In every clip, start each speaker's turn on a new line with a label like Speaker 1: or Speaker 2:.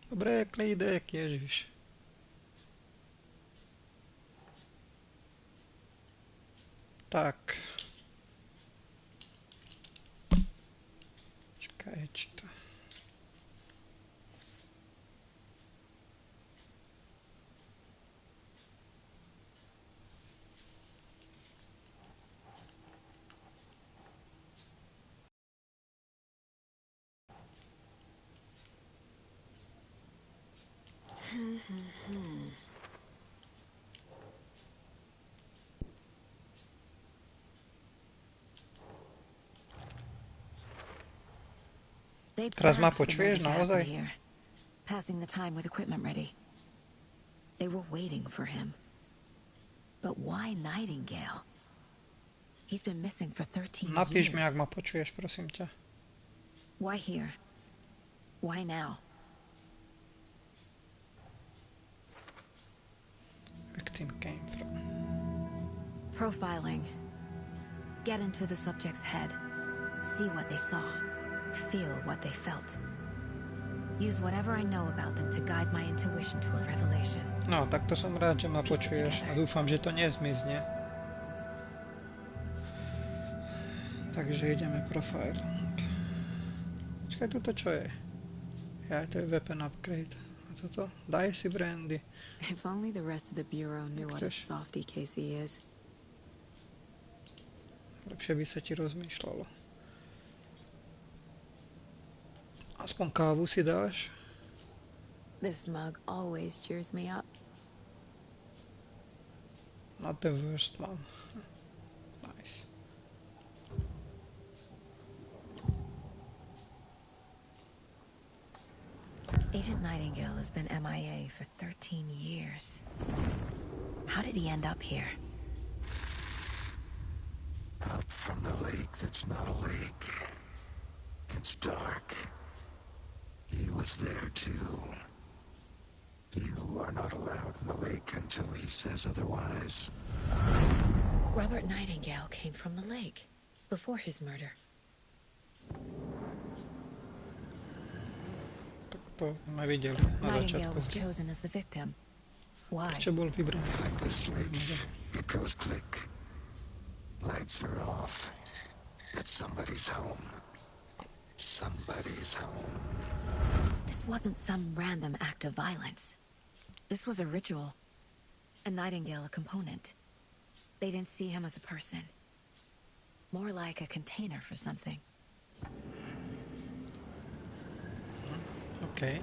Speaker 1: Dobre, klídek, ježiš. Tak. Čakaj, či to...
Speaker 2: They
Speaker 1: Teraz ma
Speaker 2: planned for the murder
Speaker 1: počuješ
Speaker 2: to happen
Speaker 1: naozaj?
Speaker 2: here, passing the time with equipment ready. They were waiting for him. But why Nightingale? He's been missing for 13
Speaker 1: Napíš mi, ak
Speaker 2: years.
Speaker 1: ma počuješ, prosím ťa.
Speaker 2: Why here? Why now?
Speaker 1: Victim came from...
Speaker 2: Profiling. Get into the subject's head. See what they saw. Feel what they felt. Use whatever I know about them to guide my intuition to a revelation.
Speaker 1: No, tak to som rád, že ma počuješ a dúfam, že to nezmizne. Takže ideme profiling. Počkaj, toto čo je? Ja, to je weapon upgrade. A toto? Daj si brandy.
Speaker 2: If only the rest of the Bureau knew what a
Speaker 1: Chceš?
Speaker 2: softie Casey is.
Speaker 1: Lepšie by sa ti rozmýšľalo. Aspoň kávu si dáš?
Speaker 2: This mug always cheers me up.
Speaker 1: Not the worst one. Nice.
Speaker 2: Agent Nightingale has been MIA for 13 years. How did he end up here?
Speaker 3: Up from the lake that's not a lake. It's dark. He was there too. You are not allowed in the lake until he says otherwise.
Speaker 2: Robert Nightingale came from the lake before his murder.
Speaker 1: Tak to sme videli na
Speaker 2: Nightingale
Speaker 1: začiatku.
Speaker 2: was chosen as the victim. Why?
Speaker 1: Prečo bol vybraný?
Speaker 3: Like the switch, it goes click. Lights are off. But somebody's home. Somebody's home.
Speaker 2: This wasn't some random act of violence. This was a ritual. And Nightingale a component. They didn't see him as a person. More like a container for something.
Speaker 1: OK.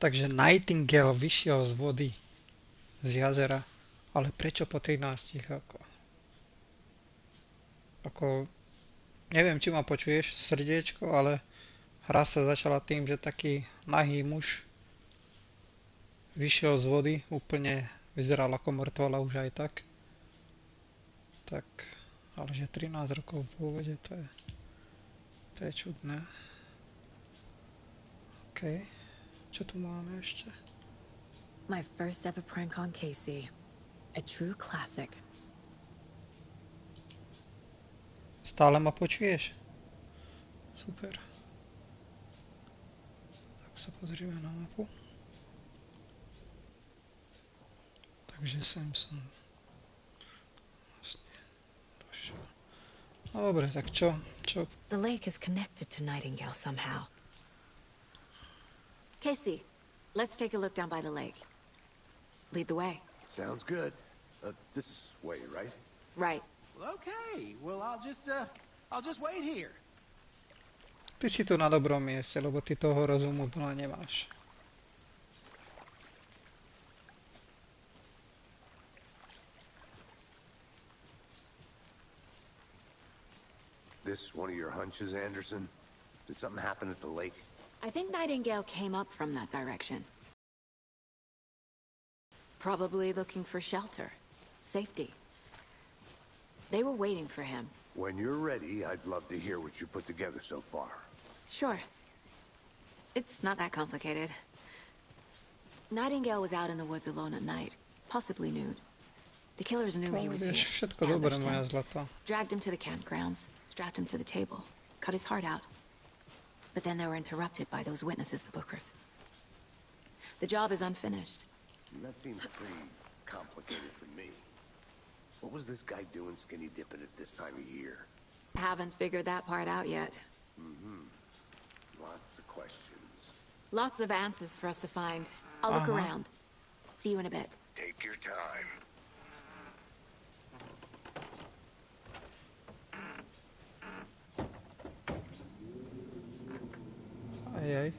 Speaker 1: Takže Nightingale vyšiel z vody, z jazera, ale prečo po 13 ako neviem, či ma počuješ, srdiečko, ale hra sa začala tým, že taký nahý muž vyšiel z vody, úplne vyzeral ako mŕtvola už aj tak. Tak, ale že 13 rokov v pôvode, to je čudné. OK. Čo tu máme ešte?
Speaker 2: My first ever prank on Casey. A true classic.
Speaker 1: Stále ma počuješ? Super. Tak sa pozrieme na mapu. Takže sem som vlastne došiel. No dobre, tak čo?
Speaker 2: The lake is connected to Nightingale somehow. Casey, let's take a look down by the lake. Lead the way.
Speaker 4: Sounds good. This way, right?
Speaker 2: Right.
Speaker 5: Well, okay. Well, I'll just wait here.
Speaker 1: Ty si tu na dobrom mieste, lebo ty toho rozumu veľa nemáš.
Speaker 4: This one of your hunches, Anderson? Did something happen at the lake?
Speaker 2: I think Nightingale came up from that direction. Probably looking for shelter. Safety. They were waiting for him.
Speaker 4: When you're ready, I'd love to hear what you put together so far.
Speaker 2: Sure. It's not that complicated. Nightingale was out in the woods alone at night, possibly nude. The killers knew
Speaker 1: To
Speaker 2: he was here,
Speaker 1: vieš, všetko dobre,
Speaker 2: ambushed
Speaker 1: moja
Speaker 2: him,
Speaker 1: zlata.
Speaker 2: dragged him to the campgrounds, strapped him to the table, cut his heart out. But then they were interrupted by those witnesses, the Bookers. The job is unfinished.
Speaker 4: That seems pretty complicated to me. What was this guy doing skinny dipping at this time of year?
Speaker 2: Haven't figured that part out yet.
Speaker 4: Lots of questions.
Speaker 2: Lots of answers for us to find. I'll look around. See you in a bit.
Speaker 4: Take your time.
Speaker 1: Ajaj.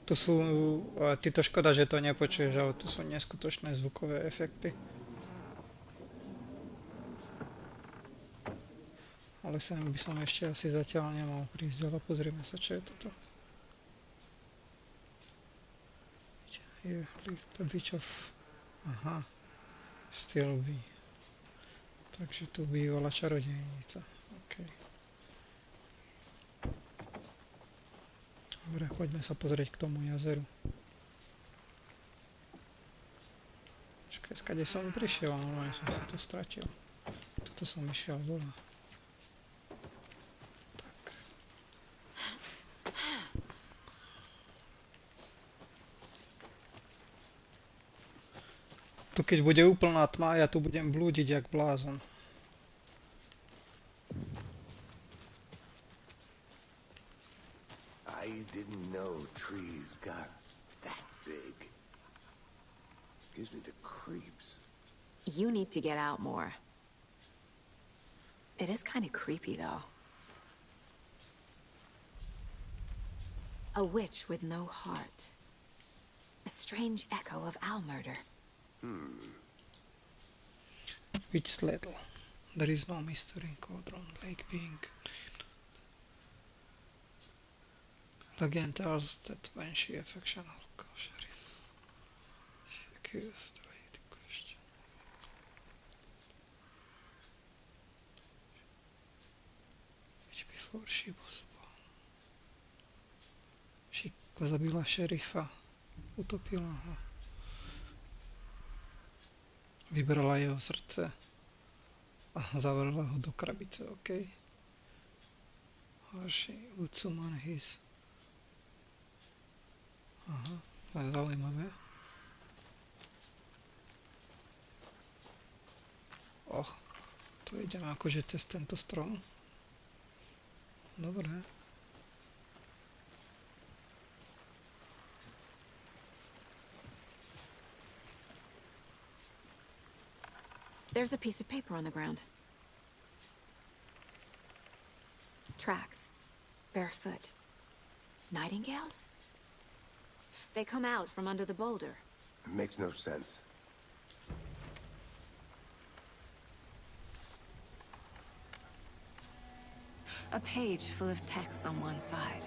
Speaker 1: Tu sú, ty to škoda, že to nepočuješ, ale tu sú neskutočné zvukové efekty. Ale sem by som ešte asi zatiaľ nemal prísť, ale pozrieme sa, čo je toto. Here, leave the witch of... Aha. Still be. Takže tu bývala čarodejnica. Okay. Dobre, poďme sa pozrieť k tomu jazeru. Počkaj, skade som prišiel, ale som sa tu stratil. Tuto som išiel dole. Tak. Tu keď bude úplná tma, ja tu budem blúdiť jak blázon.
Speaker 4: I didn't know trees got that big. Gives me the creeps.
Speaker 2: You need to get out more. It is kind of creepy, though. A witch with no heart. A strange echo of owl murder.
Speaker 1: Witch's Ladle. There is no mystery in Cauldron Lake being... Legend tells that when she affectioned local sheriff, she accused the lady question. Which before she was born. She zabila šerifa, utopila ho. Vybrala jeho srdce a zavrela ho do krabice, OK? Or she would summon his... Aha, to je zaujímavé. Tu ideme akože cez tento strom. Dobre.
Speaker 2: There's a piece of paper on the ground. Tracks. Barefoot. Nightingales? They come out from under the boulder.
Speaker 4: It makes no sense.
Speaker 2: A page full of text on one side.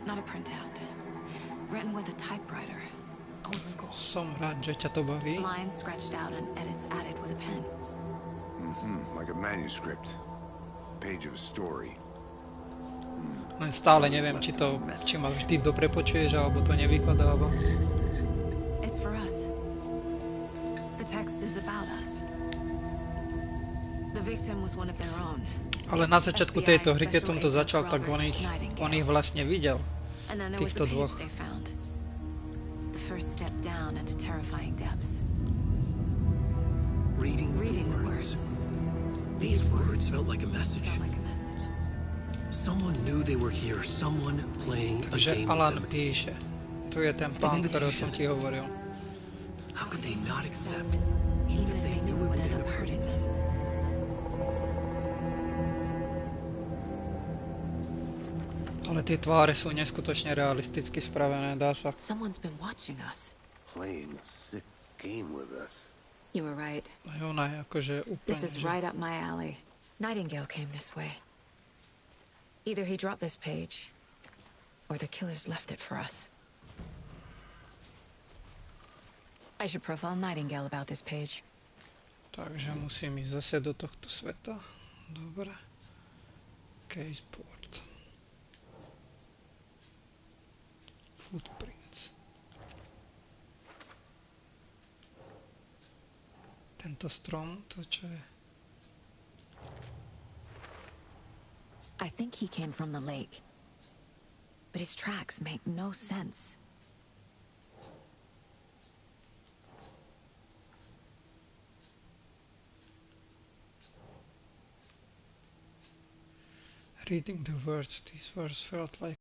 Speaker 2: Not a printout. Written with a typewriter. Old school.
Speaker 1: Som rád, že ťa to baví.
Speaker 2: Lines scratched out and edits added with a pen.
Speaker 4: Like a manuscript. Page of a story.
Speaker 1: Len stále neviem, či ma vždy dobre počuješ, alebo to nevypadáva.
Speaker 2: It's for us. The text is about us. The victim was one of their own.
Speaker 1: Ale na začiatku tejto hry, keď som to začal, tak on ich vlastne videl.
Speaker 2: And then there was
Speaker 1: Týchto
Speaker 2: the
Speaker 1: dvoch.
Speaker 2: page they found. The first step down into terrifying depths.
Speaker 6: Reading
Speaker 2: Reading
Speaker 6: the words.
Speaker 2: These
Speaker 6: words felt like a message.
Speaker 2: felt like a message.
Speaker 6: Someone knew they were here. Someone playing a
Speaker 1: Takže
Speaker 6: game
Speaker 1: Alan
Speaker 6: with them.
Speaker 1: píše. Tu je ten pán, ktorého som ti hovoril.
Speaker 6: How could they not accept,
Speaker 2: Even if they knew it would end up hurting them.
Speaker 1: Ale tie tváre sú neskutočne realisticky spravené, dá sa.
Speaker 2: Someone's been watching us.
Speaker 4: Playing a sick game with us.
Speaker 2: You were right.
Speaker 1: Aj ona je akože
Speaker 2: This
Speaker 1: úplne,
Speaker 2: is
Speaker 1: že...
Speaker 2: right up my alley. Nightingale came this way. Either he dropped this page, or the killers left it for us. I should profile Nightingale about this page.
Speaker 1: Takže musím ísť zase do tohto sveta. Dobre. Caseboard. Footprints. Tento strom, to čo je?
Speaker 2: I think he came from the lake. But his tracks make no sense.
Speaker 1: Reading the words, these words felt like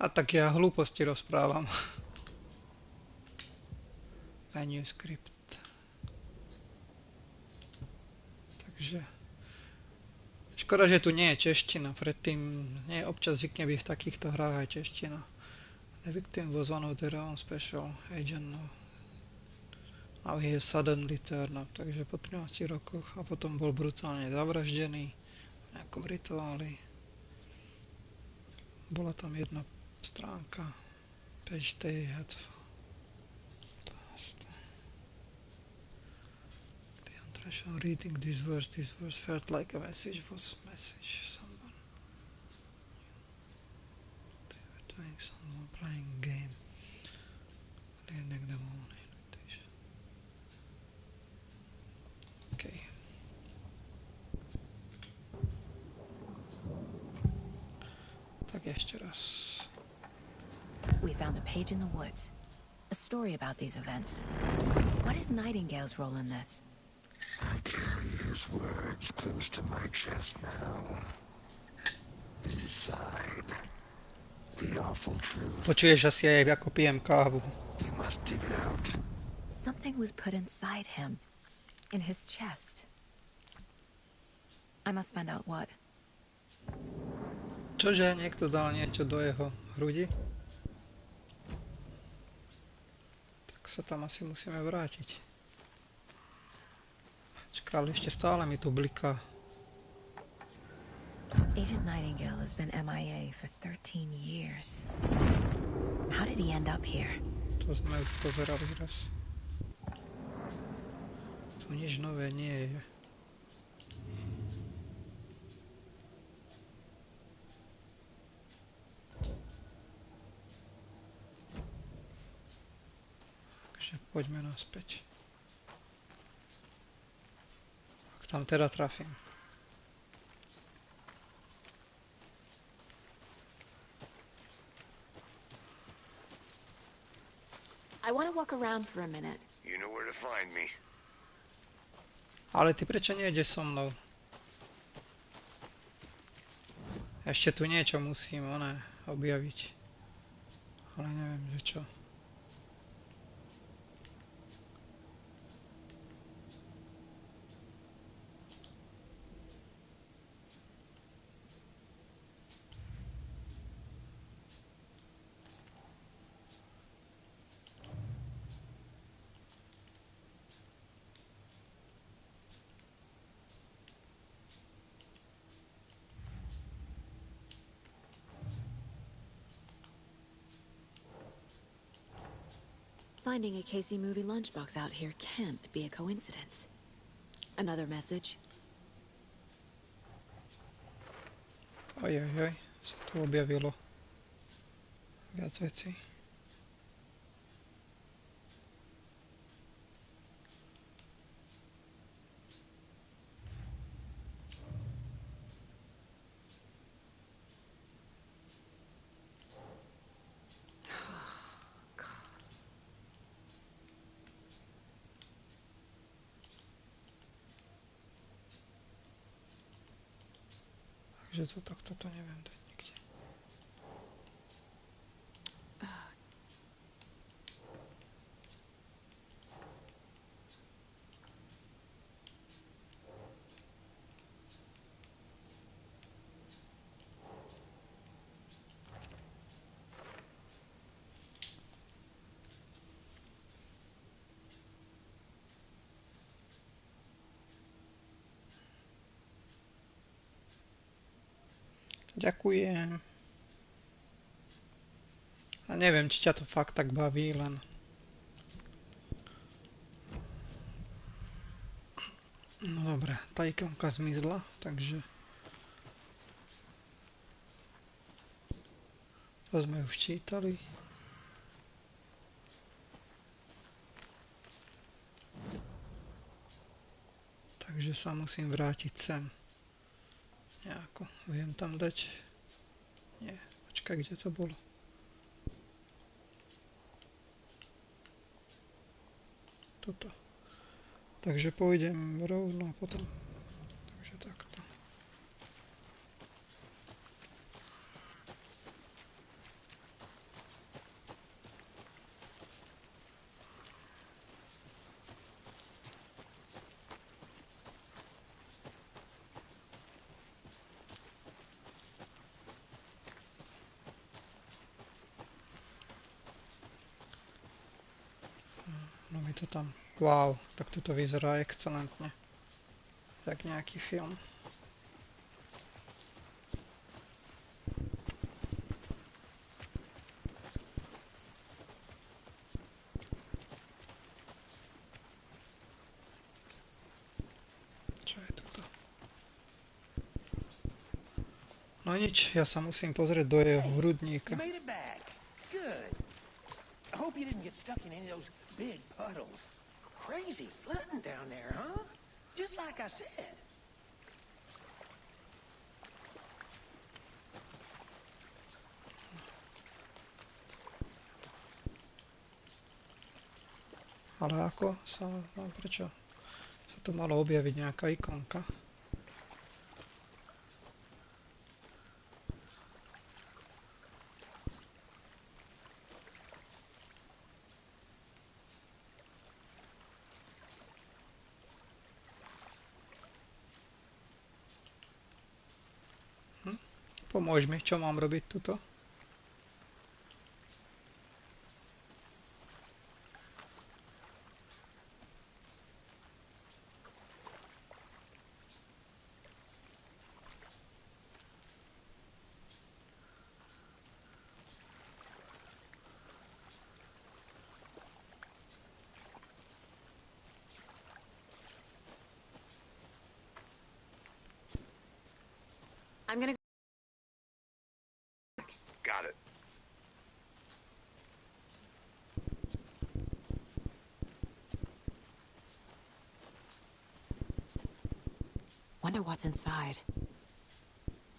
Speaker 1: a tak ja hlúposti rozprávam. Manuscript. Takže škoda, že tu nie je čeština, predtým nie občas zvykne byť v takýchto hrách aj čeština. The victim was one of their own special agent. Now he has suddenly turned up, takže po 13 rokoch a potom bol brutálne zavraždený v nejakom rituáli. Bola tam jedna stránka, page they had lost. Beyond threshold, reading these words felt like a message. Someone. They were doing someone playing a game, leading them on invitation. Okay. Tak ešte raz.
Speaker 2: We found a page in the woods. A story about these events. What is Nightingale's role in this?
Speaker 3: I carry his words close to my chest now. Inside, the awful truth.
Speaker 1: Počuješ asi aj ako pijem kávu.
Speaker 3: You must dig it out.
Speaker 2: Something was put inside him. In his chest. I must find out what.
Speaker 1: Čože, niekto dal niečo do jeho hrudi? Tak sa tam asi musíme vrátiť. Čaká, ale ešte stále mi tu bliká.
Speaker 2: Agent Nightingale has been MIA for 13 years. How did he end up here?
Speaker 1: To sme už pozerali raz. Tu nič nové nie je. Takže poďme naspäť. Ak tam teda trafím.
Speaker 2: I want to walk around for a minute.
Speaker 4: You know where to find me.
Speaker 1: Ale ty prečo nejdeš so mnou? Ešte tu niečo musím, objaviť. Ale neviem, že čo.
Speaker 2: Finding a Casey movie lunchbox out here can't be a coincidence. Another message.
Speaker 1: Ojojoj, sa tu objavilo viac vecí. Takže to takto to neviem dať nikde. Ďakujem. A neviem, či ťa to fakt tak baví, len... No dobre, tá ikonka zmizla, takže... To sme už čítali. Takže sa musím vrátiť sem. Nejako. Viem tam dať... Nie, počkaj, kde to bolo? Toto. Takže pôjdem rovno a potom... Takže takto. No mi to tam... Wow, tak toto vyzerá excelentne. Jak nejaký film. Čo je toto? No nič, ja sa musím pozrieť do jeho
Speaker 4: You
Speaker 1: hrudníka.
Speaker 4: made it back. Good. I hope you didn't get stuck in any of those big puddles. Crazy flooding down there, huh? Just like I said.
Speaker 1: Ale ako sa... No prečo? Sa tu malo objaviť nejaká ikonka. Pomôž mi, čo mám robiť tuto?
Speaker 2: I'm gonna...
Speaker 3: Got it.
Speaker 2: Wonder what's inside.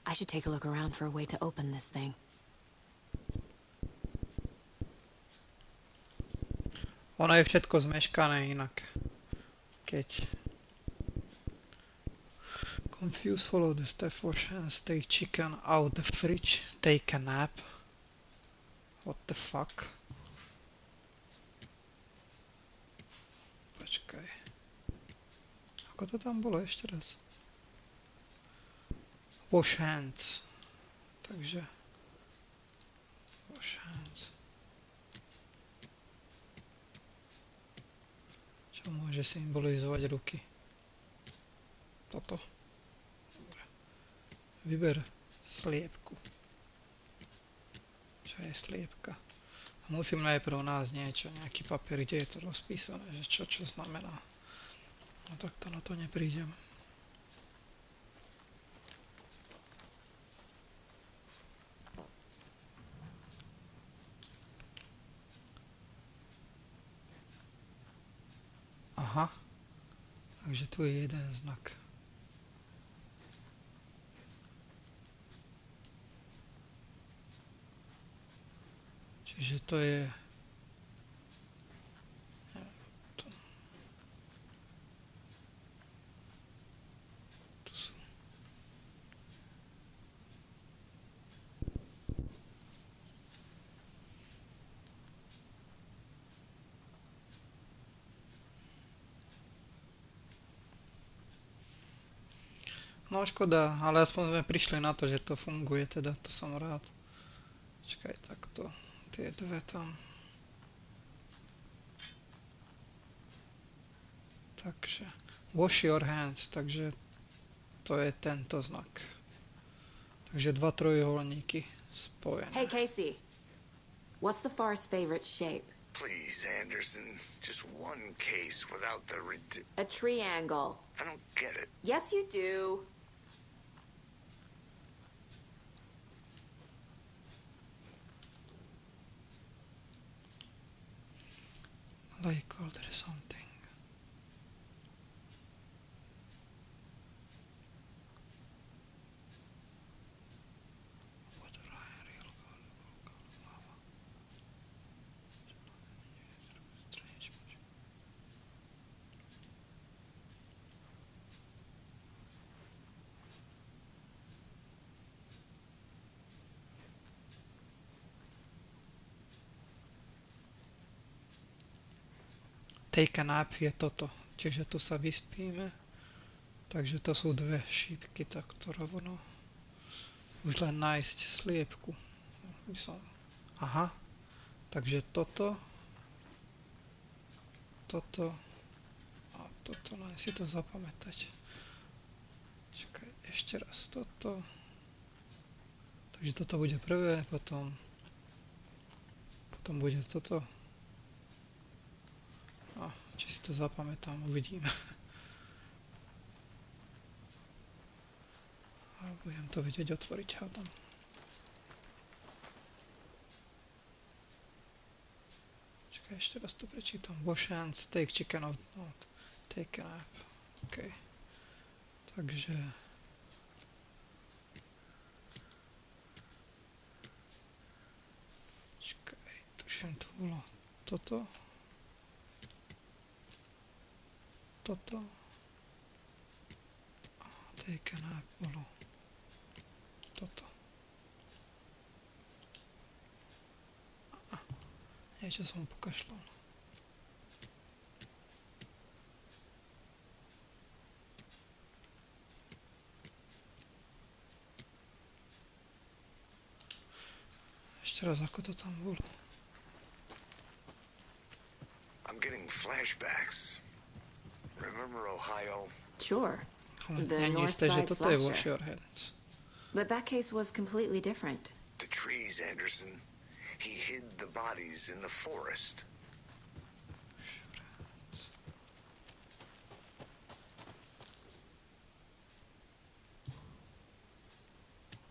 Speaker 2: I should take a look around for a way to open this thing.
Speaker 1: Ono je všetko zmeškané inak. Keď... Confuse, follow the staff wash and take chicken out the fridge. Take a nap. What the fuck? Počkaj. Ako to tam bolo ešte raz? Wash hands. Takže... Wash hands. Čo môže symbolizovať ruky? Toto. Dobre. Vyber sliepku. Čo je sliepka? Musím najprv nájsť niečo, nejaký papier, kde je to rozpísané, že čo znamená. No tak to na to neprídem. Aha. Takže tu je jeden znak. Čiže to je... Tu sú... No škoda, ale aspoň sme prišli na to, že to funguje, teda to som rád. Čakaj, takto, tie dve tam. Takže, wash your hands, takže to je tento znak. Takže dva trojuholníky spojené.
Speaker 2: Hey, Casey. What's the Forest's favorite shape?
Speaker 3: Please, Anderson, just one case without the
Speaker 2: A triangle.
Speaker 3: I don't get it.
Speaker 2: Yes, you do.
Speaker 1: Like or there is something. Water, iron, real gold, lava. Strange. Take a nap je toto, čiže tu sa vyspíme. Takže to sú dve šípky, tak to rovno. Už len nájsť sliepku. By som... Aha, takže toto. Toto. A toto, len si to zapamätať. Čakaj, ešte raz toto. Takže toto bude prvé, potom bude toto. A, či si to zapamätám, uvidíme. A budem to vedieť otvoriť, hádam. Čakaj, ešte raz to prečítam. Wash hands, take chicken out, take a nap. OK. Takže... Čakaj, tuším, to bolo toto. Toto. A take a nap bolo toto. Niečo som pokašľal. Ešte raz, ako to tam bolo.
Speaker 3: I'm getting flashbacks. Remember Ohio?
Speaker 2: Sure. The
Speaker 1: Není
Speaker 2: North
Speaker 1: isté, že
Speaker 2: Side
Speaker 1: toto je
Speaker 2: slasher.
Speaker 1: Wash Your Hands.
Speaker 2: But that case was completely different.
Speaker 3: The trees, Anderson. He hid the bodies in the forest.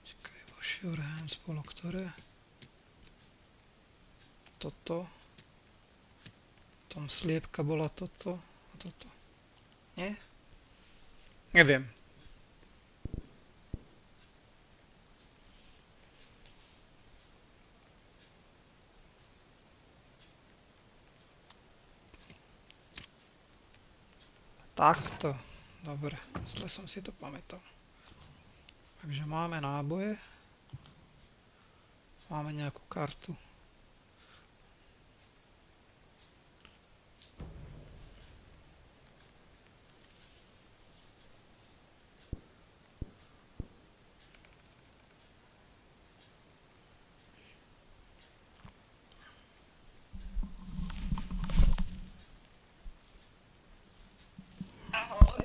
Speaker 1: Čakaj, Wash Your Hands bolo ktoré? Toto. Tom sliepka bola toto a toto. Nie? Neviem. Takto. Dobre, zle som si to pamätal. Takže máme náboje. Máme nejakú kartu.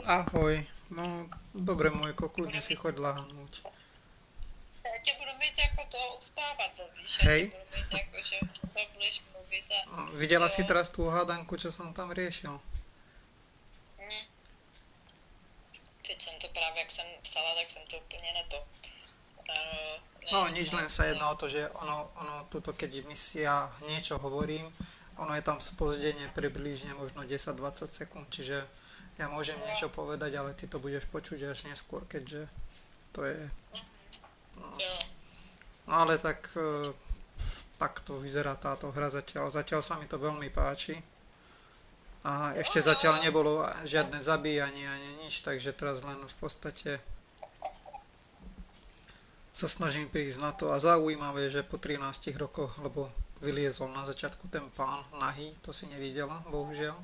Speaker 1: Ahoj. No, dobre, môjko, kľudne si choď lahnúť.
Speaker 7: Já tě budu mít jako to uspávat zase,
Speaker 1: Hej.
Speaker 7: že budu mít jako, že to budeš mluvit a...
Speaker 1: Videla si teraz tú hádanku, čo som tam riešil?
Speaker 7: Teď jsem to právě, jak jsem psala, tak jsem to úplně neto.
Speaker 1: No, nič, len sa jedná o to, že ono tuto, keď misia niečo hovorím, ono je tam spozdenie približne možno 10-20 sekúnd, čiže ja môžem niečo povedať, ale ty to budeš počuť až neskôr, keďže to je... No,
Speaker 7: Jo,
Speaker 1: no ale tak, takto vyzerá táto hra zatiaľ. Zatiaľ sa mi to veľmi páči. A ešte zatiaľ nebolo žiadne zabíjanie ani nič, takže teraz len v podstate sa snažím prísť na to. A zaujímavé, že po 13 rokoch, lebo vyliezol na začiatku ten pán nahý, to si nevidela, bohužiaľ.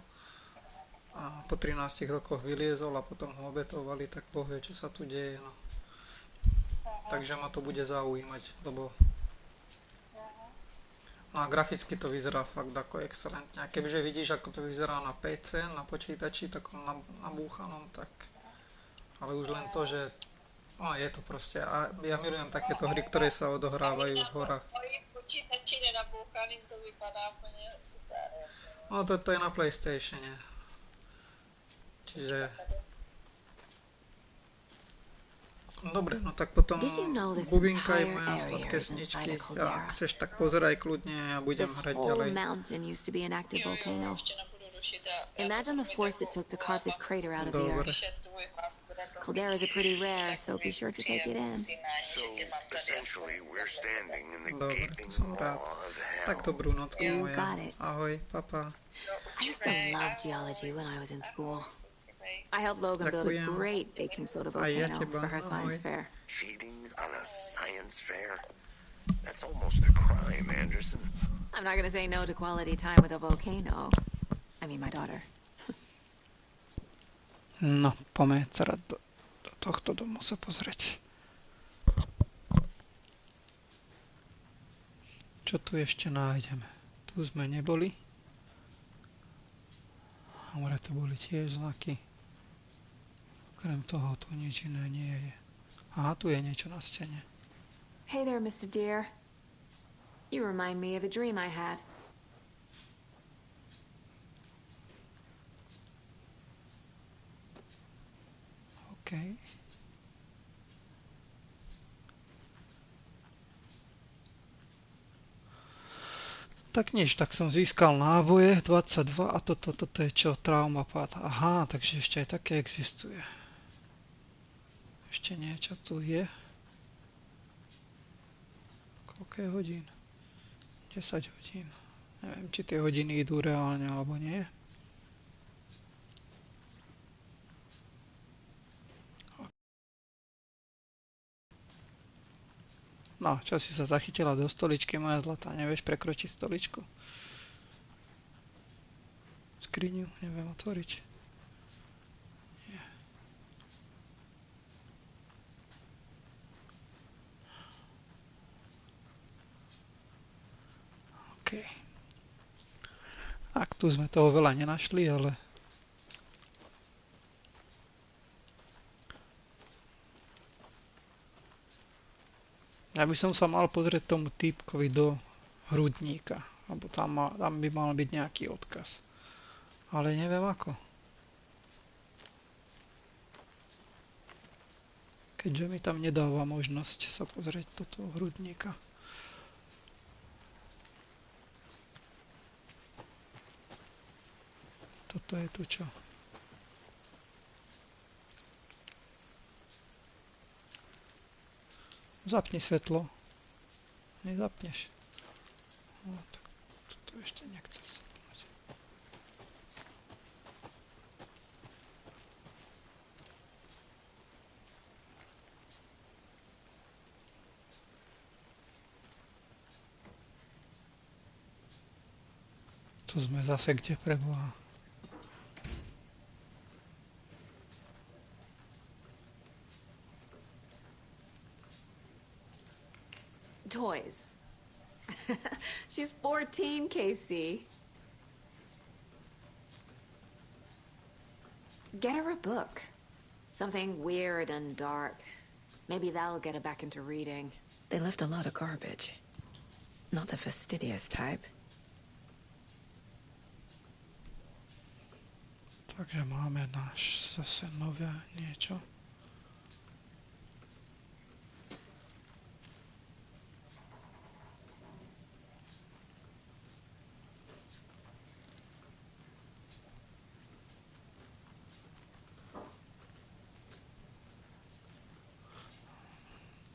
Speaker 1: A po 13 rokoch vyliezol a potom ho obetovali, tak Boh vie, čo sa tu deje. No. Takže ma to bude zaujímať, lebo no a graficky to vyzerá fakt ako excelentne. A kebyže vidíš, ako to vyzerá na PC, na počítači, takom nabúchanom, tak... Ale už len to, že No je to proste, a ja milujem takéto hry, ktoré sa odohrávajú v horách.
Speaker 7: Moji počítači nenabúchaným to vypadá úplne super.
Speaker 1: No toto je na PlayStatione. Čiže... Dobre, no tak potom
Speaker 2: Did you know this
Speaker 1: bubinkaj
Speaker 2: entire
Speaker 1: moja
Speaker 2: area
Speaker 1: sladké
Speaker 2: is inside
Speaker 1: sničky.
Speaker 2: a caldera?
Speaker 1: Ak chceš, tak pozeraj kľudne a budem
Speaker 2: This
Speaker 1: hrať
Speaker 2: whole
Speaker 1: ďalej.
Speaker 2: mountain used to be an active volcano.
Speaker 7: Ešte nebudú rušiť a...
Speaker 2: Imagine the force it took to carve this crater out of the
Speaker 1: Dobre.
Speaker 2: earth. Calderas are pretty rare, so be sure to take it in.
Speaker 3: So, essentially, we're standing in the
Speaker 1: Dobre, to
Speaker 3: gaping
Speaker 1: som rád.
Speaker 3: maw of
Speaker 1: Tak
Speaker 3: hell.
Speaker 1: dobrú nocku
Speaker 2: You
Speaker 1: moja.
Speaker 2: got it.
Speaker 1: Ahoj, papa.
Speaker 2: I used to love geology when I was in school. I helped Logan build a
Speaker 1: Ďakujem.
Speaker 2: great baking soda
Speaker 1: Aj ja
Speaker 2: volcano
Speaker 1: teba,
Speaker 2: for her science
Speaker 1: ahoj.
Speaker 2: fair.
Speaker 3: Cheating on a science fair? That's almost a crime, Anderson.
Speaker 2: I'm not gonna say no to quality time with a volcano. I mean, my daughter.
Speaker 1: No, poďme sa rád do tohto domu sa pozrieť. Čo tu ešte nájdeme? Tu sme neboli. Hore to boli tiež znaky. Okrem toho tu nič iné nie je. Aha, tu je niečo na stene.
Speaker 2: Hey there, Mr. Deer. You remind me of a dream I had.
Speaker 1: OK. Tak nič, tak som získal náboje 22 a toto je čo? Traumapad. Aha, takže ešte aj také existuje. Ešte niečo tu je. Koľko je hodín? 10 hodín. Neviem, či tie hodiny idú reálne alebo nie. No, čo si sa zachytila do stoličky, moja zlatá? Nevieš prekročiť stoličku? Skriňu neviem otvoriť. Nie. OK. Tak, tu sme toho veľa nenašli, ale... Ja by som sa mal pozrieť tomu týpkovi do hrudníka, lebo tam by mal byť nejaký odkaz. Ale neviem ako. Keďže mi tam nedáva možnosť sa pozrieť do toho hrudníka. Toto je tu čo? Zapni svetlo. Nezapneš. No, tak toto ešte nechce zapnúť. Tu sme zase kde preboha.
Speaker 2: Toys. She's 14, Casey. Get her a book. Something weird and dark. Maybe that'll get her back into reading.
Speaker 8: They left a lot of garbage. Not the fastidious type.
Speaker 1: Takže máme náš zase nové niečo.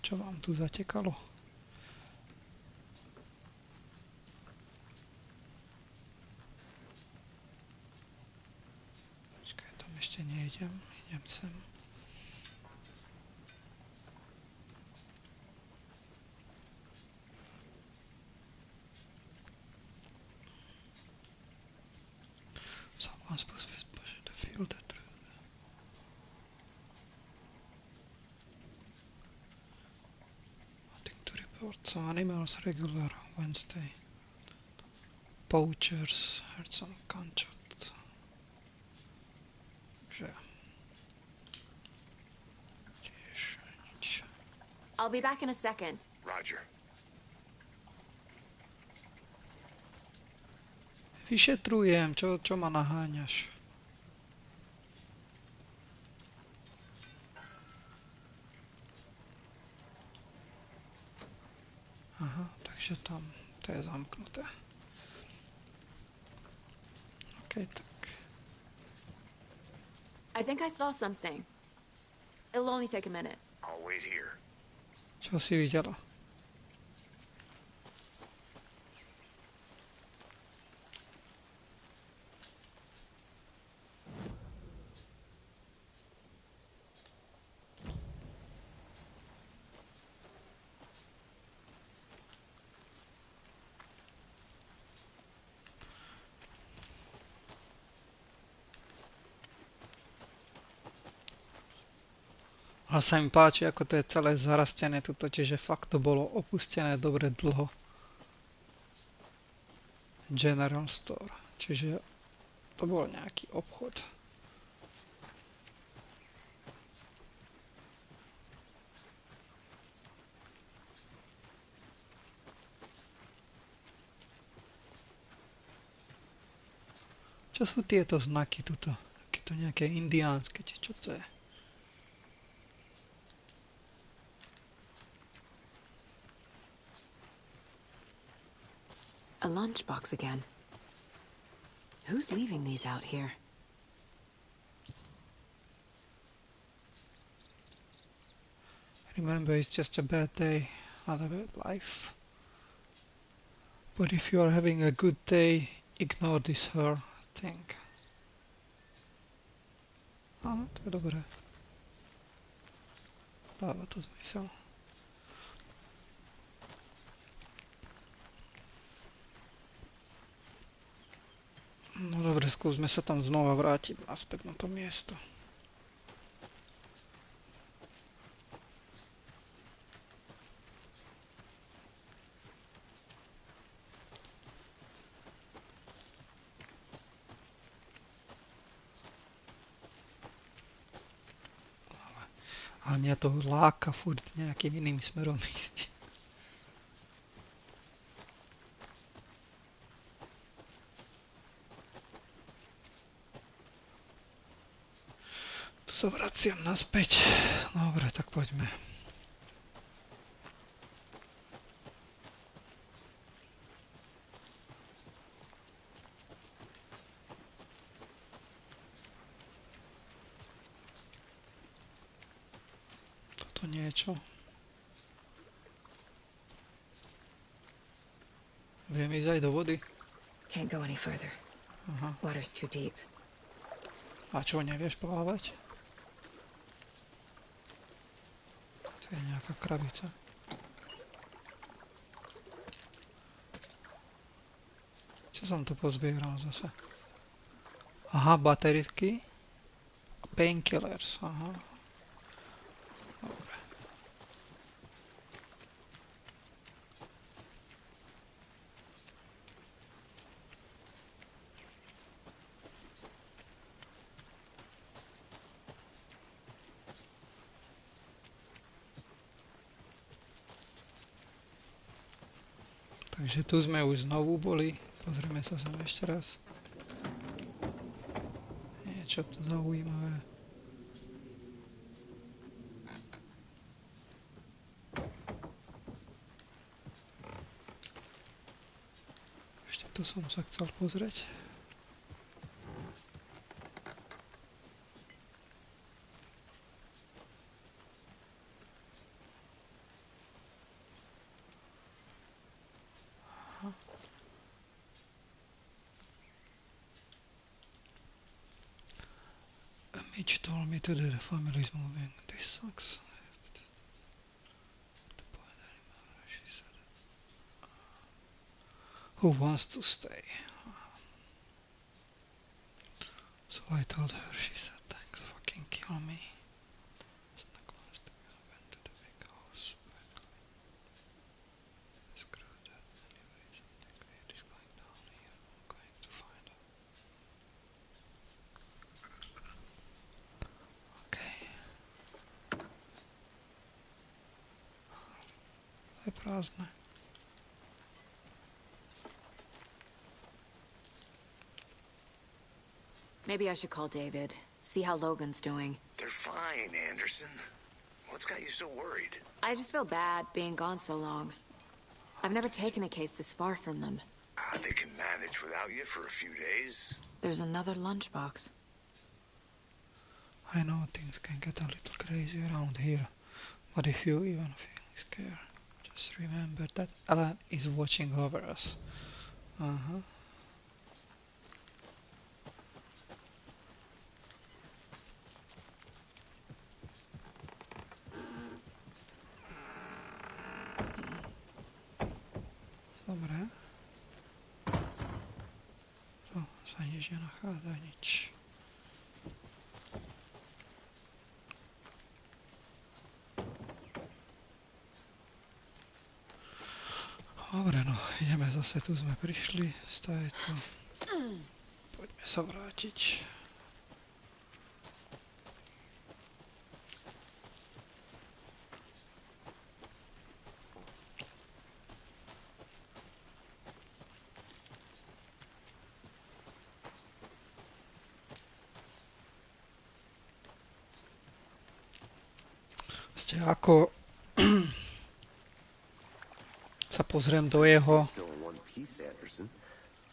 Speaker 1: Čo vám tu zatekalo? Počkaj, tam ešte nejdem. Idem sem. Someone's supposed to be pushing the field that reports on animals regular on Wednesday. Poachers heard some gunshot. Že tiež nič
Speaker 2: I'll be back in a second.
Speaker 3: Roger.
Speaker 1: Vyšetrujem, čo ma naháňaš? Aha, takže tam to je zamknuté. OK, tak.
Speaker 2: I think I saw something. It'll only take a minute.
Speaker 3: I'll wait here.
Speaker 1: Čo si videla? A sa mi páči, ako to je celé zarastené tuto, čiže fakt to bolo opustené dobre dlho. General Store, čiže to bol nejaký obchod. Čo sú tieto znaky tuto? Také to nejaké indiánske, či čo to je?
Speaker 2: A lunchbox again. Who's leaving these out here?
Speaker 1: Remember, it's just a bad day, not a bad life. But if you are having a good day, ignore this her thing. Áno, to je dobré. Dáva to zmysel. No dobre, skúsme sa tam znova vrátiť naspäť na to miesto. Ale mňa to láka furt nejakým iným smerom ísť. Tu sa vraciam naspäť. Dobre, tak poďme. Niečo. Viem ísť aj do vody.
Speaker 8: Can't go any further.
Speaker 1: Aha.
Speaker 8: Water's too deep.
Speaker 1: A čo, nevieš plávať? To je nejaká krabica. Čo som tu pozbieral zase? Aha, bateriky. Painkillers, aha. Dobre. Takže tu sme už znovu boli. Pozrieme sa sem ešte raz. Niečo to zaujímavé. Ešte tu som sa chcel pozrieť. Mitch told me today the family is moving. This sucks. She said, who wants to stay? So I told her, she said, thanks, fucking kill me. Went to the big house. Screw that. Anyway, something weird is going down here. I'm going to find out. Okay. prázdne.
Speaker 2: Maybe I should call David, see how Logan's doing.
Speaker 9: They're fine, Anderson. What's got you so worried?
Speaker 2: I just feel bad being gone so long. I've never taken a case this far from them.
Speaker 9: They can manage without you for a few days.
Speaker 2: There's another lunchbox.
Speaker 1: I know things can get a little crazy around here, but if you even feel scared, just remember that Alan is watching over us. Dobre. Tu sa nič nenachádza, nič. Dobre, no, ideme zase, tu sme prišli, stále tu. Poďme sa vrátiť. Ako sa pozriem do jeho
Speaker 6: Still in one piece, Anderson.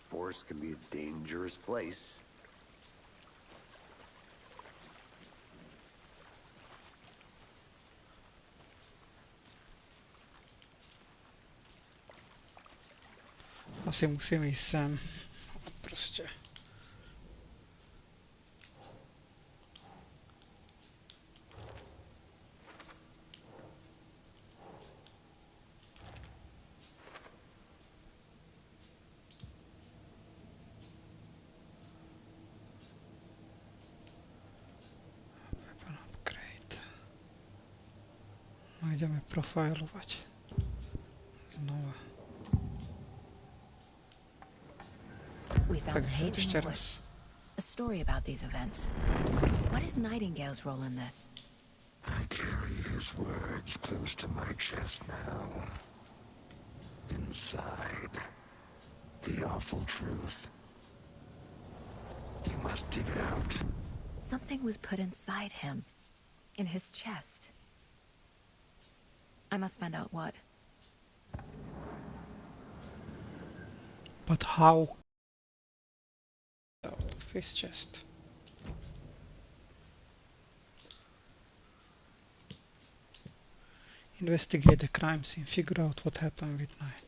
Speaker 6: Forest can be a dangerous place.
Speaker 1: asi musím ísť sem. Proste. Ideme profilovať. Znova.
Speaker 2: We found a page in
Speaker 1: ešte
Speaker 2: the
Speaker 1: raz.
Speaker 2: woods. A story about these events. What is Nightingale's role in this?
Speaker 3: I carry his words close to my chest now. Inside, the awful truth. You must dig it out.
Speaker 2: Something was put inside him. In his chest. I must find out what.
Speaker 1: But how? Out of his chest. Investigate the crime scene. Figure out what happened with Night.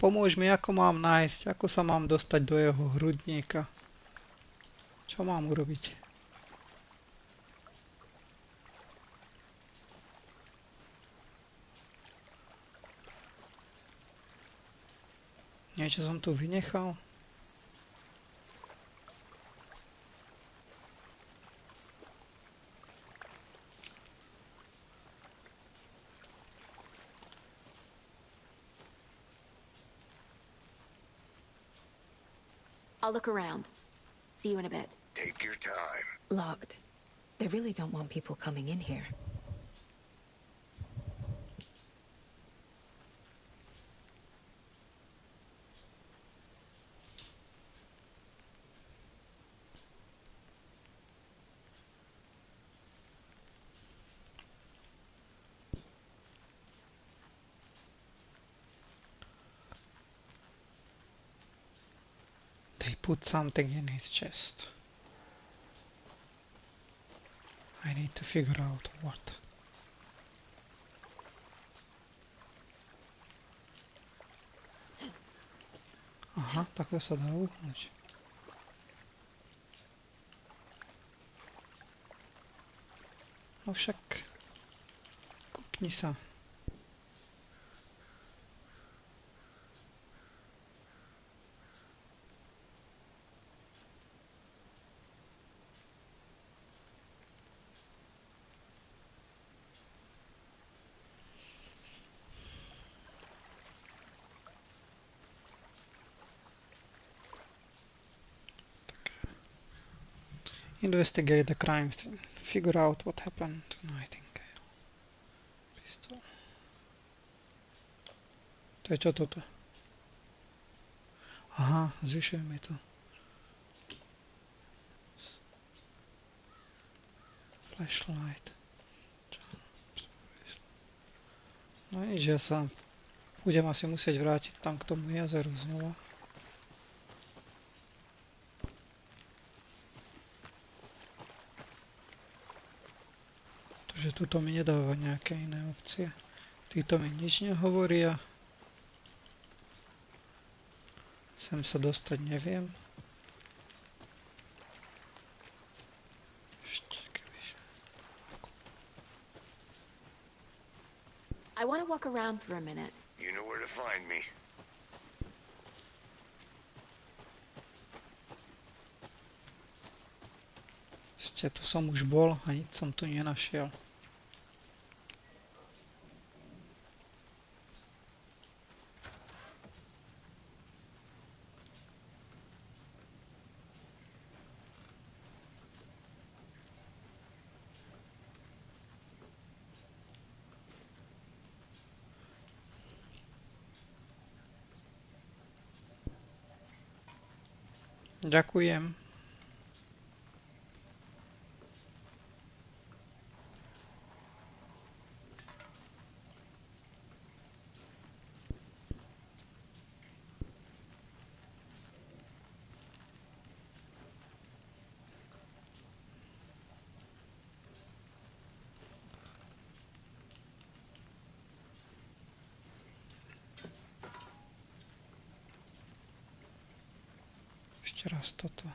Speaker 1: Pomôž mi, ako mám nájsť, ako sa mám dostať do jeho hrudníka. Čo mám urobiť? Niečo som tu vynechal?
Speaker 2: I'll look around. See you in a bit.
Speaker 9: Take your time.
Speaker 2: Locked. They really don't want people coming in here.
Speaker 1: Put something in his chest. I need to figure out what. Aha, takhle sa dá uhnúť. No však, kúkni sa. Investigate the crime scene. Figure out what happened to Nightingale. Pistol. To je čo toto? Aha, zvyšuje mi to. Flashlight. No nič, ja sa budem asi musieť vrátiť tam k tomu jazeru znova. Takže tuto mi nedáva nejaké iné opcie. Títo mi nič nehovoria. Sem sa dostať neviem.
Speaker 2: I want to walk around for a minute.
Speaker 9: You know where to find me.
Speaker 1: Tu som už bol a nič som tu nenašiel. Ďakujem. Ešte raz toto.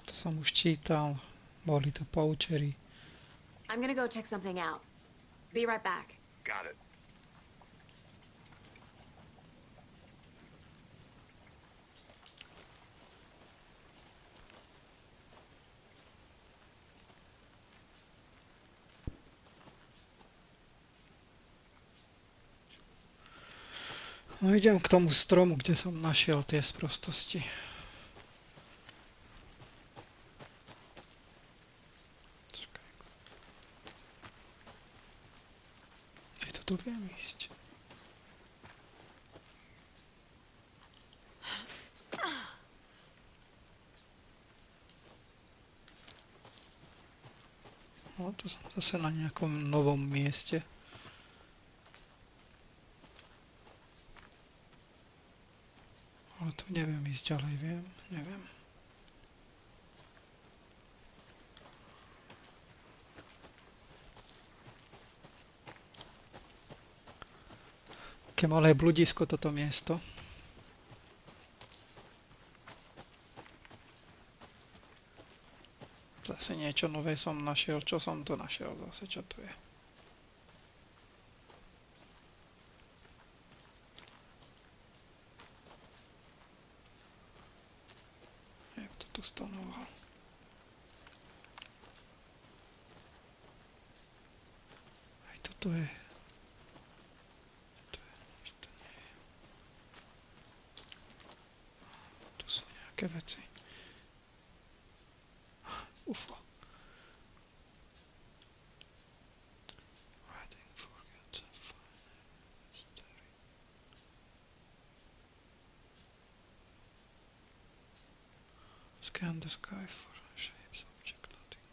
Speaker 1: To som už čítal. Boli to pouchery.
Speaker 2: I'm gonna go check something out. Be right back.
Speaker 9: Got it.
Speaker 1: No idem k tomu stromu, kde som našiel tie sprostosti. Aj to tu viem ísť. No, tu som zase na nejakom novom mieste. Ale tu neviem ísť ďalej, neviem. Aké malé bludisko toto miesto. Zase niečo nové som našiel. Čo som to našiel zase? Čo tu je? Jak to tu stanoval? Aj toto je. To nie je. Tu sú nejaké veci. UFO. Scan the sky for shapes, object, nothing.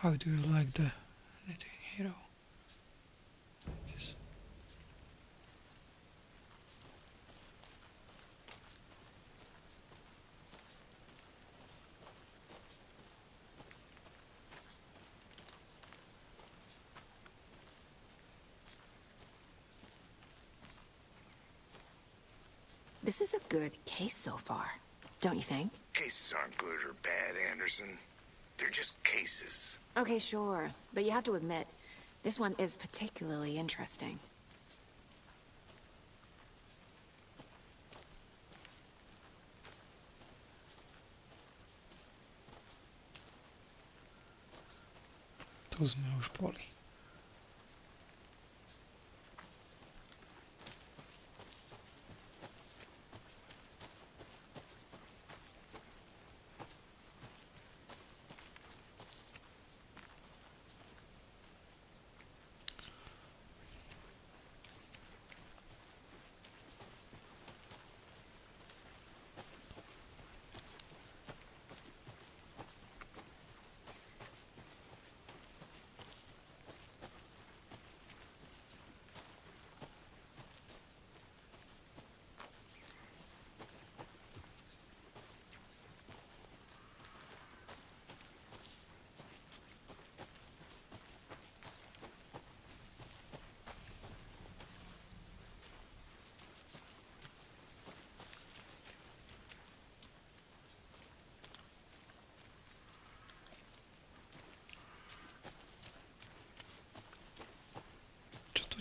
Speaker 1: How do you like the knitting hero? Yes.
Speaker 2: This is a good case so far, don't you think?
Speaker 9: Cases aren't good or bad, Anderson. They're just cases.
Speaker 2: Okay, sure. But you have to admit, this one is particularly interesting.
Speaker 1: Tu sme už boli.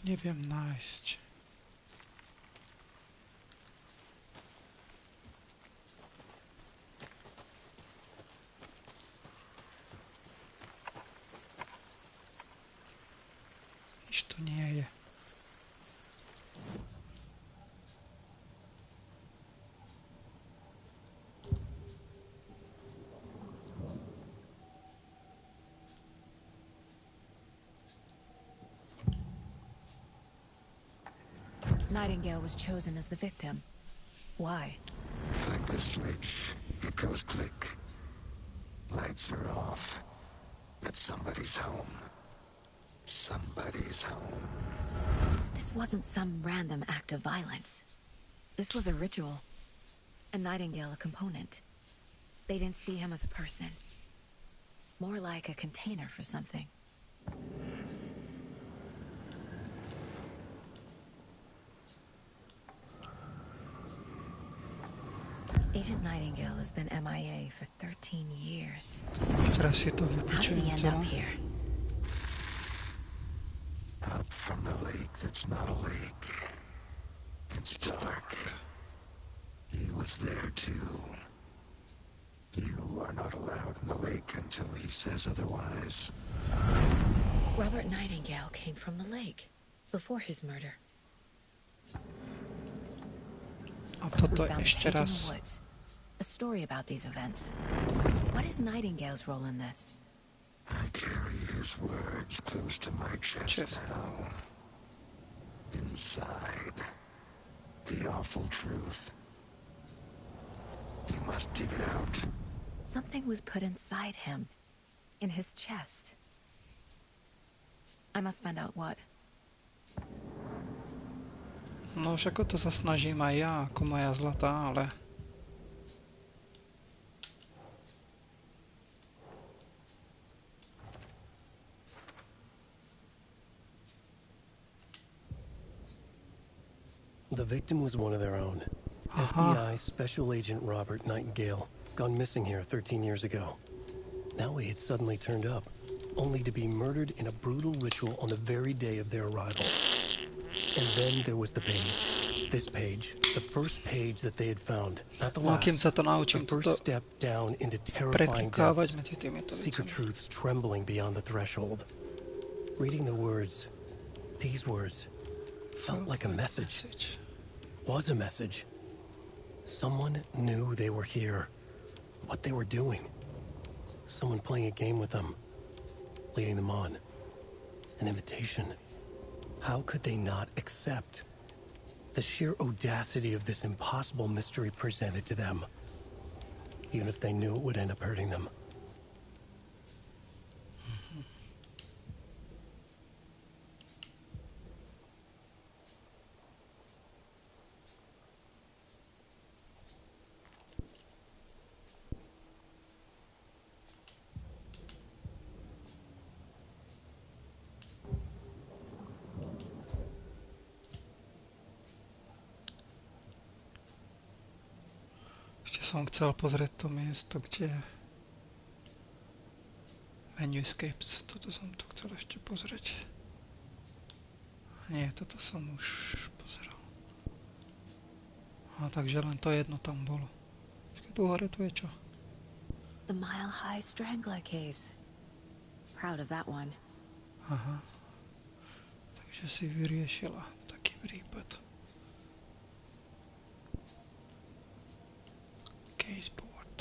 Speaker 1: Neviem nájsť. Nič tu nie je.
Speaker 2: Nightingale was chosen as the victim. Why?
Speaker 3: Flick the switch, it goes click. Lights are off. But somebody's home. Somebody's home.
Speaker 2: This wasn't some random act of violence. This was a ritual. And Nightingale a component. They didn't see him as a person. More like a container for something. Agent Nightingale has been MIA for 13 years.
Speaker 1: Teraz si to
Speaker 2: How did
Speaker 1: vypočujem
Speaker 2: he end
Speaker 1: celé.
Speaker 2: up here?
Speaker 3: Up from the lake that's not a lake. It's dark. He was there too. You are not allowed in the lake until he says otherwise.
Speaker 2: Robert Nightingale came from the lake before his murder.
Speaker 1: A
Speaker 2: We
Speaker 1: toto
Speaker 2: found a
Speaker 1: ešte
Speaker 2: page in
Speaker 1: raz.
Speaker 2: the woods. A story about these events. What is Nightingale's role in this?
Speaker 3: I carry his words close to my chest now. Inside, the awful truth. You must dig it out.
Speaker 2: Something was put inside him. In his chest. I must find out what.
Speaker 1: No však o to sa snažím aj ja, ako moja zlatá, ale...
Speaker 6: The victim was one of their own. FBI Special Agent Robert Nightingale, gone missing here 13 years ago. Now he had suddenly turned up, only to be murdered in a brutal ritual on the very day of their arrival. And then there was the page. This page, the first page that they had found, not the
Speaker 1: No a kým
Speaker 6: last.
Speaker 1: sa to
Speaker 6: The
Speaker 1: naučím
Speaker 6: first
Speaker 1: toto
Speaker 6: step down into terrifying
Speaker 1: preklikávať
Speaker 6: depths.
Speaker 1: medzi týmito
Speaker 6: Secret
Speaker 1: vecami.
Speaker 6: truths trembling beyond the threshold. Reading the words, these words, felt like a message. Was a message. Someone knew they were here, what they were doing. Someone playing a game with them, leading them on. An invitation. How could they not accept? The sheer audacity of this impossible mystery presented to them, even if they knew it would end up hurting them.
Speaker 1: Ešte som chcel pozrieť to miesto, kde je Menu Escapes. Toto som tu chcel ešte pozrieť. Nie, toto som už pozeral. A takže len to jedno tam bolo. Tu hore tu je čo?
Speaker 2: The Mile High Strangler case. Proud of that one.
Speaker 1: Aha. Takže si vyriešila taký prípad. Caseboard.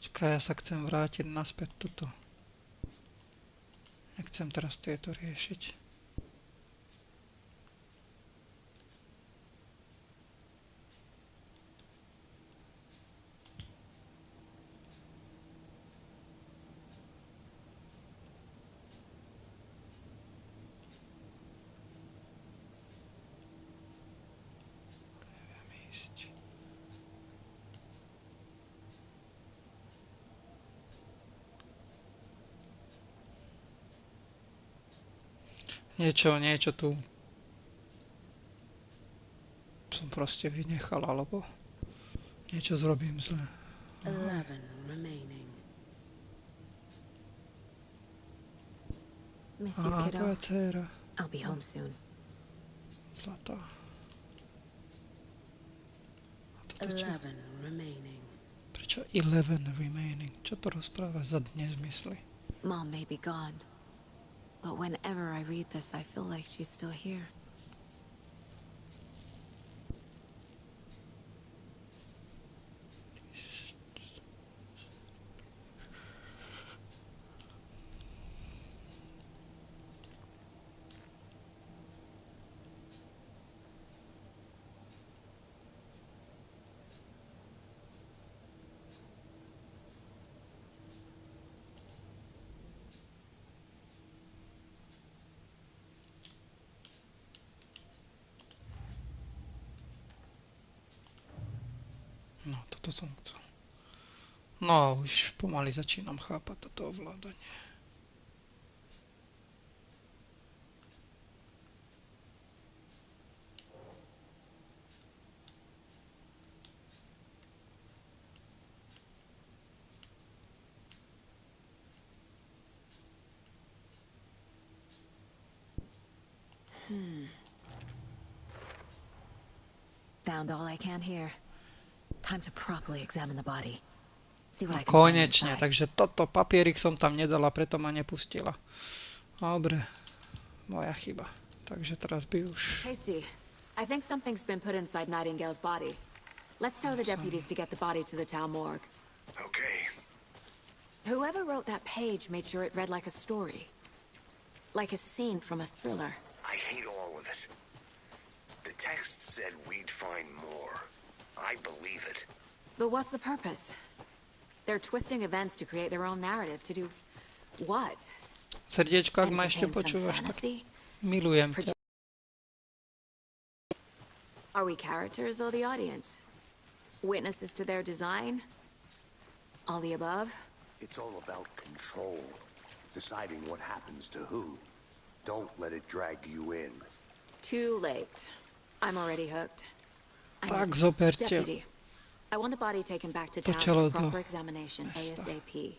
Speaker 1: Čakaj, ja sa chcem vrátiť naspäť tuto. Nechcem teraz tieto riešiť. Neviem ísť. Niečo tu som proste vynechal, alebo niečo zrobím zle.
Speaker 8: 11 remaining. Miss you,
Speaker 1: Aha, tvoja
Speaker 8: kiddo.
Speaker 1: dcéra.
Speaker 8: I'll be home soon.
Speaker 1: Zlatá. A toto čo?
Speaker 8: 11 remaining.
Speaker 1: Prečo 11 remaining? Čo to rozpráva za dnes mysli?
Speaker 2: Mom may be gone, but whenever I read this, I feel like she's still here.
Speaker 1: No, toto som chcel. No, už pomaly začínam chápať toto ovládanie.
Speaker 2: Found all I can here. Time to properly examine the body. See
Speaker 1: No
Speaker 2: what I can find
Speaker 1: konečne,
Speaker 2: inside.
Speaker 1: takže toto papierik som tam nedala, preto ma nepustila. Dobre, moja chyba. Takže teraz by už...
Speaker 2: Casey, I think something's been put inside Nightingale's body. Let's tell the deputies to get the body to the town morgue.
Speaker 9: Okay.
Speaker 2: Whoever wrote that page made sure it read like a story. Like a scene from a thriller.
Speaker 9: I hate all of it. The text said we'd find more. I believe it.
Speaker 2: But what's the purpose? They're twisting events to create their own narrative. To do what?
Speaker 1: Srdiečko, ak ma ešte
Speaker 2: Entertain some
Speaker 1: počúvaš, tak
Speaker 2: fantasy?
Speaker 1: milujem ťa.
Speaker 2: Are we characters or the audience? Witnesses to their design? All the above?
Speaker 3: It's all about control. Deciding what happens to who. Don't let it drag you in.
Speaker 2: Too late. I'm already hooked.
Speaker 1: Tak zoberte.
Speaker 2: Deputy, I want the body taken back to
Speaker 1: To
Speaker 2: town
Speaker 1: čelo
Speaker 2: for
Speaker 1: do
Speaker 2: proper examination
Speaker 1: mesta.
Speaker 2: ASAP.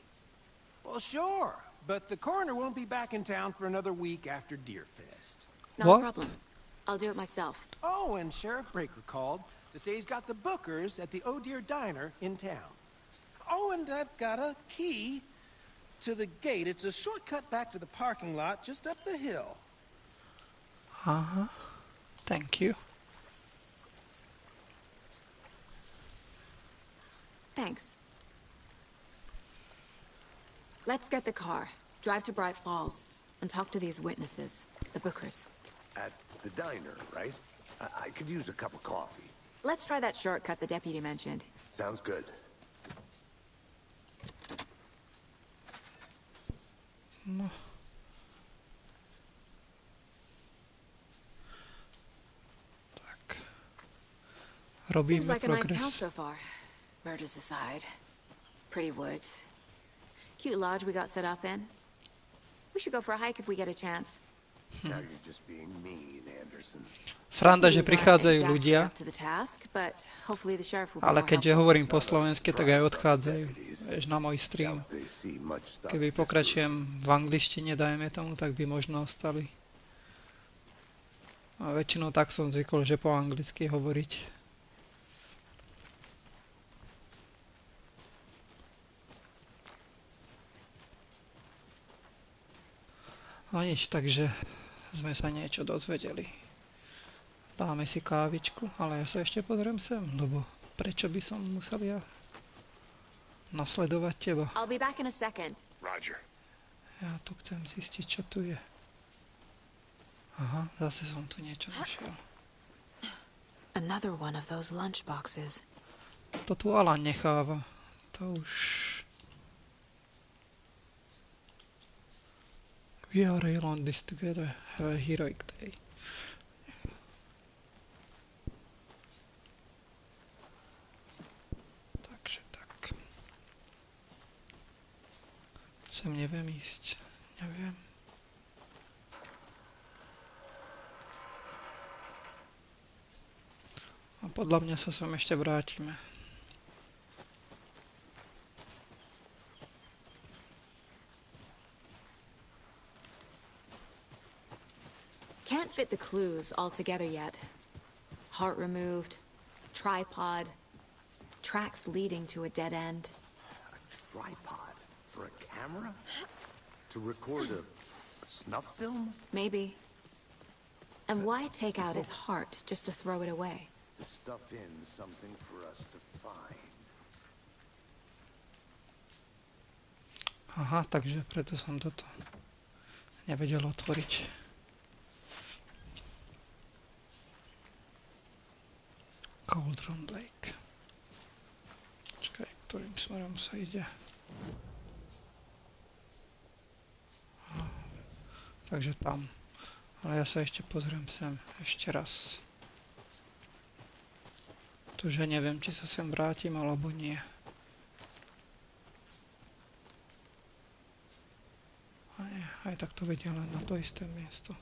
Speaker 5: Well, sure. But the coroner won't be back in town for another week after Deerfest.
Speaker 2: Not
Speaker 1: What?
Speaker 2: a problem. I'll do it myself.
Speaker 5: Oh, and Sheriff Breaker called to say he's got the Bookers at the Oh Dear Diner in town. Oh, and I've got a key to the gate. It's a shortcut back to the parking lot just up the hill.
Speaker 1: Aha, thank you.
Speaker 2: Thanks. Let's get the car, drive to Bright Falls, and talk to these witnesses, the Bookers.
Speaker 3: At the diner, right? I could use a cup of coffee.
Speaker 2: Let's try that shortcut the deputy mentioned.
Speaker 3: Sounds good.
Speaker 1: No. Tak.
Speaker 2: Seems
Speaker 1: Robíme
Speaker 2: like a nice town
Speaker 1: progres.
Speaker 2: so far. Murders aside. Pretty woods. Cute lodge we got set up in. We should go for a hike if we get a chance.
Speaker 3: Now you're just being mean, Anderson.
Speaker 1: Sranda, že
Speaker 2: These aren't
Speaker 1: prichádzajú
Speaker 2: exactly
Speaker 1: ľudia,
Speaker 2: up to the task, but hopefully the sheriff will be
Speaker 1: ale
Speaker 2: more
Speaker 1: keďže
Speaker 2: helpful.
Speaker 1: hovorím po slovensky, tak aj odchádzajú. Vieš, na môj stream.
Speaker 3: Doubt they see much stuff
Speaker 1: Keby
Speaker 3: this
Speaker 1: pokračujem v angličtine, dajme tomu, tak by možno ostali. A väčšinou tak som zvykol, že po anglicky hovoriť. No nič, takže sme sa niečo dozvedeli. Dáme si kávičku, ale ja sa ešte pozriem sem, lebo prečo by som musel ja nasledovať teba?
Speaker 2: I'll be back in a second.
Speaker 9: Roger.
Speaker 1: Ja tu chcem zistiť, čo tu je. Aha, zase som tu niečo našiel.
Speaker 2: Another one of those lunch boxes.
Speaker 1: To tu Alan necháva. To už... We are all on this together. Have a heroic day. Takže tak. Sem neviem ísť. Neviem. A podľa mňa sa sem ešte vrátime.
Speaker 2: Can't fit the clues all together yet. Heart removed, tripod, tracks leading to a dead end.
Speaker 3: A tripod for a camera? To record a snuff film?
Speaker 2: Maybe. And why take out his heart just to throw it away?
Speaker 3: To stuff in something for us to find.
Speaker 1: Aha, takže preto som toto nevedel otvoriť. Cauldron Lake. Čakaj, ktorým smerom sa ide. Takže tam. Ale ja sa ešte pozriem sem ešte raz. Tuže neviem, či sa sem vrátim alebo nie. Aj tak to vedia len na to isté miesto.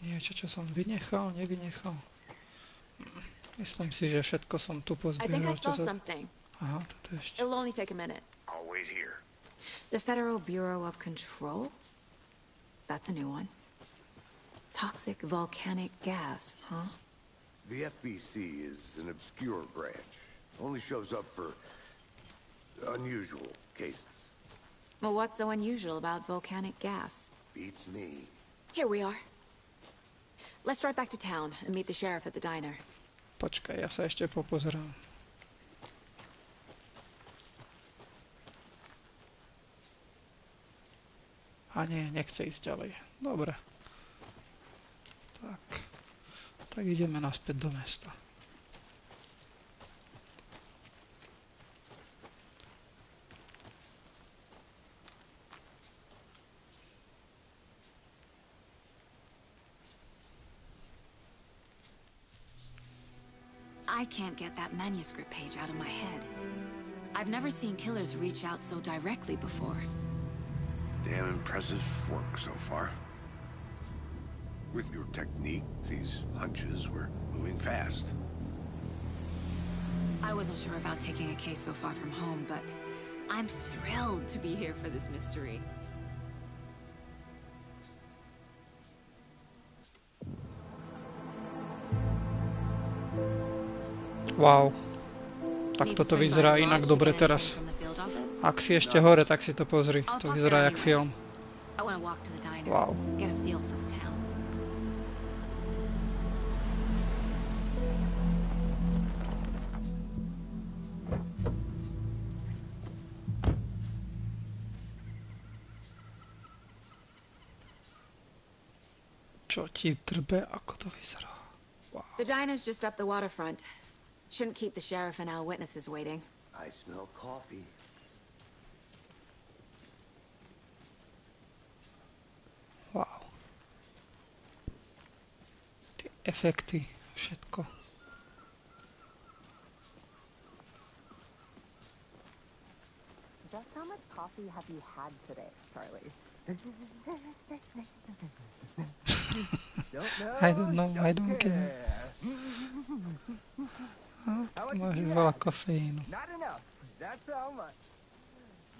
Speaker 1: Niečo, čo som vynechal, nevynechal. Myslím si, že všetko som tu
Speaker 2: I think I
Speaker 1: pozbieral, čo
Speaker 2: saw
Speaker 1: sa...
Speaker 2: something.
Speaker 1: Aha, toto ešte.
Speaker 2: It'll only take a minute.
Speaker 9: I'll wait here.
Speaker 2: The Federal Bureau of Control? That's a new one. Toxic volcanic gas, huh?
Speaker 3: The FBC is an obscure branch. Only shows up for unusual cases.
Speaker 2: Well, what's so unusual about volcanic gas?
Speaker 3: Beats me.
Speaker 2: Here we are. Let's drive back to town and meet the sheriff at the diner.
Speaker 1: Počkaj, ja sa ešte popozerám. A nie, nechce ísť ďalej. Dobre. Tak ideme naspäť do mesta.
Speaker 2: I can't get that manuscript page out of my head. I've never seen killers reach out so directly before.
Speaker 9: Damn impressive work so far. With your technique, these hunches were moving fast.
Speaker 2: I wasn't sure about taking a case so far from home, but I'm thrilled to be here for this mystery.
Speaker 1: Wow. Tak toto vyzerá inak dobre teraz. Ak si ešte hore, tak si to pozri. To vyzerá jak film. Wow. Čo ti drbe, ako to vyzerá? Wow.
Speaker 2: The diner's just up the waterfront. Shouldn't keep the sheriff and our witnesses waiting.
Speaker 3: I smell coffee.
Speaker 1: Wow. efekty, všetko.
Speaker 10: Just how much coffee have you had today, Charlie?
Speaker 1: I don't know, I don't care. Máš veľa kofeínu.
Speaker 10: Not enough. That's how much.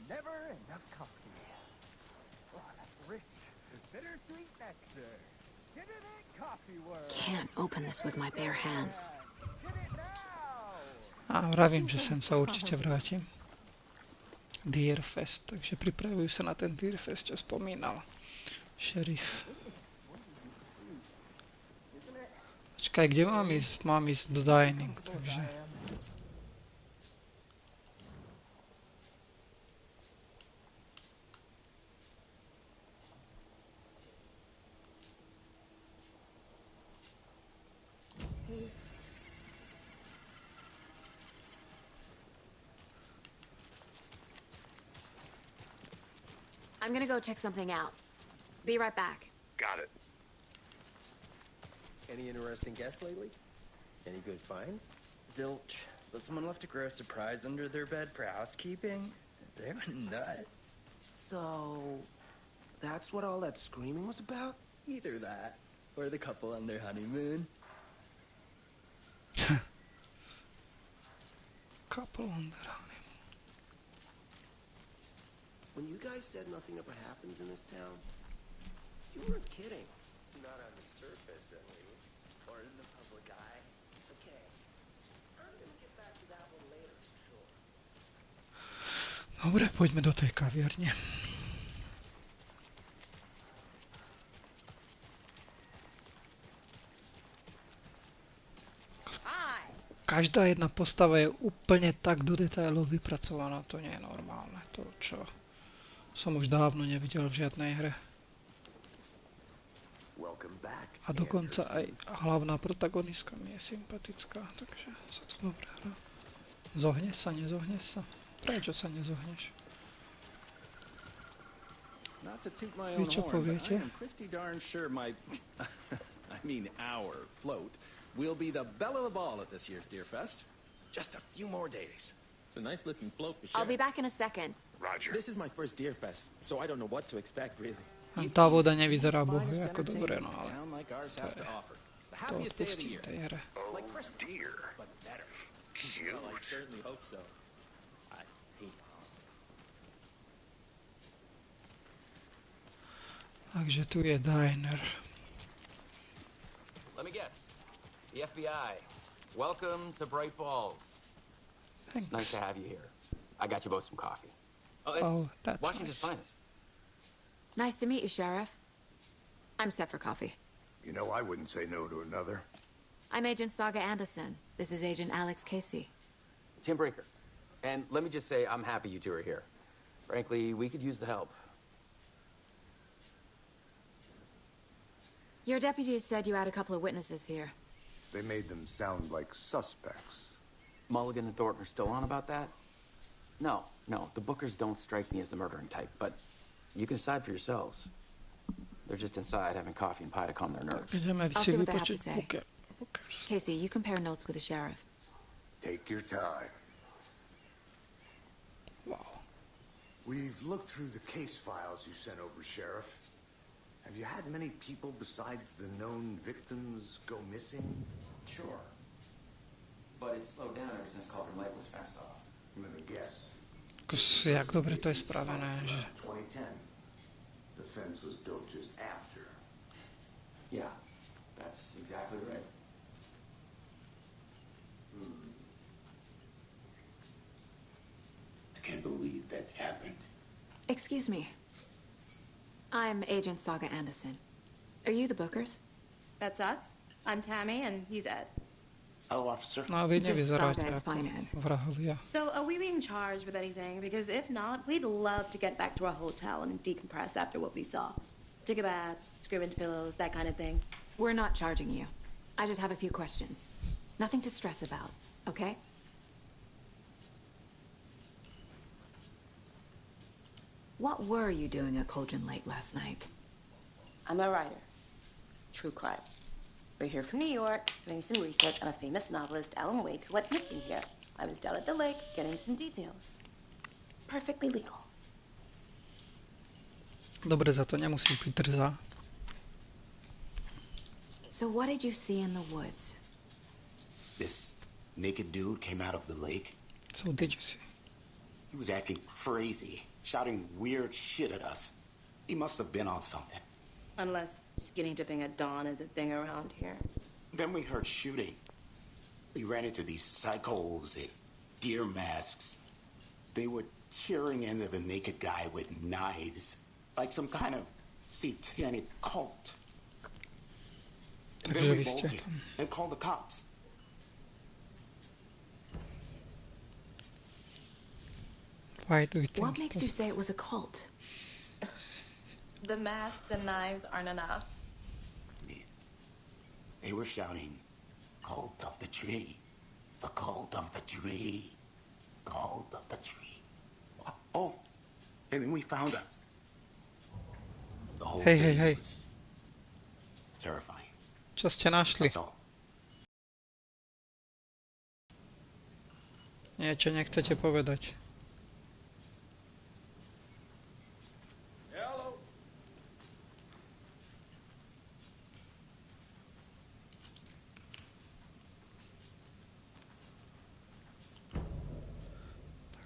Speaker 10: Never enough coffee. Oh, that's rich, bittersweet nectar. Get it in, coffee world.
Speaker 2: Can't open this with my bare hands.
Speaker 10: Get it now.
Speaker 1: A vravím, že sem sa určite vrátim. Deerfest, takže pripravujú sa na ten Deerfest, čo spomínal šerif. Počkaj, kde mám ísť? Mám ísť do dining, takže...
Speaker 2: I'm gonna go check something out. Be right back.
Speaker 9: Got it.
Speaker 11: Any interesting guests lately? Any good finds?
Speaker 12: Zilch, but someone left a gross surprise under their bed for housekeeping. They were nuts.
Speaker 11: So, that's what all that screaming was about?
Speaker 12: Either that, or the couple on their honeymoon.
Speaker 1: Couple on their honeymoon.
Speaker 11: When you guys said nothing ever happens in this town, you weren't kidding.
Speaker 12: Not on the surface, at least. Or in the public eye.
Speaker 11: Okay. I'm gonna get back to that one later, for sure.
Speaker 1: Dobre, poďme do tej kaviarne. Každá jedna postava je úplne tak do detailov vypracovaná, to nie je normálne. To, čo som už dávno nevidel v žiadnej hre. A dokonca aj hlavná protagonistka mi je sympatická, takže sa to dobre hrá. Zohne sa, nezohne sa? Prečo sa nezohneš? Vy čo poviete?
Speaker 13: We'll be the belle of the ball at this year's Deerfest. Just a few more days. It's a nice looking float for sure.
Speaker 2: I'll be back in a second.
Speaker 13: Roger. This is my first Deerfest, so I don't know what to expect really.
Speaker 1: Tá voda nevyzerá bohu ako dobre, no ale
Speaker 13: Town like ours
Speaker 1: to
Speaker 13: has
Speaker 1: je,
Speaker 13: to offer. The
Speaker 1: to
Speaker 13: happiest day of the
Speaker 1: odpustím
Speaker 13: year.
Speaker 1: tej hre.
Speaker 13: Like Christmas, but better. Well, I certainly hope so. I hate
Speaker 1: Takže tu je diner.
Speaker 14: Let me guess. The FBI. Welcome to Bright Falls. It's nice to have you here. I got you both some coffee. Oh,
Speaker 1: that's
Speaker 14: Washington's finest.
Speaker 2: Nice to meet you, Sheriff. I'm set for coffee.
Speaker 9: You know, I wouldn't say no to another.
Speaker 2: I'm Agent Saga Anderson. This is Agent Alex Casey.
Speaker 14: Tim Breaker. And let me just say, I'm happy you two are here. Frankly, we could use the help.
Speaker 2: Your deputies said you had a couple of witnesses here.
Speaker 9: They made them sound like suspects.
Speaker 14: Mulligan and Thornton are still on about that? No, the Bookers don't strike me as the murdering type, but you can decide for yourselves. They're just inside having coffee and pie to calm their nerves.
Speaker 2: I'll see what they have to say. Casey, you compare notes with the sheriff.
Speaker 9: Take your time.
Speaker 1: Wow.
Speaker 9: We've looked through the case files you sent over, Sheriff. Have you had many people besides the known victims go missing?
Speaker 14: Sure. But it's slowed down ever since Cauldron Lake was fenced off.
Speaker 9: Let me guess.
Speaker 1: Jak dobre to je spravené, že...
Speaker 9: 2010. The fence was built just after.
Speaker 14: Yeah, that's exactly right.
Speaker 9: I can't believe that happened.
Speaker 2: Excuse me. I'm Agent Saga Anderson. Are you the Bookers?
Speaker 15: That's us. I'm Tammy, and he's Ed.
Speaker 9: Hello, officer.
Speaker 1: No, vy nevyzeráte ako vrahovia.
Speaker 15: So, are we being charged with anything? Because if not, we'd love to get back to our hotel and decompress after what we saw. Take a bath, scream into pillows, that kind of thing.
Speaker 2: We're not charging you. I just have a few questions. Nothing to stress about, okay? What were you doing at Cauldron Lake last night?
Speaker 15: I'm a writer. True crime. We're here from New York, doing some research on a famous novelist, Alan Wake, who went missing here. I was down at the lake, getting some details. Perfectly legal.
Speaker 1: Dobre, za to nemusím piť drzá.
Speaker 2: So what did you see in the woods?
Speaker 3: This naked dude came out of the lake.
Speaker 1: So did you see?
Speaker 3: He was acting crazy, shouting weird shit at us. He must have been on something.
Speaker 15: Unless skinny dipping at dawn is a thing around here.
Speaker 3: Then we heard shooting. We ran into these psychos in deer masks. They were tearing into the naked guy with knives, like some kind of satanic cult. Then we bolted and called the cops.
Speaker 1: Why do you think
Speaker 2: What makes you say it was a cult?
Speaker 15: The masks and knives aren't enough.
Speaker 3: They were shouting, "Cult of the tree, the cult of the tree, cult of the tree." Oh, and then we found out. The whole thing was terrifying.
Speaker 1: Čo ste našli?
Speaker 3: That's all.
Speaker 1: Niečo nechcete povedať.
Speaker 13: Hello.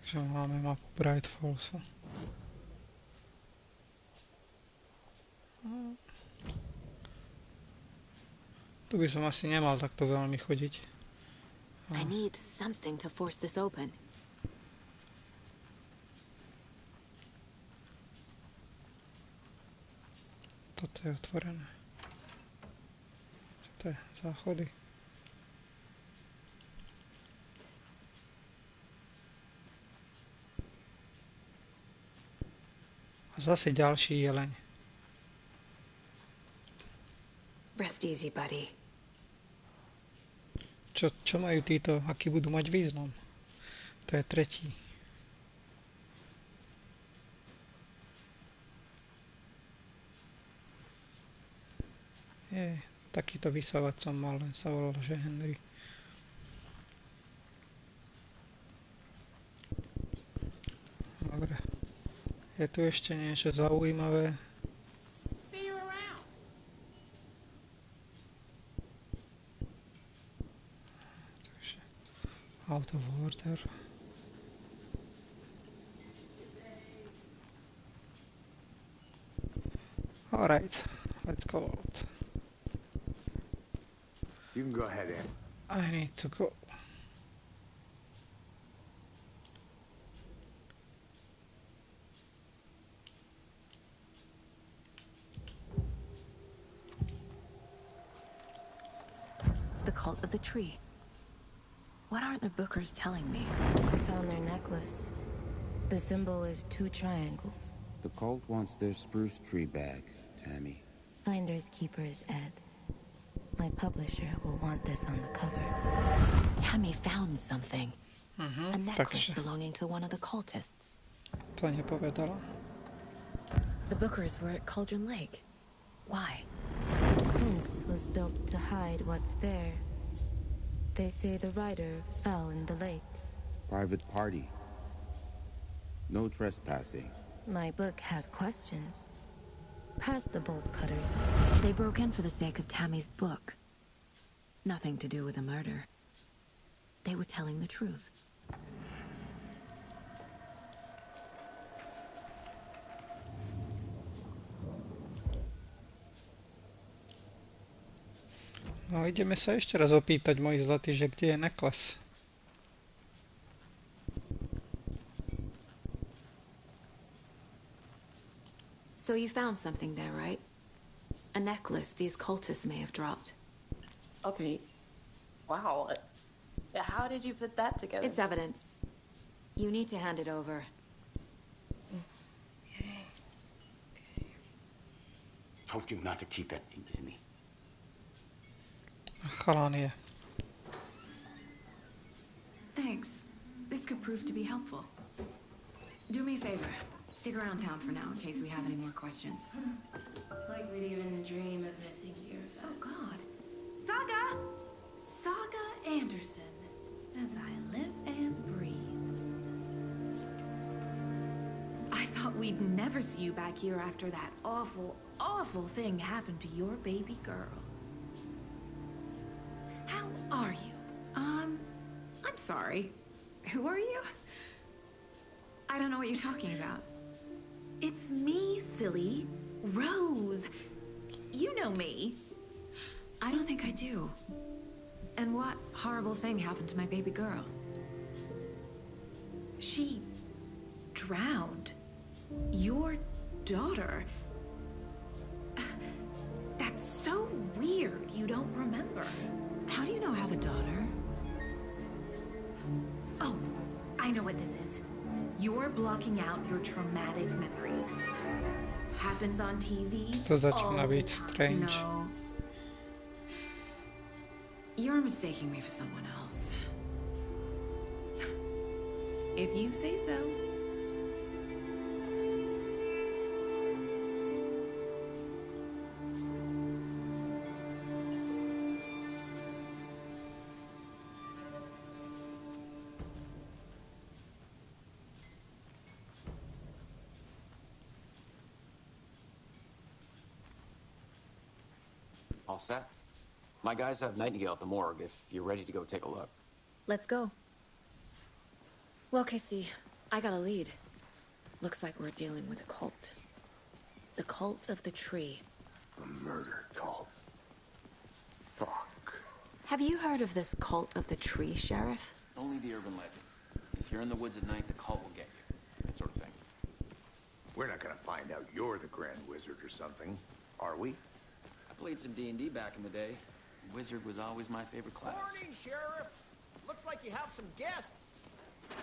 Speaker 1: Takže máme mapu Bright Fallsu. Tu by som asi nemal takto veľmi chodiť.
Speaker 2: I need something to force this open.
Speaker 1: Toto je otvorené. Čo to je? Záchody. A zase ďalší jeleň.
Speaker 2: Rest easy, buddy.
Speaker 1: Čo majú títo? Aký budú mať význam? To je tretí. Takýto vysávať som mal, len sa volal, že Henry. Dobre. Je tu ešte niečo zaujímavé? Takže out of order. Alright, let's go out.
Speaker 9: You can go ahead in.
Speaker 1: I need to go.
Speaker 2: The cult of the tree. What aren't the Bookers telling me?
Speaker 16: I found their necklace. The symbol is 2 triangles.
Speaker 17: The cult wants their spruce tree back, Tammy.
Speaker 16: Finders keepers, Ed. My publisher will want this on the cover.
Speaker 2: Tammy found something. A necklace
Speaker 1: takže
Speaker 2: belonging to one of the cultists.
Speaker 1: to nepovedala.
Speaker 2: The Bookers were at Cauldron Lake. Why?
Speaker 16: The fence was built to hide what's there. They say the rider fell in the lake.
Speaker 17: Private party. No trespassing.
Speaker 16: My book has questions. Past the bolt cutters.
Speaker 2: They broke in for the sake of Tammy's book. Nothing to do with a murder. They were telling the truth.
Speaker 1: No ideme sa ešte raz opýtať, môj zlatý, že kde je nekles.
Speaker 2: So you found something there, right? A necklace these cultists may have dropped.
Speaker 15: Okay. Wow. How did you put that together?
Speaker 2: It's evidence. You need to hand it over.
Speaker 3: Told you not to keep that thing, Jimmy.
Speaker 1: Chalán je.
Speaker 2: Thanks. This could prove to be helpful. Do me a favor. Stick around town for now in case we have any more questions.
Speaker 15: Like we'd even dream of missing Deerfest.
Speaker 2: Oh, God.
Speaker 15: Anderson, as I live and breathe. I thought we'd never see you back here after that awful, awful thing happened to your baby girl. How are you? I'm sorry. Who are you? I don't know what you're talking about. It's me, silly. Rose. You know me. I don't think I do. And what horrible thing happened to my baby girl? She drowned. Your daughter. That's so weird you don't remember. How do you know I have a daughter? Oh, I know what this is. You're blocking out your traumatic memories. Happens on TV.
Speaker 1: To zaczyna być strange.
Speaker 15: No. You're mistaking me for someone else. If you say so.
Speaker 14: All set? My guys have Nightingale at the morgue if you're ready to go take a look.
Speaker 2: Let's go. Well, Casey, I got a lead. Looks like we're dealing with a cult. The cult of the tree.
Speaker 3: A murder cult. Fuck.
Speaker 2: Have you heard of this cult of the tree, Sheriff?
Speaker 14: Only the urban legend. If you're in the woods at night, the cult will get you. That sort of thing.
Speaker 9: We're not gonna find out you're the Grand Wizard or something, are we?
Speaker 14: I played some D&D back in the day. Wizard was always my favorite class.
Speaker 10: Morning, Sheriff. Looks like you have some guests.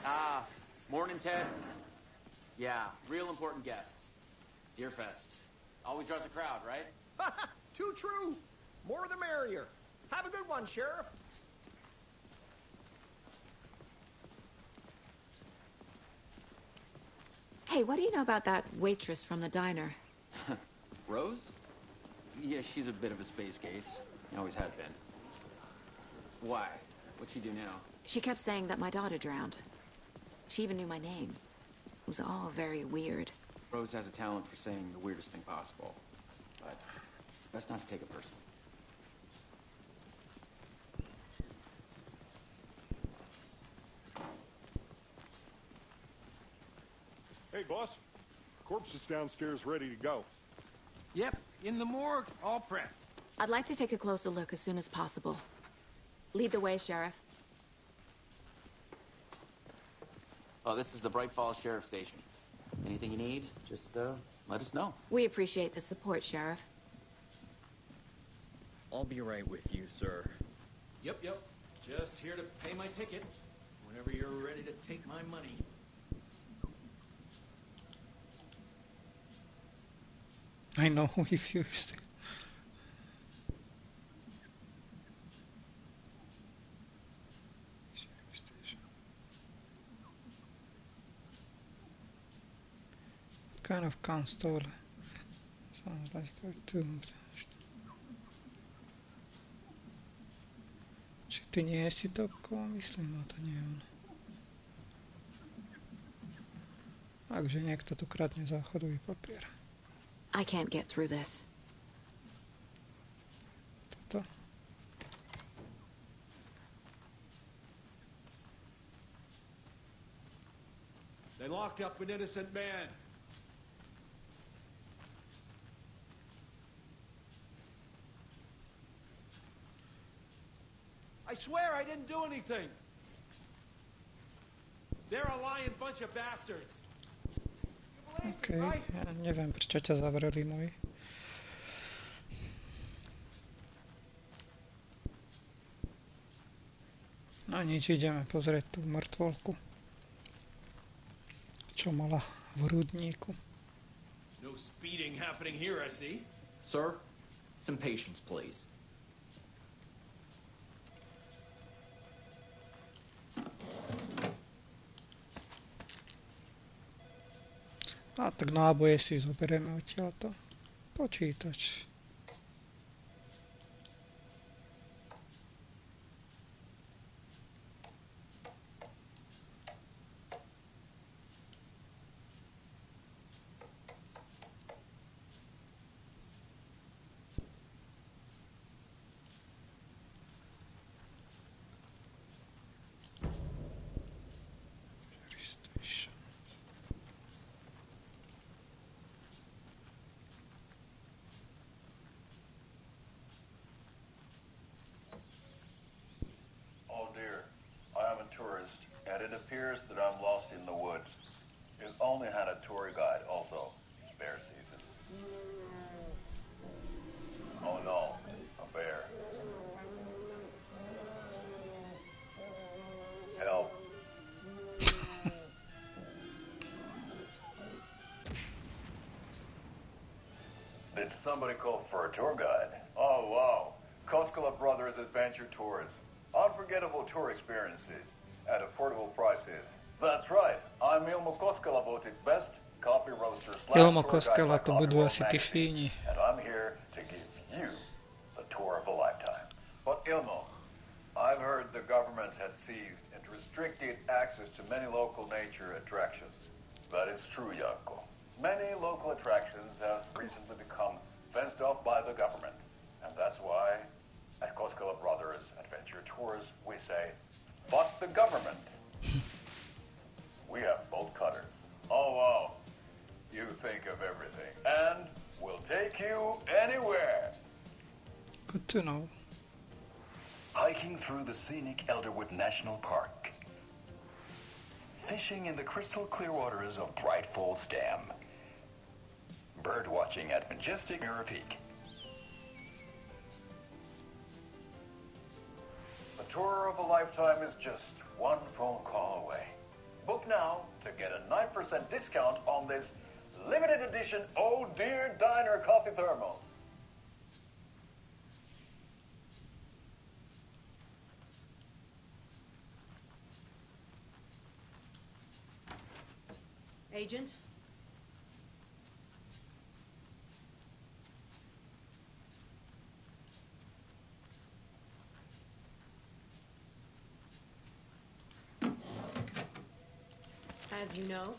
Speaker 14: Ah, morning, Ted. Yeah, real important guests. Deerfest. Always draws a crowd, right?
Speaker 10: Too true. More the merrier. Have a good one, Sheriff.
Speaker 2: Hey, what do you know about that waitress from the diner?
Speaker 14: Rose? Yeah, she's a bit of a space case. Always has been. Why? What'd she do now?
Speaker 2: She kept saying that my daughter drowned. She even knew my name. It was all very weird.
Speaker 14: Rose has a talent for saying the weirdest thing possible. But it's best not to take it personally.
Speaker 18: Hey, boss. Corpse is downstairs ready to go.
Speaker 5: Yep, in the morgue, all prepped.
Speaker 2: I'd like to take a closer look as soon as possible. Lead the way, Sheriff.
Speaker 14: Oh, this is the Bright Falls Sheriff Station. Anything you need, just let us know.
Speaker 2: We appreciate the support, Sheriff.
Speaker 13: I'll be right with you, sir.
Speaker 19: Yep. Just here to pay my ticket. Whenever you're ready to take my money.
Speaker 1: I know who refused. Kind of console. Sounds like cartoon. Či ty nie si topkou? Myslím, no to nie je ono. Takže niekto tu kradne záchodový papier.
Speaker 2: I can't get through this.
Speaker 1: Toto.
Speaker 19: They locked up an innocent man. I swear I didn't do anything. They're a lying bunch of bastards.
Speaker 1: Okej, ja nie wiem, prečo ťa zavreli môj. No nič, ideme pozrieť tú mŕtvolku. Čo mala v hrudníku.
Speaker 19: No speeding happening here, I see.
Speaker 13: Sir, some patience, please.
Speaker 1: A tak náboje si zoberieme odtiaľto. Počítač.
Speaker 20: it appears that I'm lost in the woods. It only had a tour guide, also. It's bear season. Oh no, a bear. Help. Did somebody call for a tour guide? Oh wow. Koskela Brothers Adventure Tours. Unforgettable tour experiences at affordable prices. That's right. I'm Ilmo Koskela, voted best coffee roaster /
Speaker 1: Ilmo
Speaker 20: tour
Speaker 1: Koskela
Speaker 20: guide
Speaker 1: to
Speaker 20: by
Speaker 1: budú
Speaker 20: Coffee
Speaker 1: asi
Speaker 20: World
Speaker 1: tí
Speaker 20: Magazine.
Speaker 1: fíni.
Speaker 20: And I'm here to give you the tour of a lifetime. But Ilmo, I've heard the government has seized and restricted access to many local nature attractions. That is true, Janko. Many local attractions have recently become fenced off by the government. And that's why, at Koskela Brothers Adventure Tours, we say, fuck the government. We have bolt cutters. Oh, wow. You think of everything. And we'll take you anywhere.
Speaker 1: Good to know.
Speaker 20: Hiking through the scenic Elderwood National Park. Fishing in the crystal clear waters of Bright Falls Dam. Bird watching at majestic Mirror Peak. A tour of a lifetime is just one phone call away. Book now to get a 9% discount on this limited edition Oh Dear Diner coffee thermos.
Speaker 21: Agent? As you know,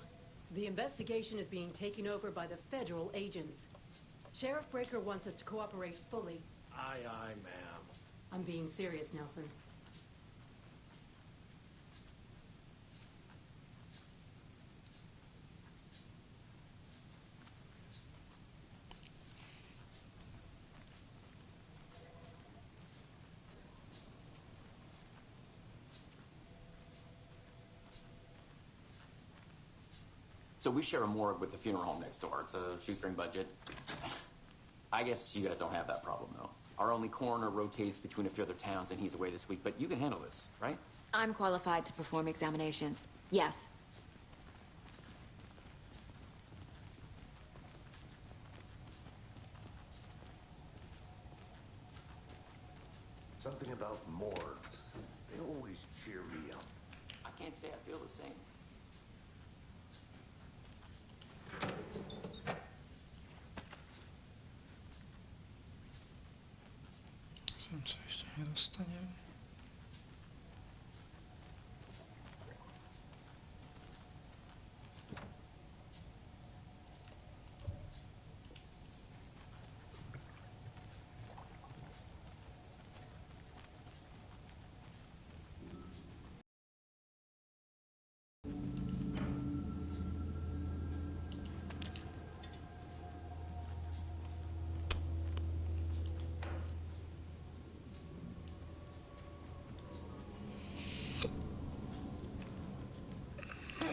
Speaker 21: the investigation is being taken over by the federal agents. Sheriff Breaker wants us to cooperate fully.
Speaker 9: Aye, aye, ma'am.
Speaker 21: I'm being serious, Nelson.
Speaker 14: So we share a morgue with the funeral home next door. It's a shoestring budget. I guess you guys don't have that problem, though. Our only coroner rotates between a few other towns, and he's away this week. But you can handle this, right?
Speaker 2: I'm qualified to perform examinations. Yes.
Speaker 3: Something about morgues. They always cheer me up.
Speaker 14: I can't say I feel the same.
Speaker 1: Sem sa ešte nedostanem.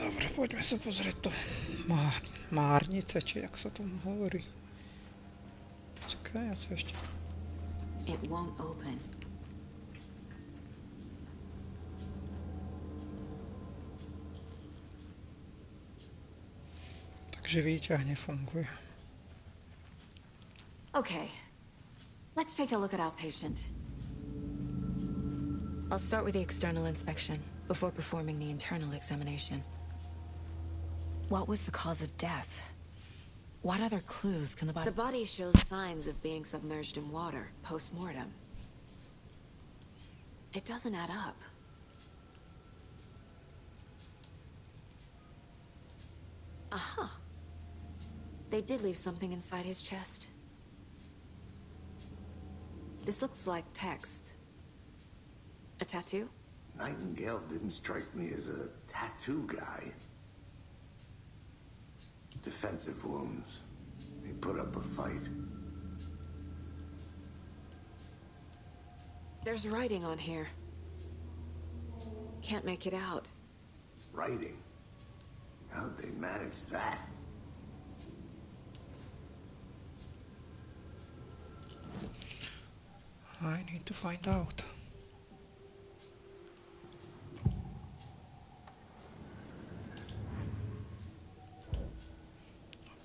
Speaker 1: Dobre, poďme sa pozrieť to márnice, či jak sa tomu hovorí. Čakaj, ja sa ešte...
Speaker 2: It won't open.
Speaker 1: Takže výťah nefunguje.
Speaker 2: Okay. Let's take a look at outpatient. I'll start with the external inspection before performing the internal examination. What was the cause of death? What other clues can the body... The body shows signs of being submerged in water post-mortem. It doesn't add up. Aha. They did leave something inside his chest. This looks like text. A tattoo?
Speaker 3: Nightingale didn't strike me as a tattoo guy. Defensive wounds. He put up a fight.
Speaker 2: There's writing on here. Can't make it out.
Speaker 3: Writing? How'd they manage that?
Speaker 1: I need to find out.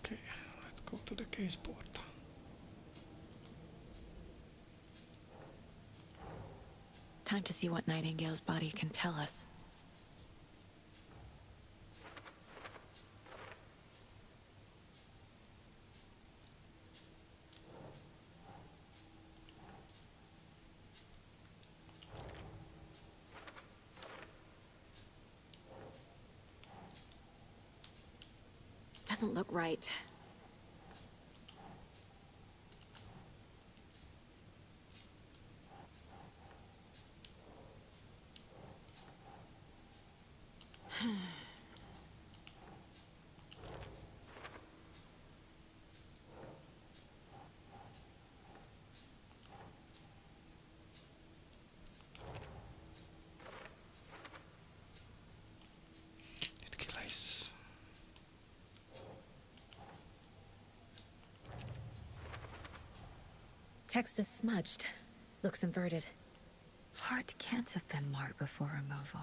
Speaker 1: Okay, let's go to the case board.
Speaker 2: Time to see what Nightingale's body can tell us. Doesn't look right. Text is smudged. Looks inverted. Heart can't have been marked before removal.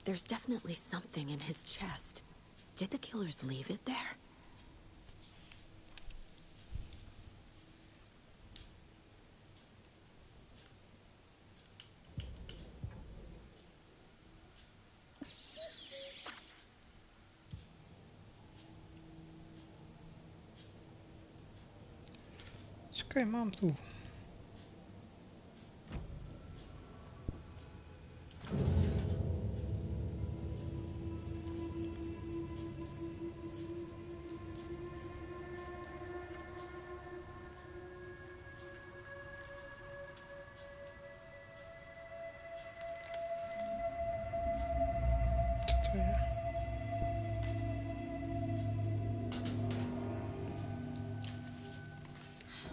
Speaker 2: There's definitely something in his chest. Did the killers leave it there?
Speaker 1: Czekaj, mam tu.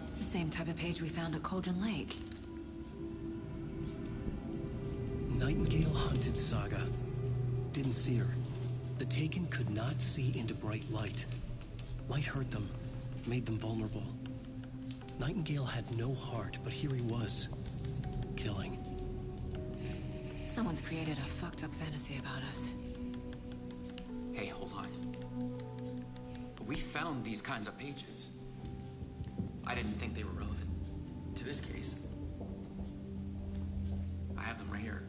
Speaker 2: Same type of page we found at Cauldron Lake.
Speaker 6: Nightingale hunted Saga. Didn't see her. The Taken could not see into bright light. Light hurt them, made them vulnerable. Nightingale had no heart, but here he was, killing.
Speaker 2: Someone's created a fucked up fantasy about us.
Speaker 14: Hey, hold on. We found these kinds of pages. I didn't think they were relevant to this case. I have them right here.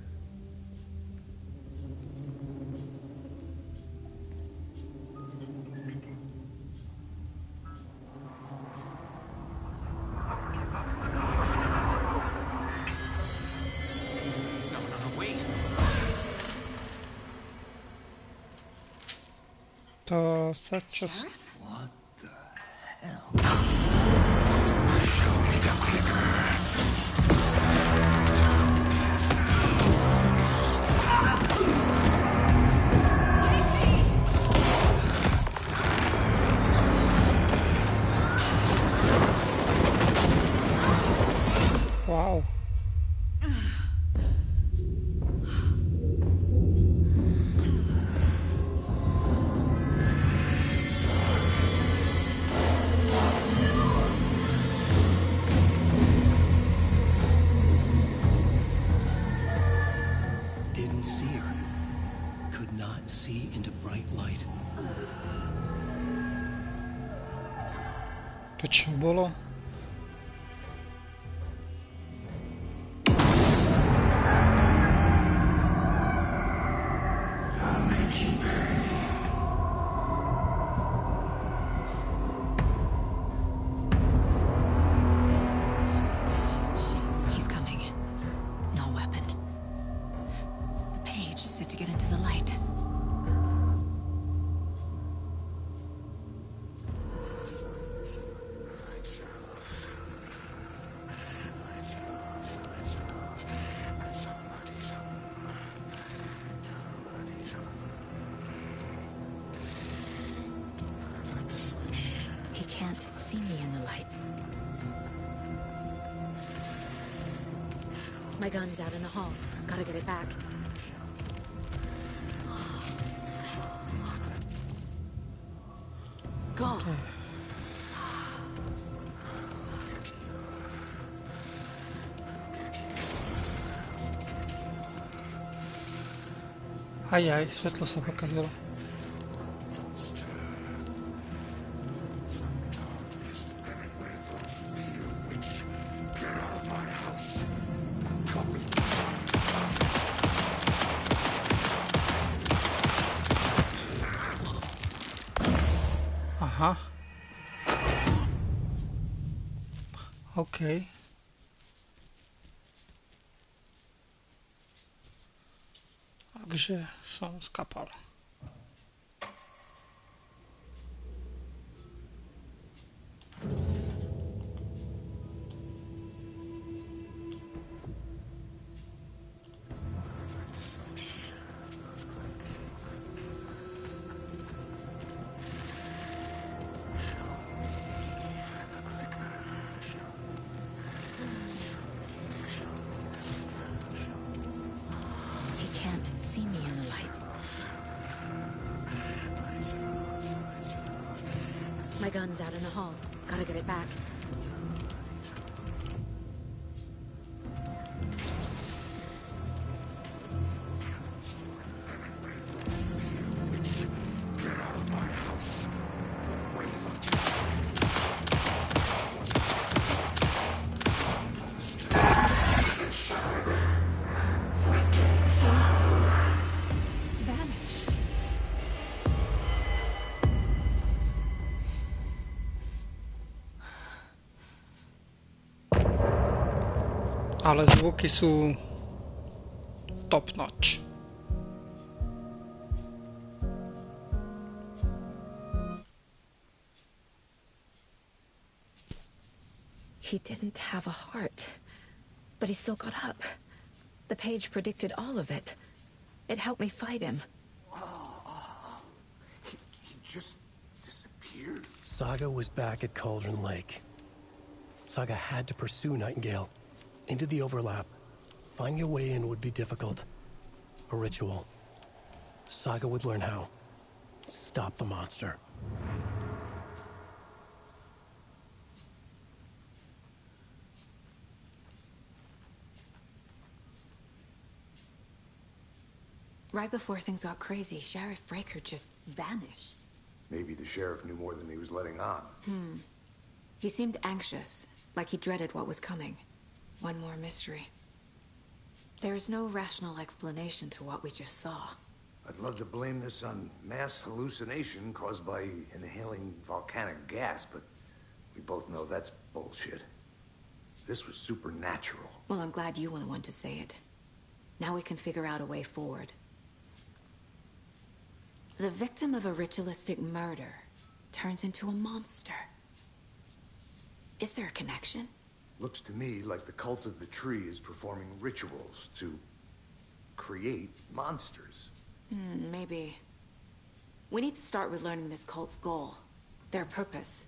Speaker 14: No, wait.
Speaker 1: To such a...
Speaker 3: What the hell?
Speaker 1: Wow.
Speaker 6: Didn't see her. Could not see into bright light.
Speaker 1: To čo bolo?
Speaker 2: He's coming. No use it to get into the light. He can't see me in the light. My gun's out in the hall. Gotta get it back. Go!
Speaker 1: Ajaj, svetlo sa pokazilo. Aha. OK. Takže som skapal.
Speaker 2: My gun's out in the hall. Gotta get it back. Vanished.
Speaker 1: Ale zvuky sú top notch.
Speaker 2: He didn't have a heart, but he still got up. The page predicted all of it. It helped me fight him.
Speaker 3: He just disappeared?
Speaker 6: Saga was back at Cauldron Lake. Saga had to pursue Nightingale. Into the overlap. Finding a way in would be difficult. A ritual. Saga would learn how. Stop the monster.
Speaker 2: Right before things got crazy, Sheriff Breaker just vanished.
Speaker 3: Maybe the sheriff knew more than he was letting on.
Speaker 2: He seemed anxious, like he dreaded what was coming. One more mystery. There's no rational explanation to what we just saw.
Speaker 3: I'd love to blame this on mass hallucination caused by inhaling volcanic gas, but we both know that's bullshit. This was supernatural.
Speaker 2: Well, I'm glad you were the one to say it. Now we can figure out a way forward. The victim of a ritualistic murder turns into a monster. Is there a connection?
Speaker 3: Looks to me like the cult of the tree is performing rituals to create monsters.
Speaker 2: Maybe. We need to start with learning this cult's goal. Their purpose.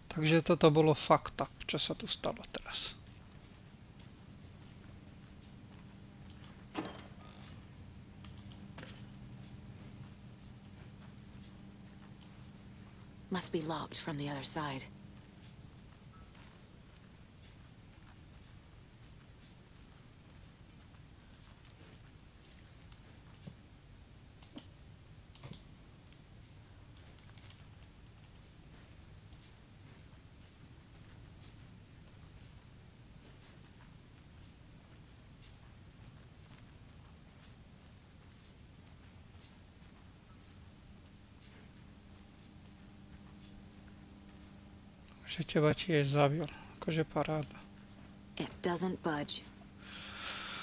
Speaker 1: Takže toto bolo fucked up, čo sa tu stalo teraz.
Speaker 2: Must be locked from the other side.
Speaker 1: Že teba tiež zabil. Akože paráda.
Speaker 2: It doesn't budge.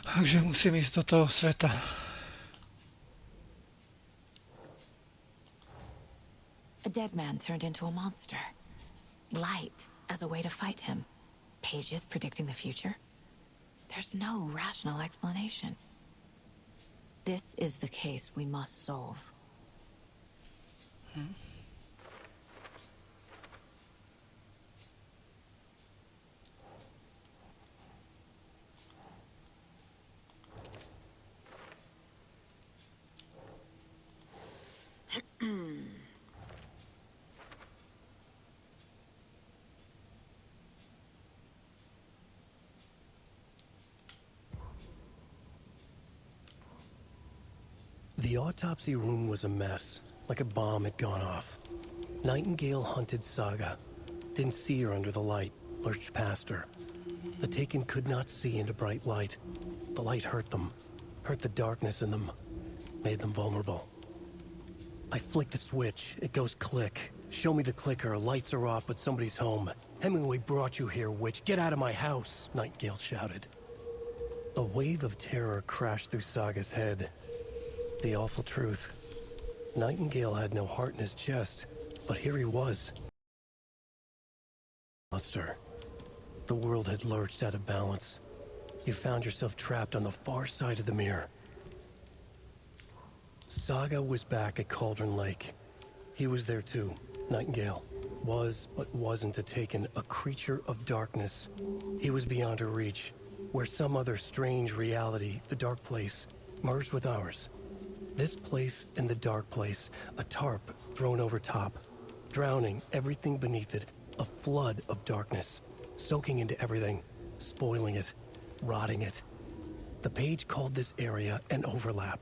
Speaker 1: Takže musím ísť do toho sveta.
Speaker 2: A dead man turned into a monster. Light as a way to fight him. Pages predicting the future. There's no rational explanation. This is the case we must solve.
Speaker 6: The autopsy room was a mess, like a bomb had gone off. Nightingale hunted Saga. Didn't see her under the light, lurched past her. The Taken could not see into bright light. The light hurt them, hurt the darkness in them, made them vulnerable. I flick the switch, it goes click. Show me the clicker, lights are off, but somebody's home. Hemingway brought you here, witch. Get out of my house, Nightingale shouted. A wave of terror crashed through Saga's head. The awful truth. Nightingale had no heart in his chest, but here he was. Monster. The world had lurched out of balance. You found yourself trapped on the far side of the mirror. Saga was back at Cauldron Lake. He was there too. Nightingale. Was, but wasn't a Taken, a creature of darkness. He was beyond her reach, where some other strange reality, the dark place, merged with ours. This place and the dark place, a tarp thrown over top, drowning everything beneath it, a flood of darkness, soaking into everything, spoiling it, rotting it. The page called this area an overlap.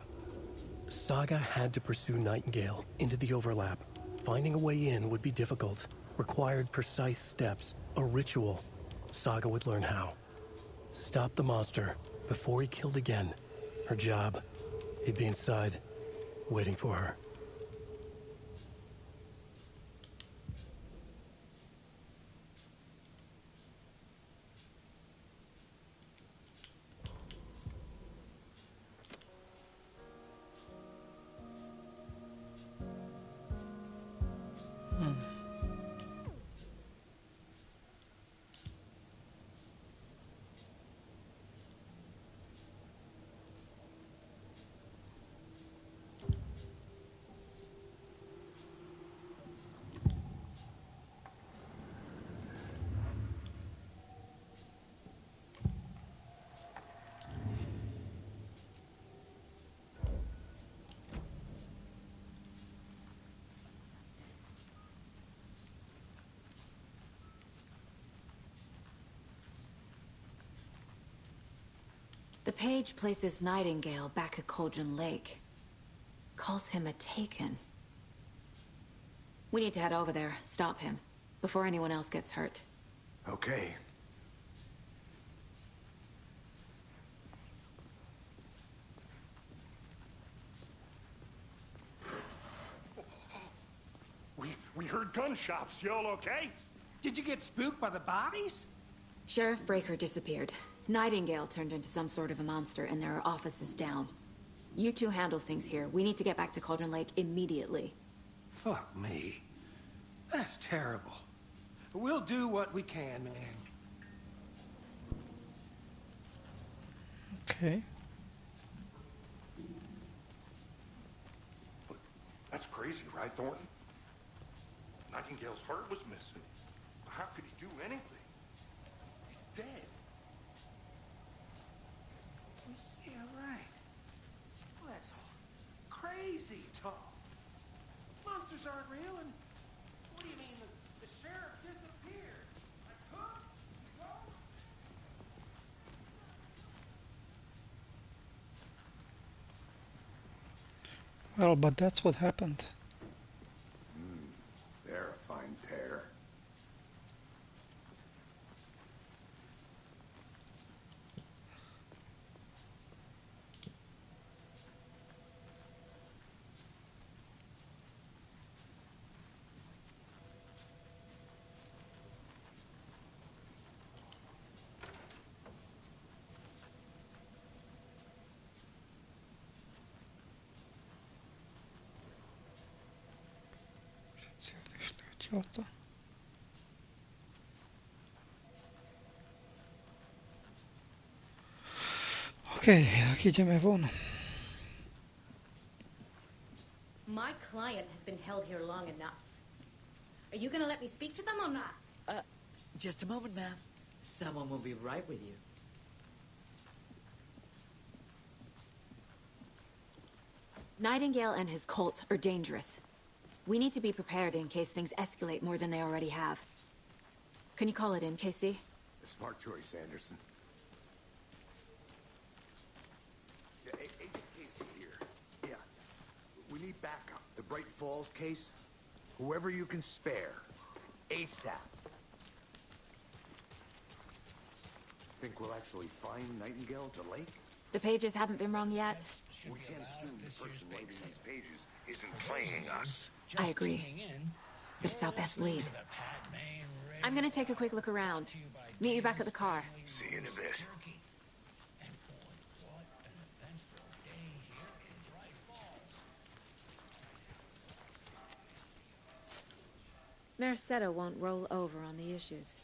Speaker 6: Saga had to pursue Nightingale into the overlap. Finding a way in would be difficult, required precise steps, a ritual. Saga would learn how. Stop the monster before he killed again. Her job. He'd be inside, waiting for her.
Speaker 2: The page places Nightingale back at Cauldron Lake. Calls him a Taken. We need to head over there, stop him, before anyone else gets hurt.
Speaker 9: Okay.
Speaker 18: We heard gunshots. Y'all okay?
Speaker 5: Did you get spooked by the bodies?
Speaker 2: Sheriff Breaker disappeared. Nightingale turned into some sort of a monster, and there are offices down. You two handle things here. We need to get back to Cauldron Lake immediately.
Speaker 5: Fuck me. That's terrible. We'll do what we can, man.
Speaker 1: Okay.
Speaker 18: That's crazy, right, Thornton? Nightingale's heart was missing. How could he do anything? He's dead.
Speaker 5: Yeah, right. Well, that's all crazy talk. Monsters aren't real, and what do you mean the sheriff disappeared? Like, huh? Ghost?
Speaker 1: Well, but that's what happened.
Speaker 9: They're a fine pair.
Speaker 1: Odtiaľto. OK, tak ideme von.
Speaker 4: My client has been held here long enough. Are you gonna let me speak to them or not?
Speaker 22: Just a moment, ma'am. Someone will be right with you.
Speaker 2: Nightingale and his cult are dangerous. We need to be prepared in case things escalate more than they already have. Can you call it in, Casey?
Speaker 3: Smart choice, Anderson. Yeah, Agent Casey here. Yeah. We need backup. The Bright Falls case? Whoever you can spare. ASAP. Think we'll actually find Nightingale at the lake?
Speaker 2: The pages haven't been wrong yet.
Speaker 3: We can't assume the person writing these pages isn't playing us.
Speaker 2: I agree. But it's our best lead. I'm gonna take a quick look around. Meet you back at the car.
Speaker 3: See you in a bit.
Speaker 2: Merced won't roll over on the issues.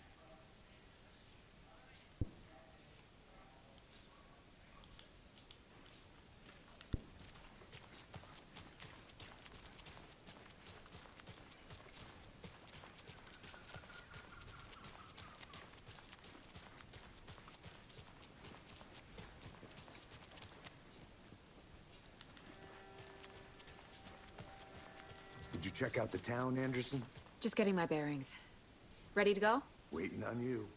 Speaker 3: Did you check out the town, Anderson?
Speaker 2: Just getting my bearings. Ready to go?
Speaker 3: Waiting on you.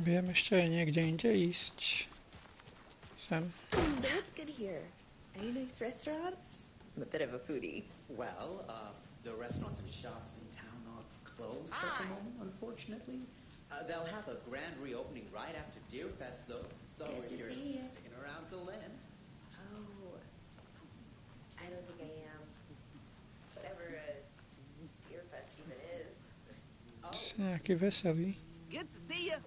Speaker 1: Viem ešte aj niekde inde ísť. Sem.
Speaker 8: So what's good here? Any nice restaurants? I'm a bit of a foodie.
Speaker 12: Well, the restaurants and shops in town are closed at the moment, unfortunately. They'll have a grand reopening right after Deerfest, though. So
Speaker 8: Good
Speaker 12: if
Speaker 8: to
Speaker 12: you're
Speaker 8: see you.
Speaker 12: sticking around till then.
Speaker 8: Oh, I don't think I am. Whatever Deerfest even is.
Speaker 1: Nejaký veselý.
Speaker 8: Good to see you.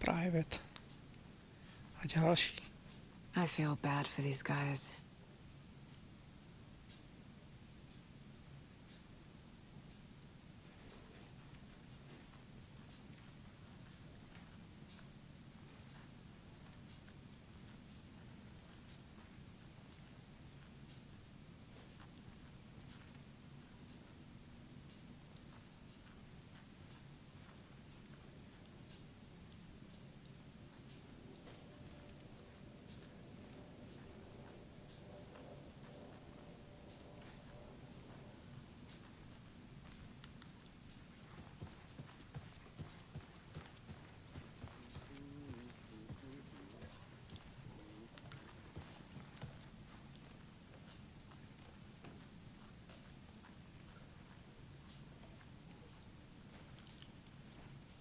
Speaker 1: Private. A ďalší.
Speaker 2: I feel bad for these guys.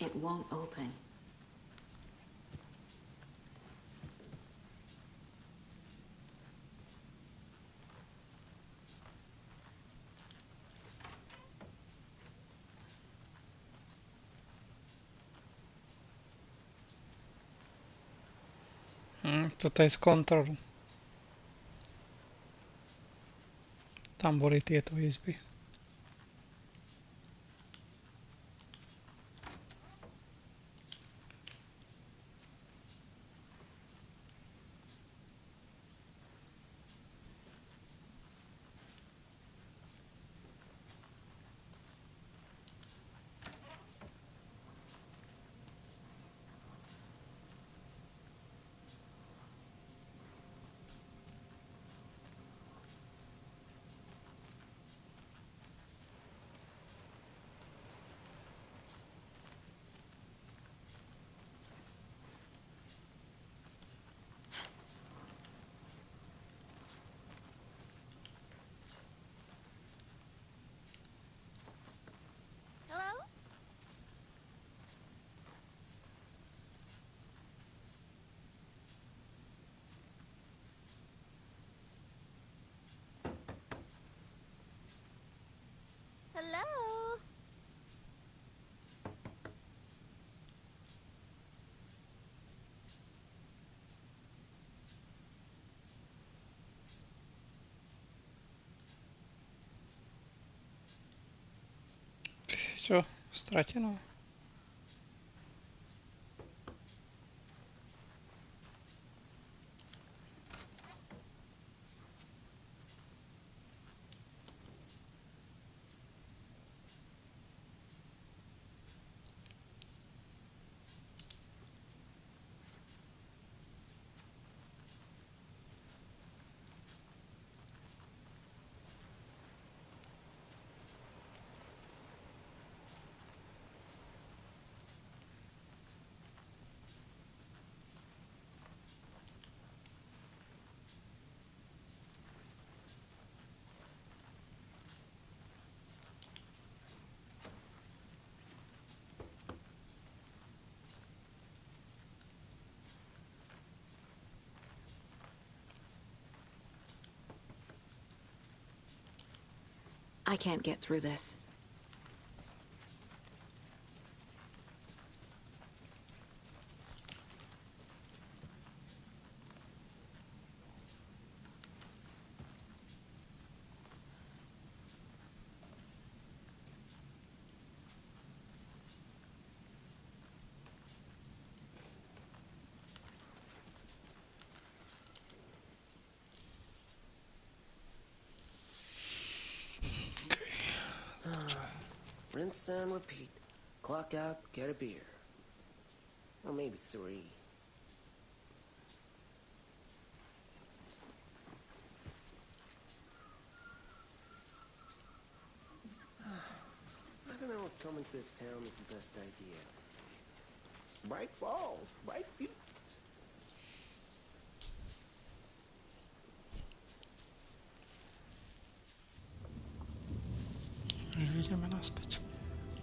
Speaker 2: It won't open.
Speaker 1: Toto je z kontrolu. Tam boli tieto izby.
Speaker 7: Hello.
Speaker 1: Čo? Stratenou?
Speaker 2: I can't get through this.
Speaker 11: Rinse and repeat. Clock out, get a beer. Or maybe 3. I don't know if coming to this town is the best idea. Bright Falls, bright future.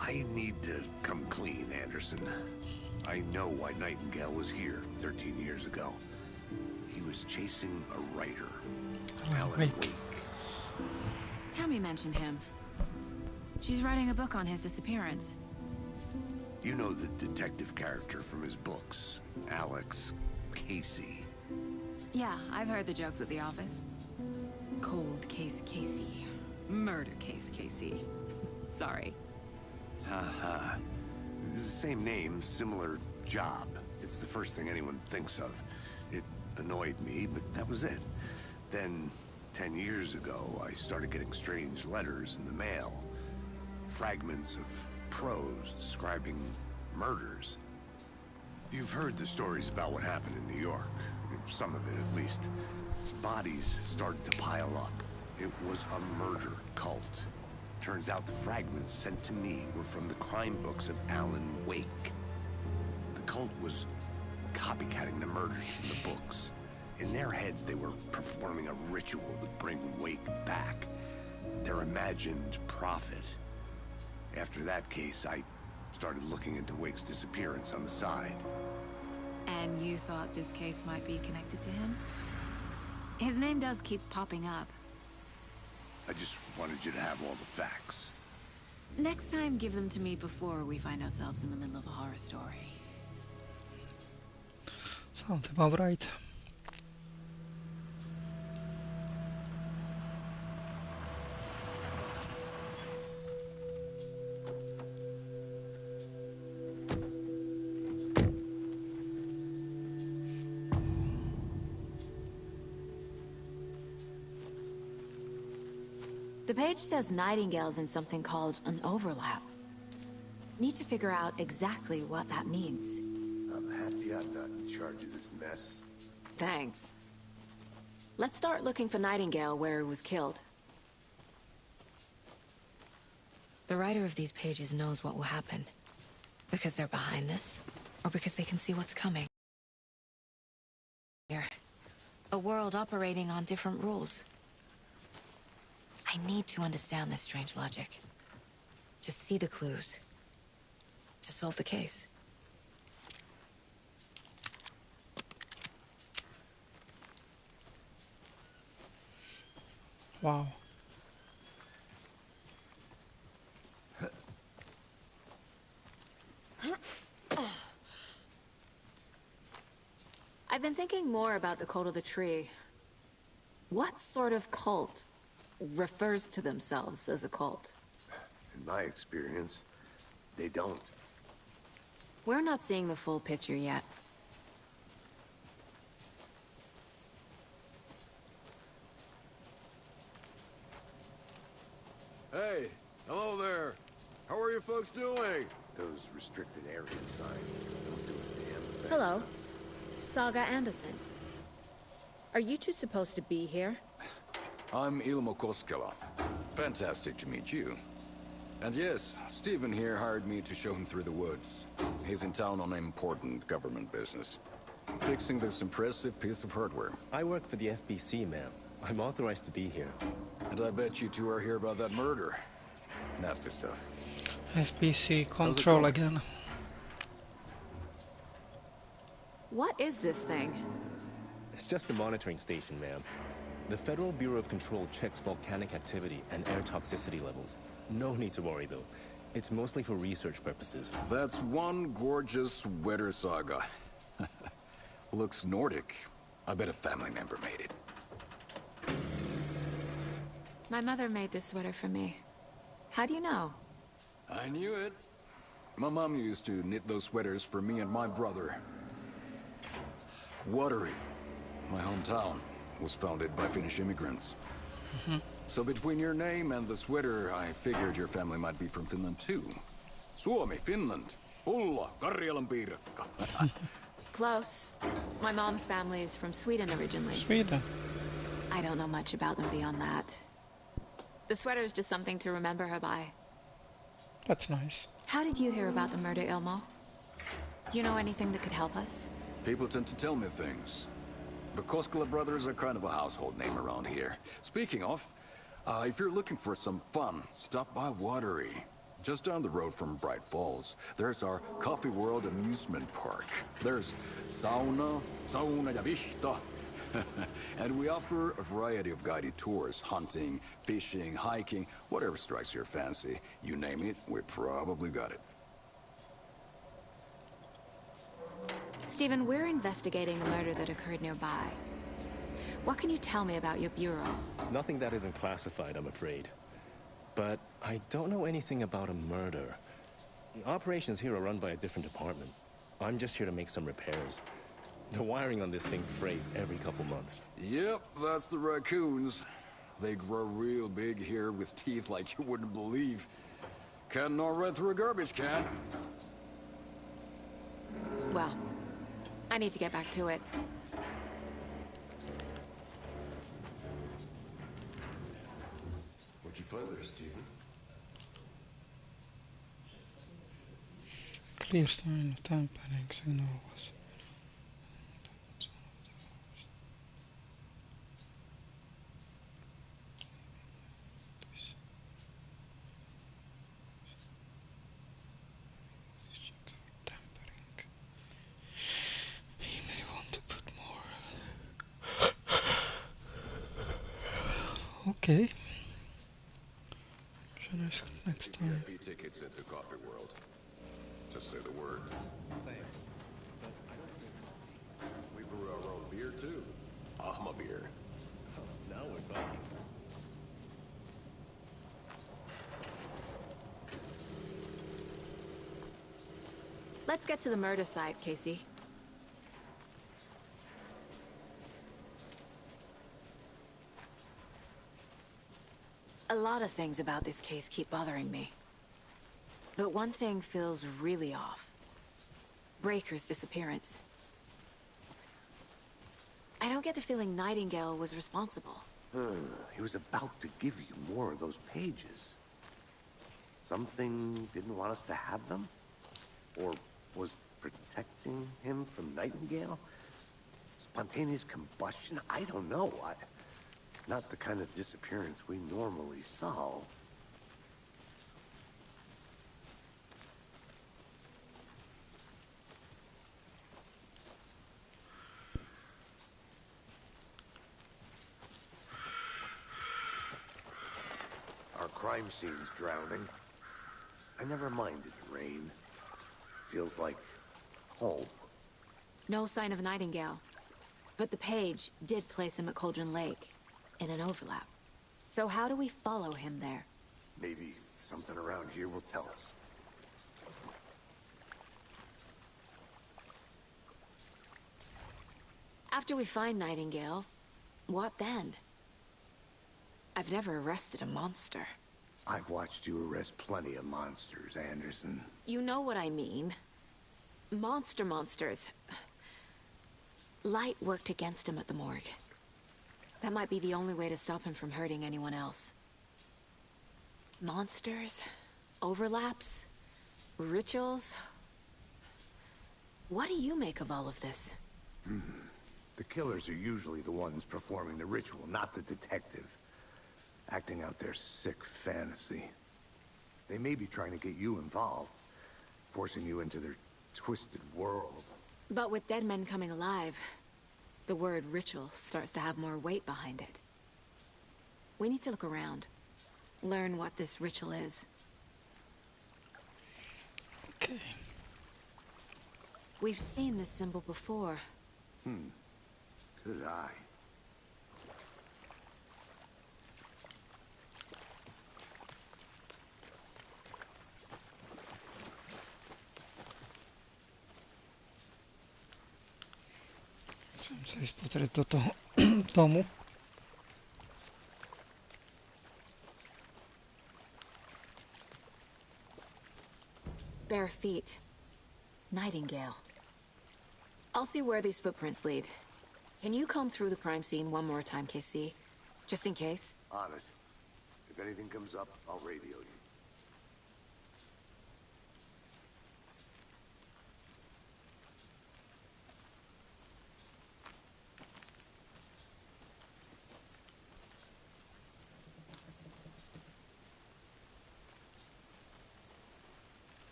Speaker 9: I need to come clean, Anderson. I know why Nightingale was here 13 years ago. He was chasing a writer, Alan Wake.
Speaker 2: Tammy mentioned him. She's writing a book on his disappearance.
Speaker 9: You know the detective character from his books, Alex Casey.
Speaker 2: Yeah, I've heard the jokes at the office. Cold case Casey. Murder case Casey. Sorry.
Speaker 9: Haha. It's the same name, similar job. It's the first thing anyone thinks of. It annoyed me, but that was it. Then, 10 years ago, I started getting strange letters in the mail. Fragments of prose describing murders. You've heard the stories about what happened in New York. Some of it, at least. Bodies started to pile up. It was a murder cult. Turns out the fragments sent to me were from the crime books of Alan Wake. The cult was copycatting the murders from the books. In their heads, they were performing a ritual to bring Wake back. Their imagined prophet. After that case, I started looking into Wake's disappearance on the side.
Speaker 2: And you thought this case might be connected to him? His name does keep popping up.
Speaker 9: I just wanted you to have all the facts.
Speaker 2: Next time, give them to me before we find ourselves in the middle of a horror story.
Speaker 1: Sounds about right.
Speaker 2: The page says Nightingale's in something called an overlap. Need to figure out exactly what that means.
Speaker 9: I'm happy I'm not in charge of this mess.
Speaker 2: Thanks. Let's start looking for Nightingale where he was killed. The writer of these pages knows what will happen. Because they're behind this, or because they can see what's coming. A world operating on different rules. I need to understand this strange logic. To see the clues. To solve the case.
Speaker 1: Wow.
Speaker 2: been thinking more about the Cult of the Tree. What sort of cult refers to themselves as a cult?
Speaker 9: In my experience, they don't.
Speaker 2: We're not seeing the full picture yet.
Speaker 7: Hey, hello there. How are you folks doing?
Speaker 9: Those restricted area signs don't do a damn thing.
Speaker 2: Hello. Saga Anderson. Are you two supposed to be here?
Speaker 7: I'm Ilmo Koskela. Fantastic to meet you. And yes, Stephen here hired me to show him through the woods. He's in town on important government business. Fixing this impressive piece of hardware.
Speaker 6: I work for the FBC, ma'am. I'm authorized to be here.
Speaker 7: And I bet you two are here about that murder. Nasty stuff.
Speaker 1: FBC control again.
Speaker 2: What is this thing?
Speaker 6: It's just a monitoring station, ma'am. The Federal Bureau of Control checks volcanic activity and air toxicity levels. No need to worry, though. It's mostly for research purposes.
Speaker 7: That's one gorgeous weather saga. Looks Nordic. I bet a family member made it.
Speaker 2: My mother made this sweater for me. How do you know?
Speaker 7: I knew it. My mom used to knit those sweaters for me and my brother. Watery, my hometown, was founded by Finnish immigrants. So between your name and the sweater, I figured your family might be from Finland too. Suomi, Finland. Ulla, Karjalan piirakka.
Speaker 2: Close. My mom's family is from Sweden originally.
Speaker 1: Sweden.
Speaker 2: I don't know much about them beyond that. The sweater is just something to remember her by.
Speaker 1: That's nice.
Speaker 2: How did you hear about the murder, Ilmo? Do you know anything that could help us?
Speaker 7: People tend to tell me things. The Koskela brothers are kind of a household name around here. Speaking of, if you're looking for some fun, stop by Watery. Just down the road from Bright Falls, there's our Coffee World amusement park. There's sauna ja vihta. And we offer a variety of guided tours, hunting, fishing, hiking, whatever strikes your fancy. You name it, we probably got it.
Speaker 2: Stephen, we're investigating a murder that occurred nearby. What can you tell me about your bureau?
Speaker 6: Nothing that isn't classified, I'm afraid. But I don't know anything about a murder. Operations here are run by a different department. I'm just here to make some repairs. The wiring on this thing frays every couple months.
Speaker 7: Yep, that's the raccoons. They grow real big here with teeth like you wouldn't believe. Can't gnaw right through a garbage can.
Speaker 2: Well, I need to get back to it.
Speaker 9: What'd you find there, Stephen?
Speaker 1: Clear sign of tampering signal was. Okay. Next time.
Speaker 7: VIP tickets into Coffee World. Just say the word.
Speaker 6: Thanks.
Speaker 7: We brew our own beer too. Ahma beer.
Speaker 6: Now we're talking.
Speaker 2: Let's get to the murder site, Casey. A lot of things about this case keep bothering me. But one thing feels really off. Breaker's disappearance. I don't get the feeling Nightingale was responsible.
Speaker 9: He was about to give you more of those pages. Something didn't want us to have them? Or was protecting him from Nightingale? Spontaneous combustion? I don't know. Not the kind of disappearance we normally solve. Our crime scene's drowning. I never minded rain. Feels like home.
Speaker 2: No sign of Nightingale. But the page did place him at Cauldron Lake, in an overlap. So how do we follow him there?
Speaker 9: Maybe something around here will tell us.
Speaker 2: After we find Nightingale, what then? I've never arrested a monster.
Speaker 9: I've watched you arrest plenty of monsters, Anderson.
Speaker 2: You know what I mean. Monsters. Light worked against him at the morgue. That might be the only way to stop him from hurting anyone else. Monsters, overlaps, rituals. What do you make of all of this?
Speaker 9: The killers are usually the ones performing the ritual, not the detective. Acting out their sick fantasy. They may be trying to get you involved, forcing you into their twisted world.
Speaker 2: But with dead men coming alive, the word ritual starts to have more weight behind it. We need to look around. Learn what this ritual is.
Speaker 1: Okay.
Speaker 2: We've seen this symbol before.
Speaker 9: Could I?
Speaker 1: Chcem sa ísť pozrieť do toho domu.
Speaker 2: Bare feet. Nightingale. I'll see where these footprints lead. Can you comb through the crime scene one more time, KC? Just in case?
Speaker 9: On it. If anything comes up, I'll radio you.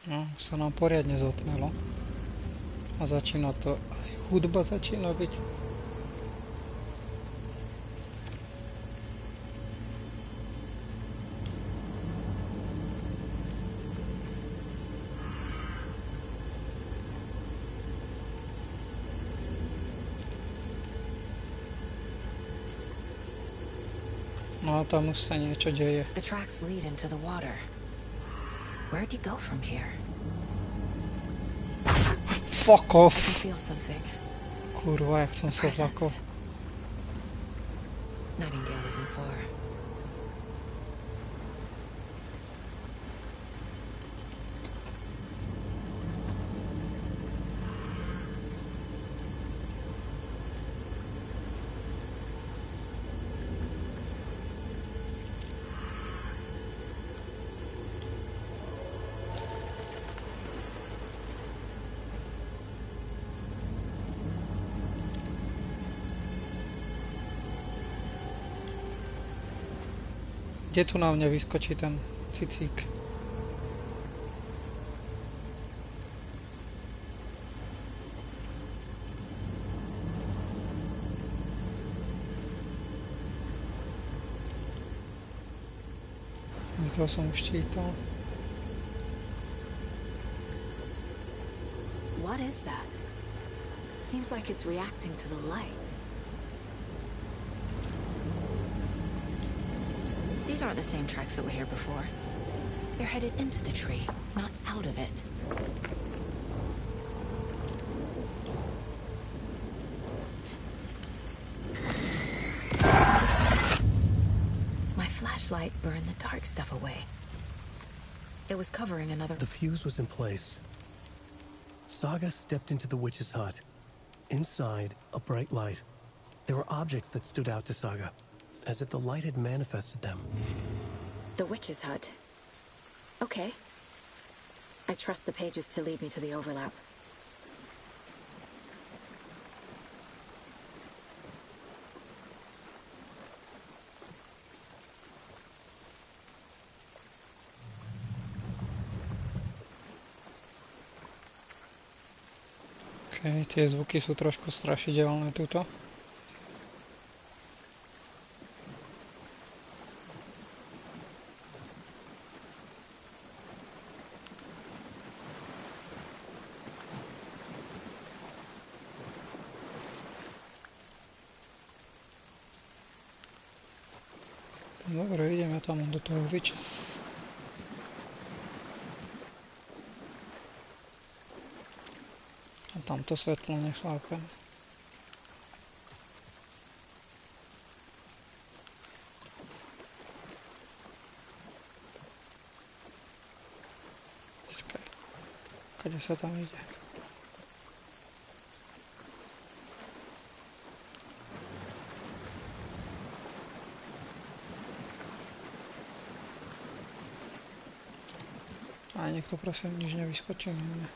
Speaker 1: No, sa nám poriadne zotmelo. A začína to, aj hudba začína byť. No a tam už sa niečo deje.
Speaker 2: The tracks lead into the water. Where'd he go from here?
Speaker 1: Fuck off!
Speaker 2: I can feel something.
Speaker 1: Kurwa, jak som sa zlakol.
Speaker 2: Nightingale isn't far.
Speaker 1: Kde tu na mňa vyskočí ten cicík? To som už čítal.
Speaker 2: What is that? Seems like it's reacting to the light. These aren't the same tracks that were here before. They're headed into the tree, not out of it. My flashlight burned the dark stuff away. It was covering another...
Speaker 6: The fuse was in place. Saga stepped into the witch's hut. Inside, a bright light. There were objects that stood out to Saga, as if the light had manifested them.
Speaker 2: The witch's hut. Okay. I trust the pages to lead me to the overlap.
Speaker 1: Okay, tie zvuky sú trošku strašidelné tuto. Dobre, ideme tam do toho Witches. A tamto svetlo nechápem. Počkaj. Kade sa tam ide? A niekto prosím nič nevyskočil na mňa.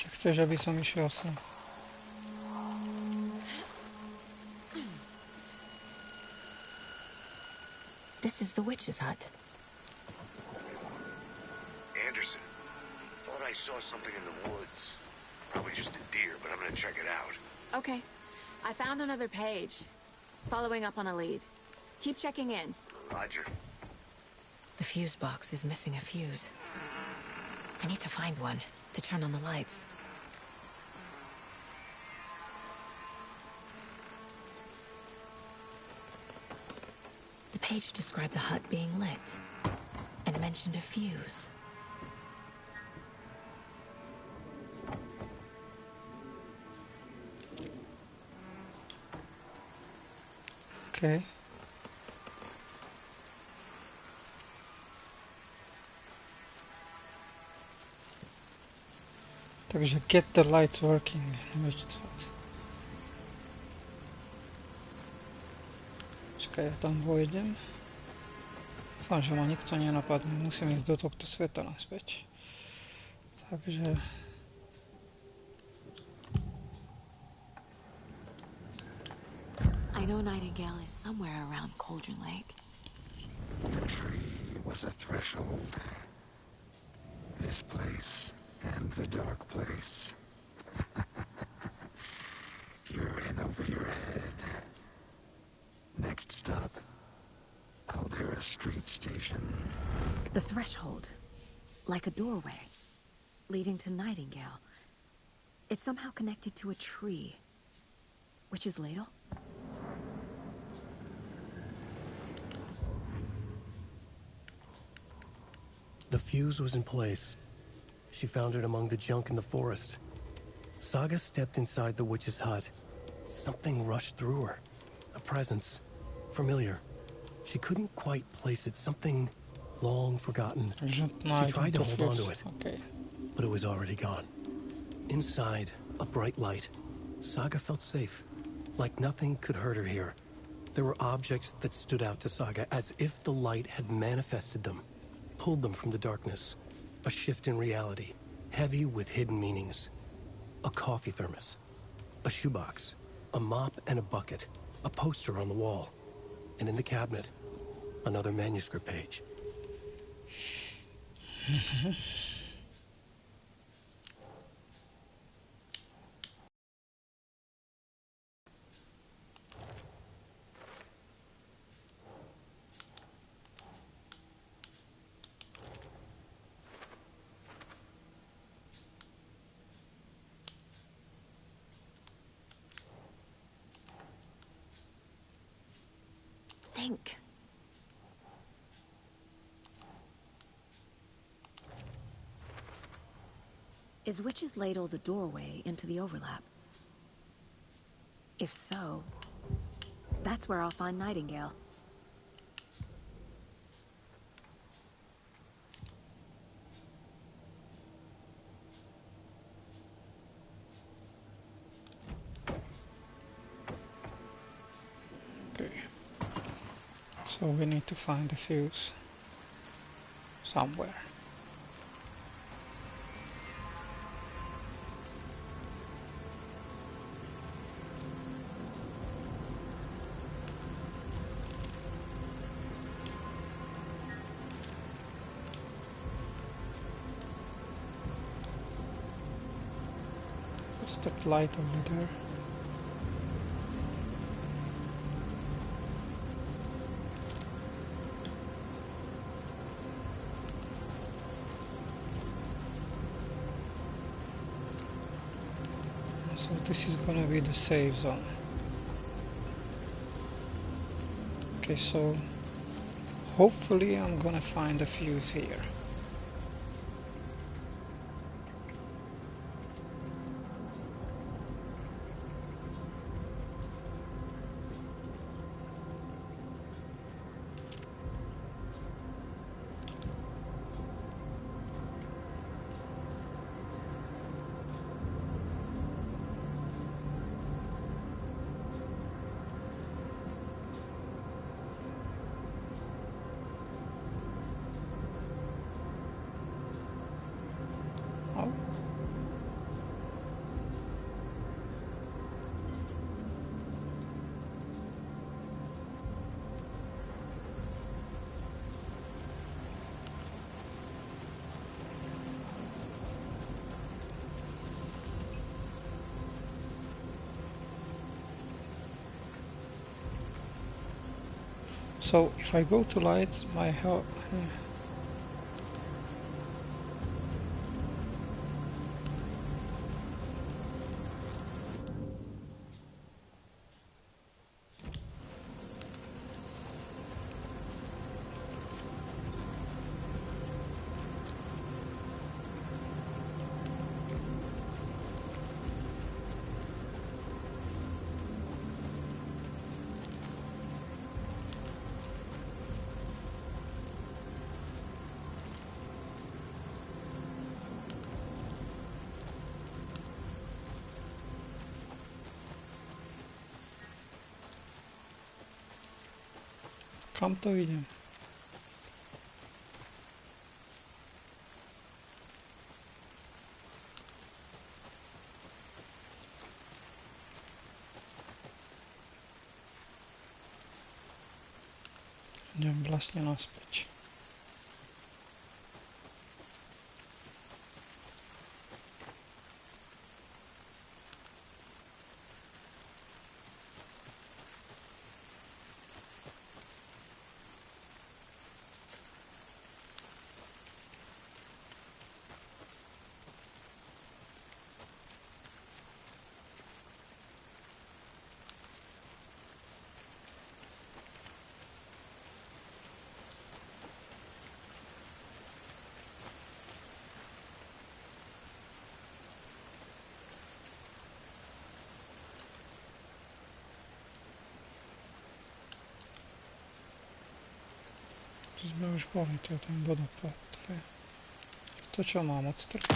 Speaker 1: Však chceš, aby som išiel sem.
Speaker 2: This is the witch's hut.
Speaker 9: Anderson, thought I saw something in the woods. Probably just a deer, but I'm gonna check it out.
Speaker 2: Okay. I found another page. Following up on a lead. Keep checking in.
Speaker 9: Roger.
Speaker 2: The fuse box is missing a fuse. I need to find one to turn on the lights. The page described the hut being lit and mentioned a fuse.
Speaker 1: Okay. Takže get the lights working. Čakaj, ja tam vojdem. Dúfam, že ma nikto nenapadne. Musím ísť do tohto sveta naspäť. Takže...
Speaker 2: I know Nightingale is somewhere around Cauldron Lake.
Speaker 3: The tree was a threshold. This place and the dark place. You're in over your head. Next stop, Caldera Street Station.
Speaker 2: The threshold. Like a doorway. Leading to Nightingale. It's somehow connected to a tree. Witch's ladle?
Speaker 6: The fuse was in place. She found it among the junk in the forest. Saga stepped inside the witch's hut. Something rushed through her. A presence. Familiar. She couldn't quite place it. Something long forgotten. She tried to hold on to it.
Speaker 1: Okay.
Speaker 6: But it was already gone. Inside, a bright light. Saga felt safe. Like nothing could hurt her here. There were objects that stood out to Saga as if the light had manifested them. Pulled them from the darkness. A shift in reality, heavy with hidden meanings. A coffee thermos, a shoebox, a mop and a bucket, a poster on the wall, and in the cabinet, another manuscript page.
Speaker 2: Think. Is Witch's Ladle the doorway into the overlap? If so, that's where I'll find Nightingale.
Speaker 1: So we need to find a fuse somewhere. What's that light over there? So this is gonna be the safe zone. Okay, so hopefully I'm gonna find a fuse here. Oh. So if I go to light, my health. Kam to vidím? Idem vlastne naspäť. Tu sme už boli, to je ten vodopád. To čo mám odstrčiť?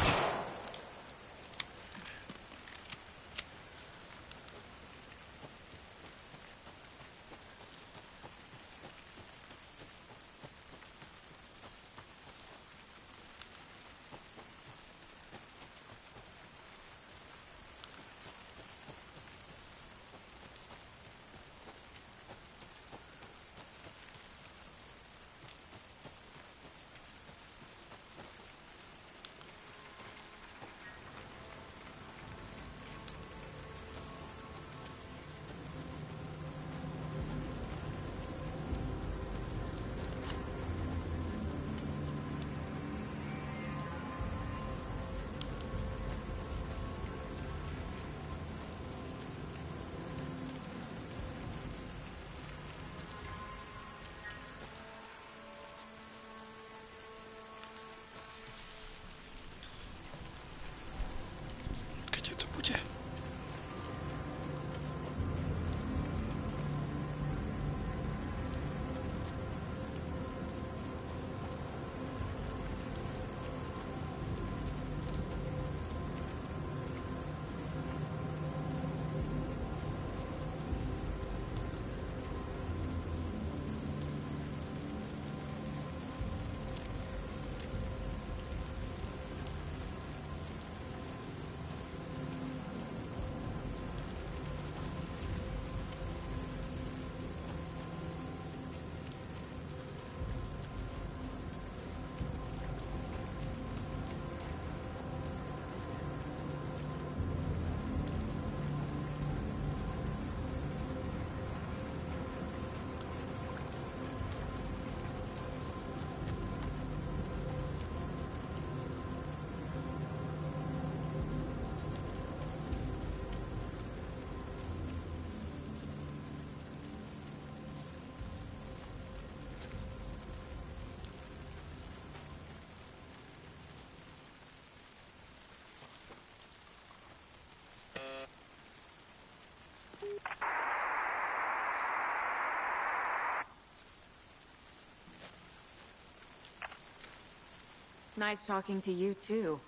Speaker 2: Nice talking to you, too.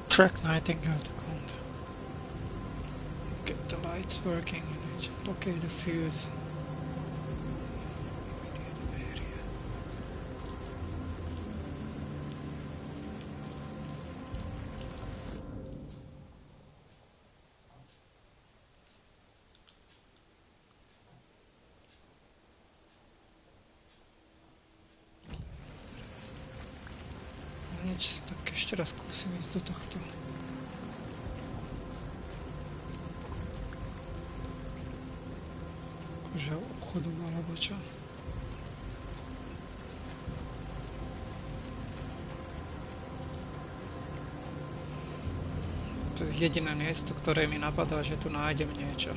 Speaker 1: Track Nightingale to count. Get the lights working and locate the fuse. Nič, tak ešte raz skúsim ísť do tohto. Akože obchodu alebo čo. To je jediné miesto, ktoré mi napadá, že tu nájdem niečo.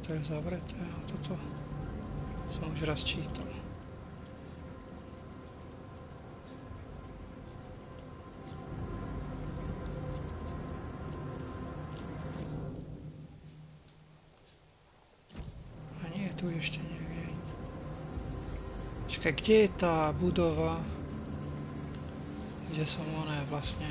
Speaker 1: To je zavreté a toto som už raz čítal. A nie, tu ešte neviem. Čakaj, kde je tá budova, kde som vlastne...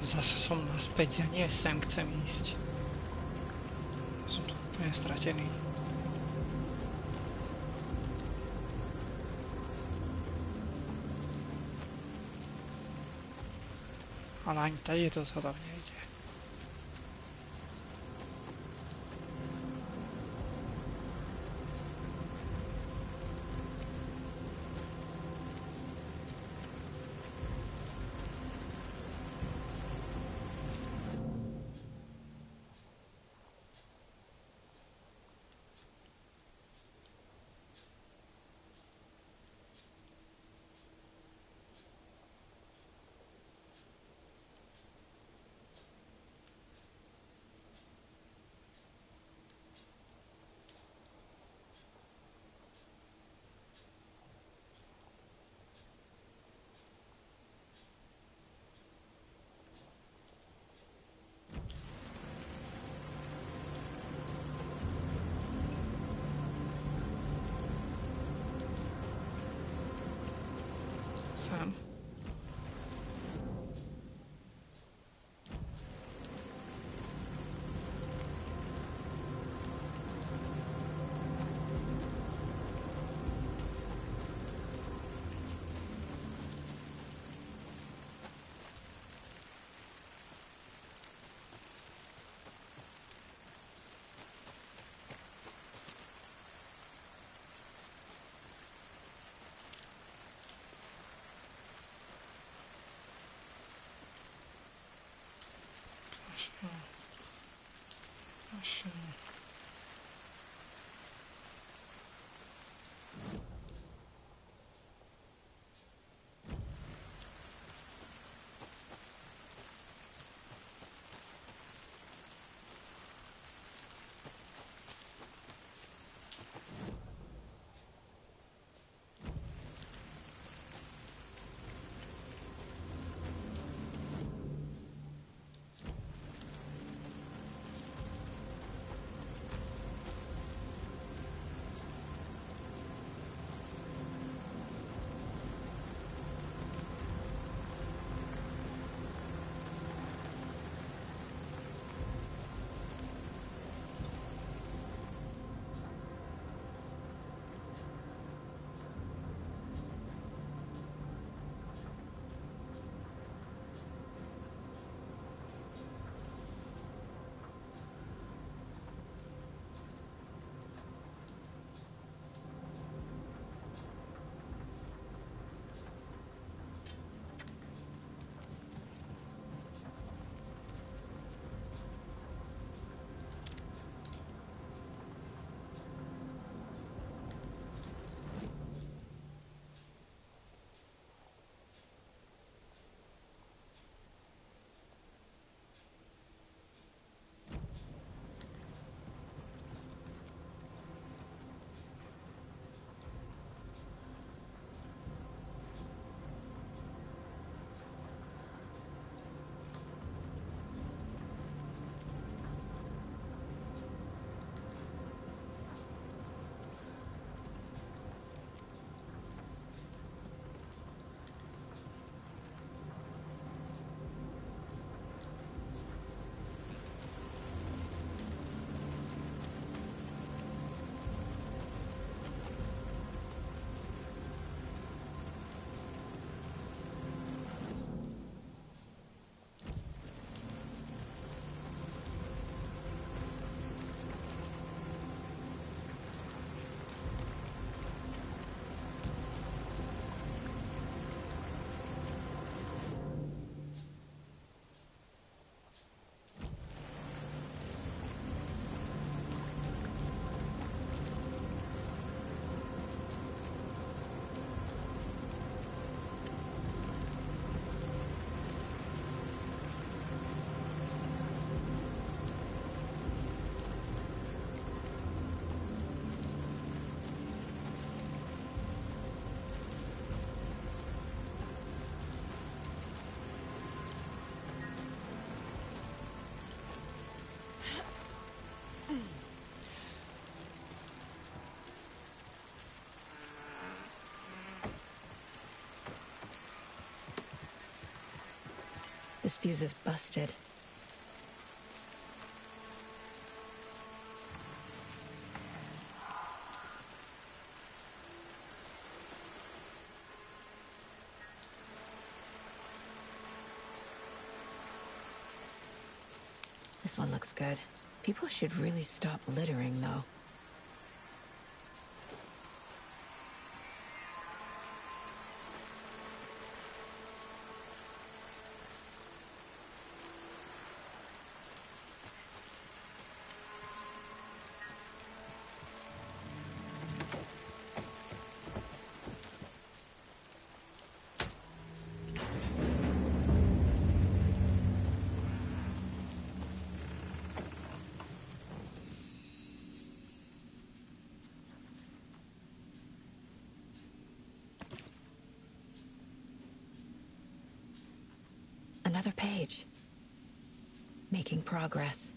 Speaker 1: Zase som naspäť, ja nie sem chcem ísť. Som tu úplne stratený. Ale ani tady to sa tam nejde. Sam.
Speaker 2: This fuse is busted. This one looks good. People should really stop littering, though. Another page. Making progress.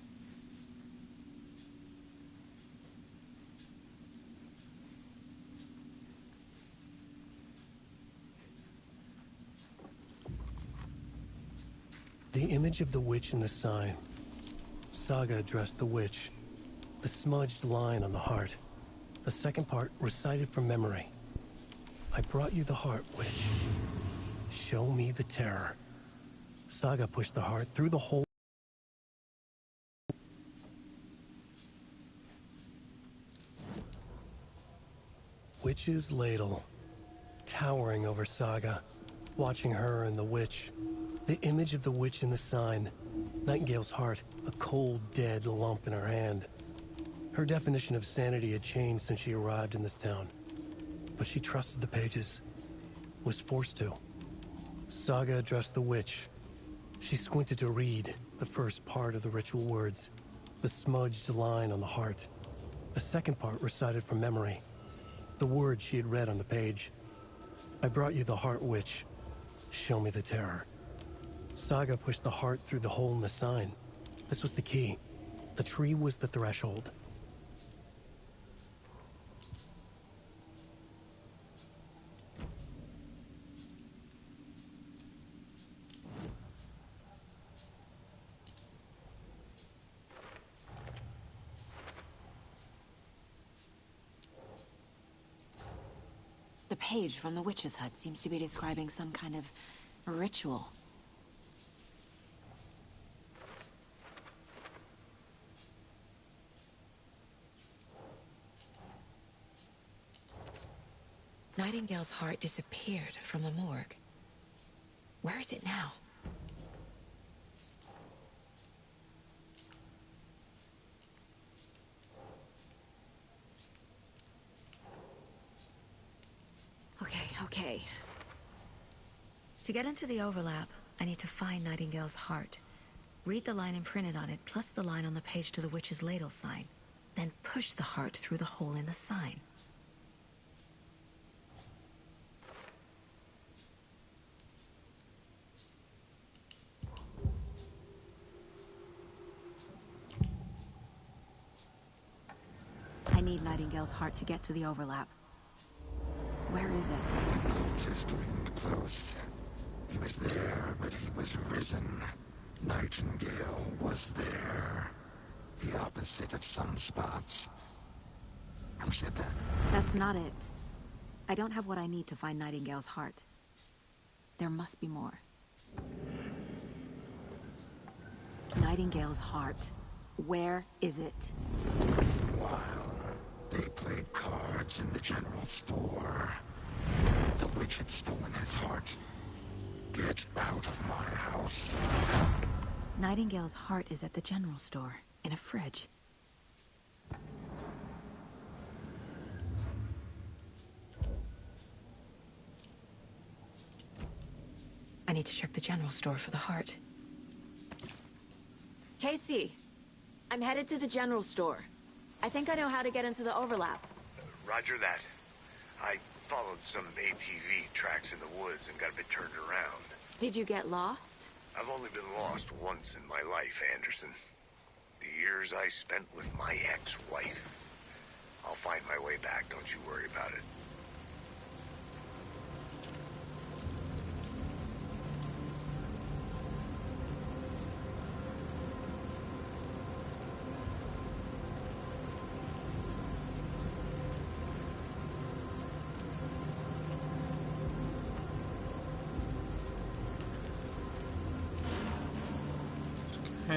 Speaker 6: The image of the witch in the sign. Saga addressed the witch. The smudged line on the heart. The second part recited from memory. I brought you the heart, witch. Show me the terror. Saga pushed the heart through the hole. Witch's ladle. Towering over Saga. Watching her and the witch. The image of the witch in the sign. Nightingale's heart, a cold, dead lump in her hand. Her definition of sanity had changed since she arrived in this town. But she trusted the pages. Was forced to. Saga addressed the witch. She squinted to read the first part of the ritual words, the smudged line on the heart. The second part recited from memory, the words she had read on the page. I brought you the heart, witch. Show me the terror. Saga pushed the heart through the hole in the sign. This was the key. The tree was the threshold.
Speaker 2: The page from the witch's hut seems to be describing some kind of ritual. Nightingale's heart disappeared from the morgue. Where is it now? Okay. To get into the overlap, I need to find Nightingale's heart. Read the line imprinted on it, plus the line on the page to the witch's ladle sign. Then push the heart through the hole in the sign. I need Nightingale's heart to get to the overlap. Where is it?
Speaker 3: The cultist leaned close. He was there, but he was risen. Nightingale was there. The opposite of sunspots. Who said that?
Speaker 2: That's not it. I don't have what I need to find Nightingale's heart. There must be more. Nightingale's heart. Where is it?
Speaker 3: While they played cards in the general store, the witch had stolen his heart. Get out of my house.
Speaker 2: Nightingale's heart is at the general store, in a fridge. I need to check the general store for the heart. Casey, I'm headed to the general store. I think I know how to get into the overlap.
Speaker 9: Roger that. I followed some ATV tracks in the woods and got a bit turned around.
Speaker 2: Did you get lost?
Speaker 9: I've only been lost once in my life, Anderson. The years I spent with my ex-wife. I'll find my way back, don't you worry about it.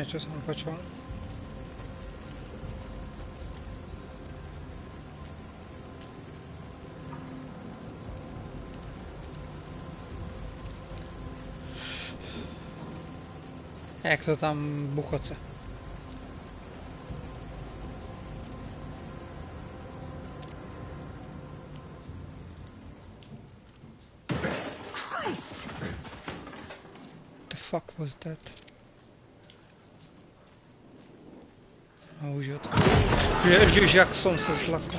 Speaker 1: Ce să-mi facem? Jak to tam buchoce?
Speaker 2: Christ!
Speaker 1: The fuck was that? Auzi-o. Pierdzisz jak są se zlaka.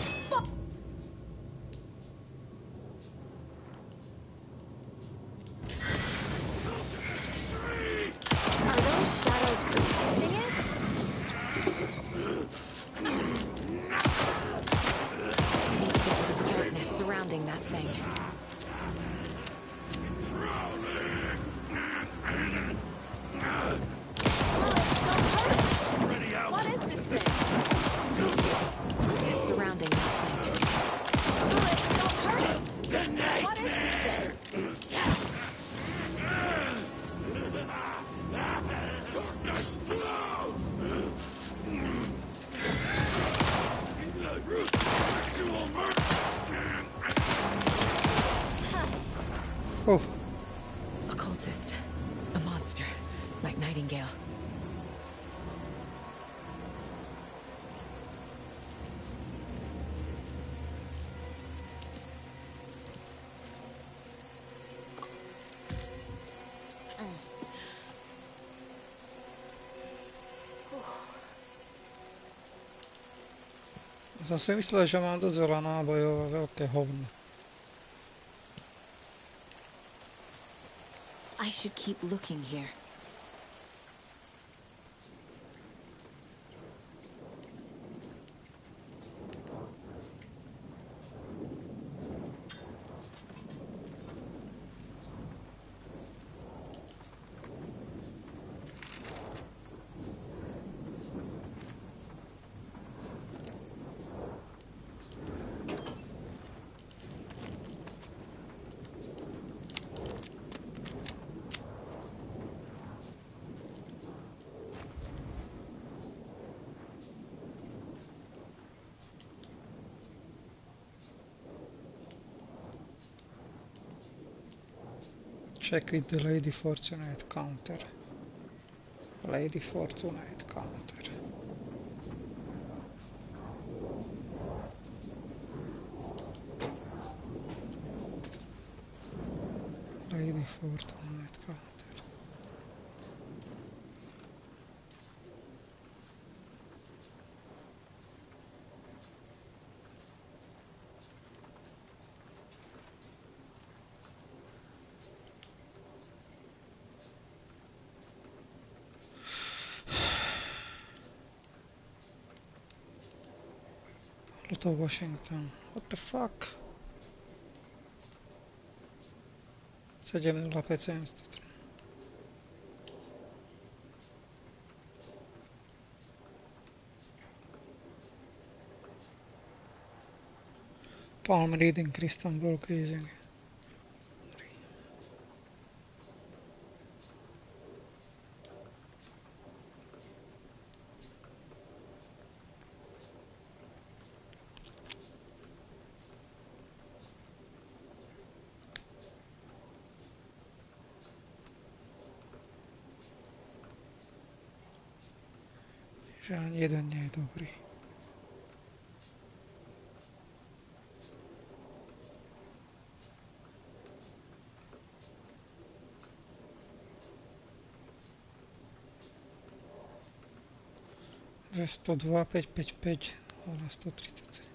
Speaker 2: Surrounding that thing. What is this thing? It's surrounding that thing. Don't hurry! What is this thing?
Speaker 3: Darkness flow! Actual murder!
Speaker 1: Oh.
Speaker 2: A cultist. A monster. Like Nightingale.
Speaker 1: Som si myslel, že mám dosť veľa nábojov a veľké hovno.
Speaker 2: I should keep looking here.
Speaker 1: Check with the Lady Fortunate counter. Lady Fortunate counter. Lady Fortunate counter. Luther Washington. What the fuck? 70573. Palm reading, crystal ball gazing. Že ani jeden nie je dobrý. Že 102, 555, 137.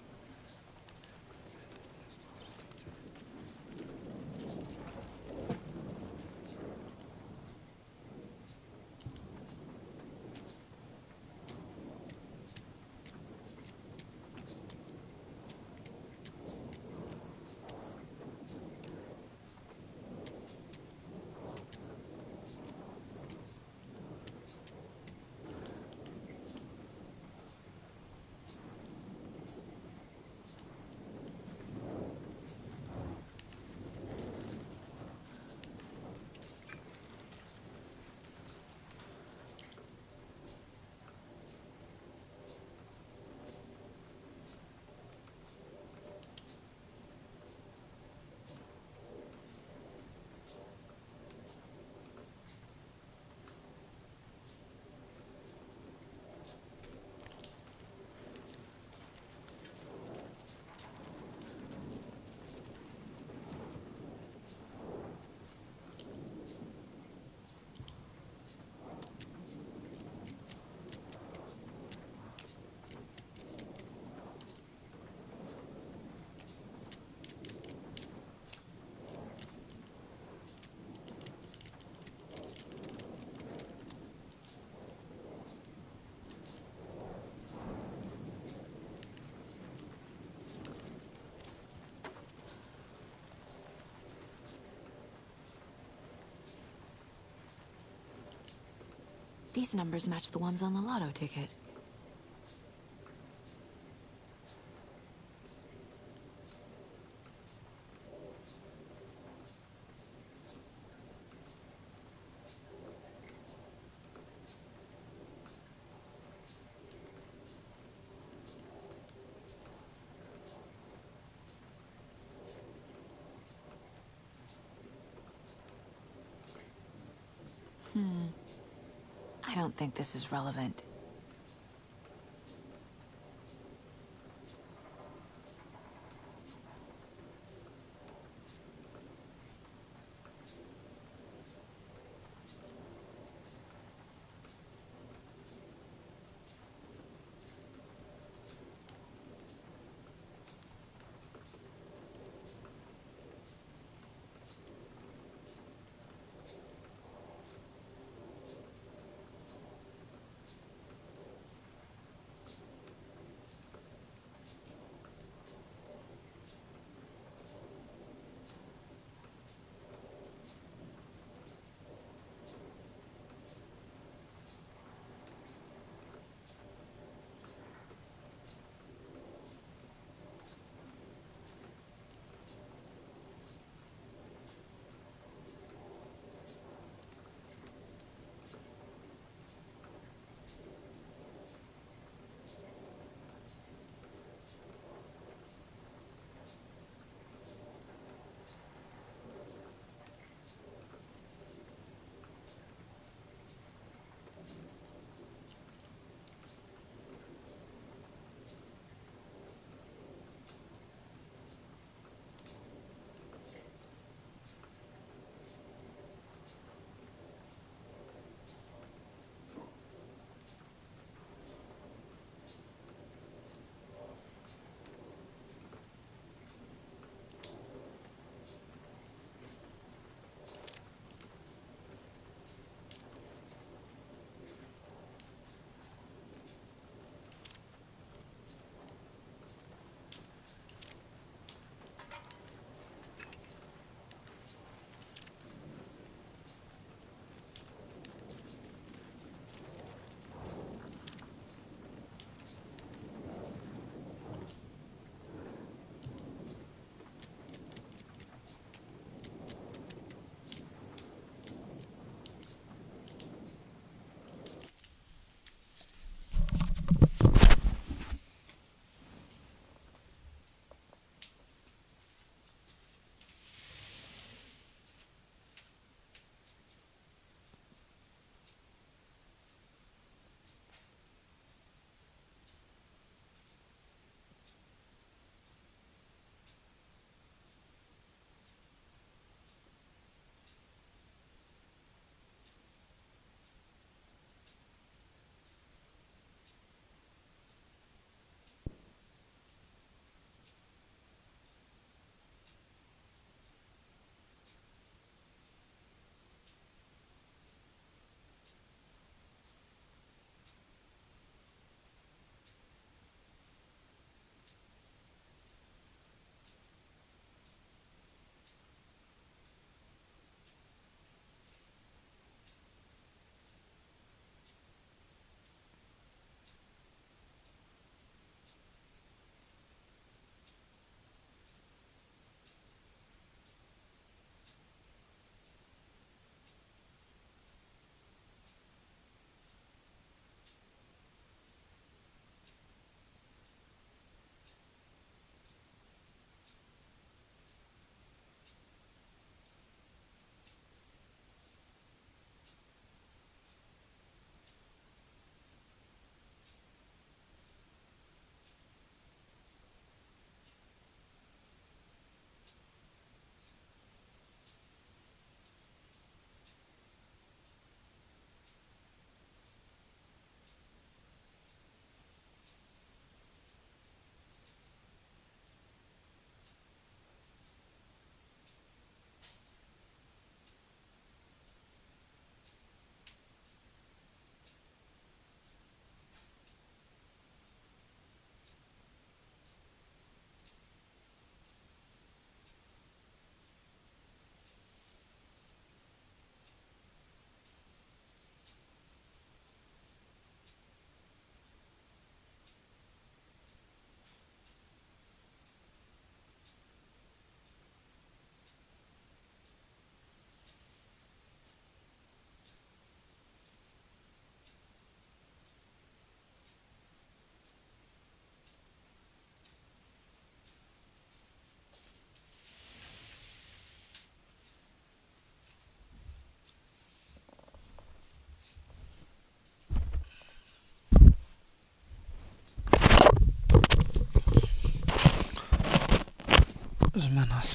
Speaker 2: These numbers match the ones on the lotto ticket. I don't think this is relevant.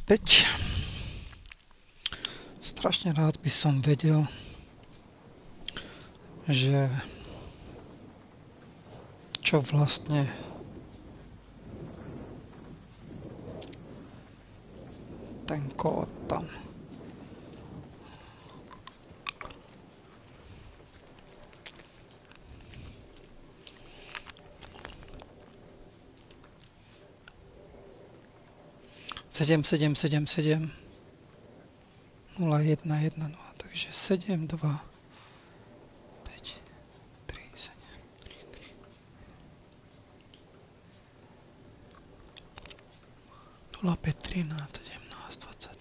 Speaker 1: naspäť. Strašne rád by som vedel, že čo vlastne ten kód tam. Sedem, 0110, takže 7, 2, 5, 3, 7, 0, 5, 13, 17, 20,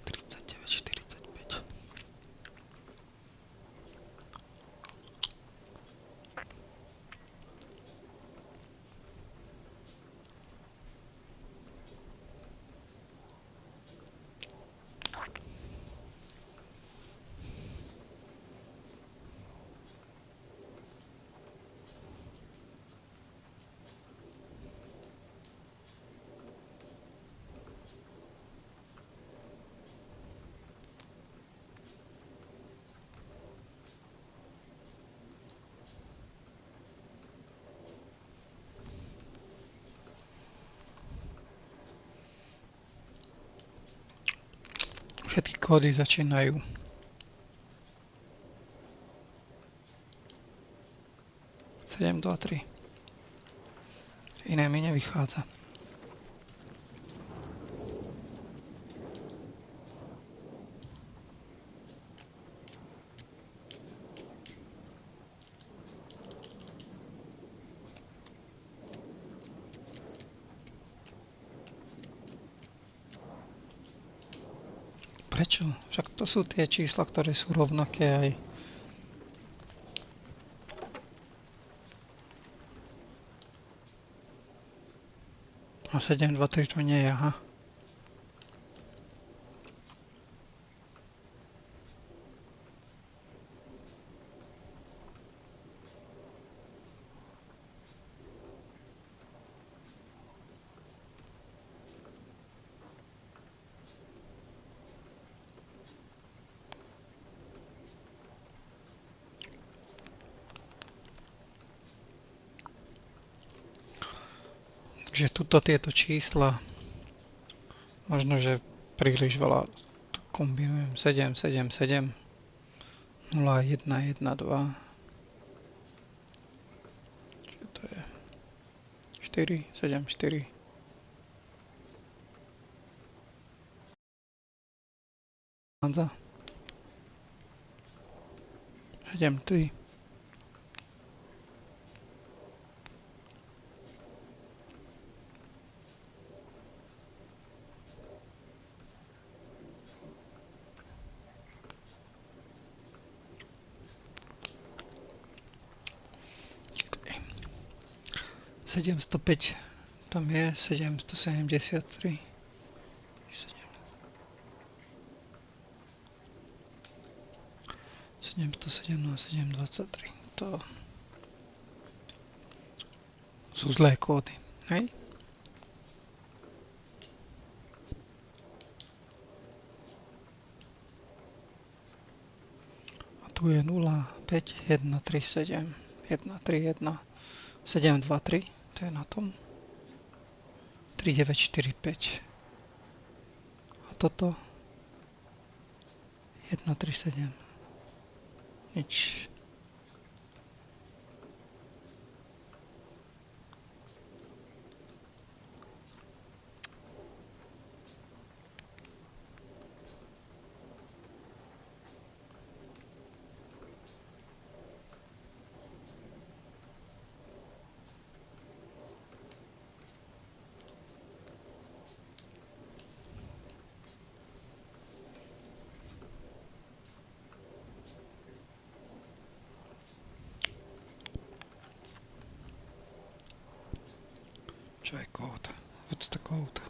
Speaker 1: 39, 45. Všetky kódy začínajú 7, 2, 3. Iné mi nevychádza. Prečo? Však to sú tie čísla, ktoré sú rovnaké aj. A 7, 2, 3 to nie je, aha. Takže tuto tieto čísla, možno, že príliš veľa kombinujem. 7, 7, 7, 0, 1, 1, 2. Čiže to je 4, 7, 4. Hanza. 7, 3. Okay. 705 tam je, 773. 717, 723. To sú zlé kódy, hej? A tu je 0, 5, 1, 3, 7, 1, 3, 1, 7, 2, 3, to je na tom. 3, 9, 4, 5. A toto 1, 3, 7. Nič. Čo je kód? What's the code?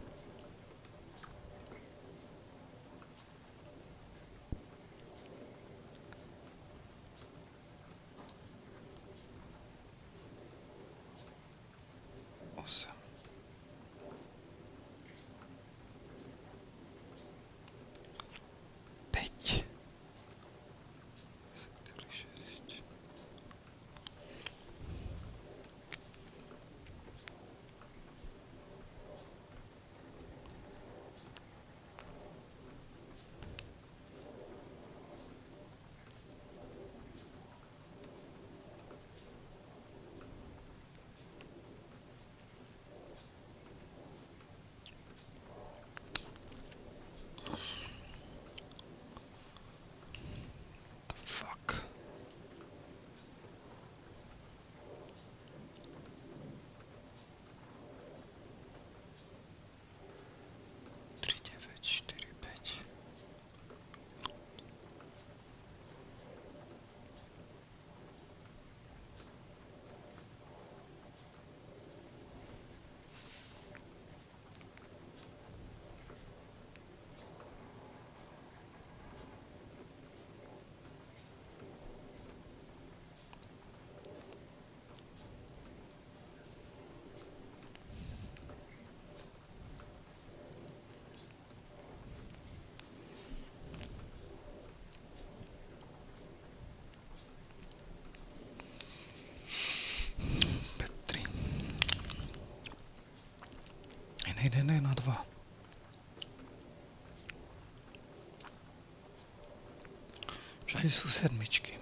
Speaker 1: Kde sú sedmičky?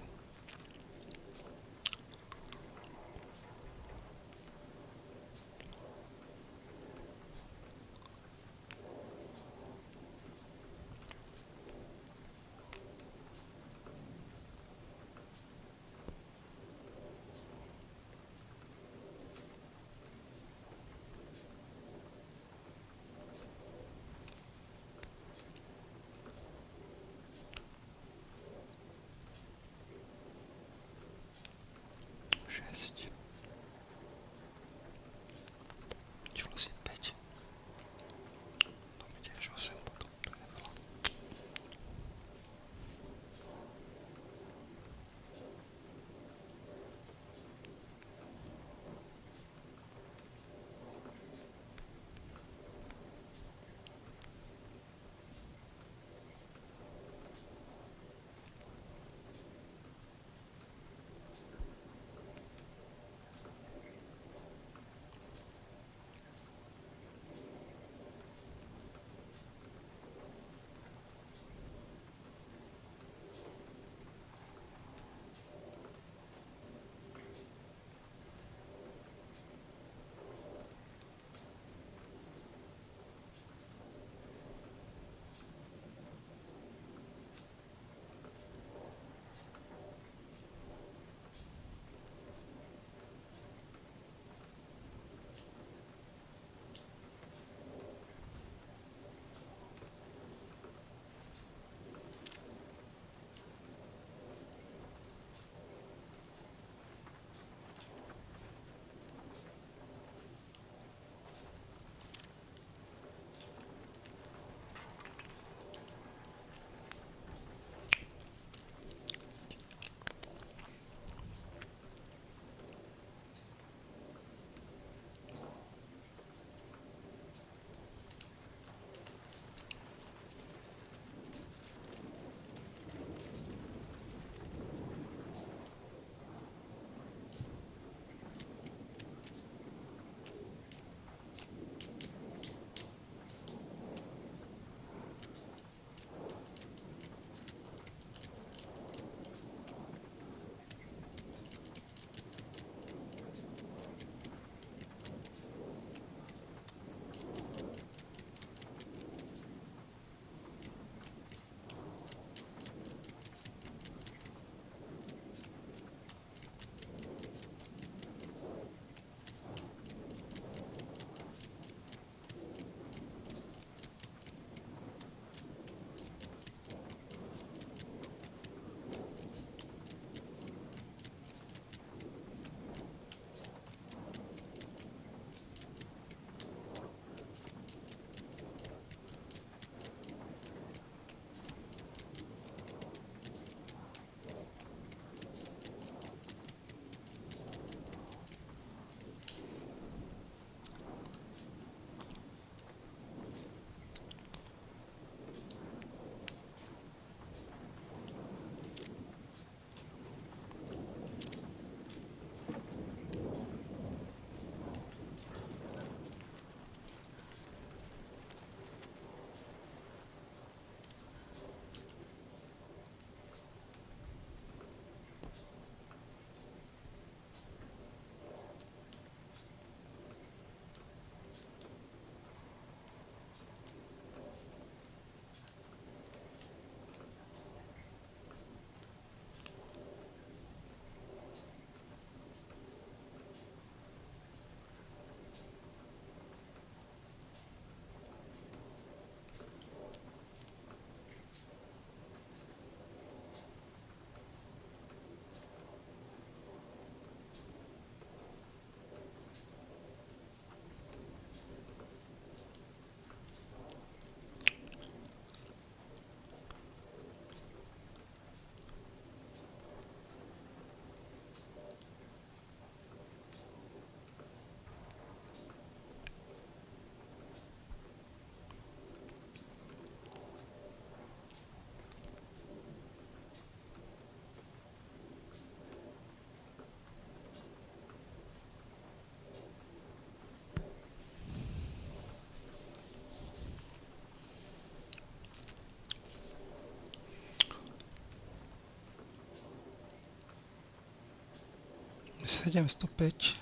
Speaker 1: 705,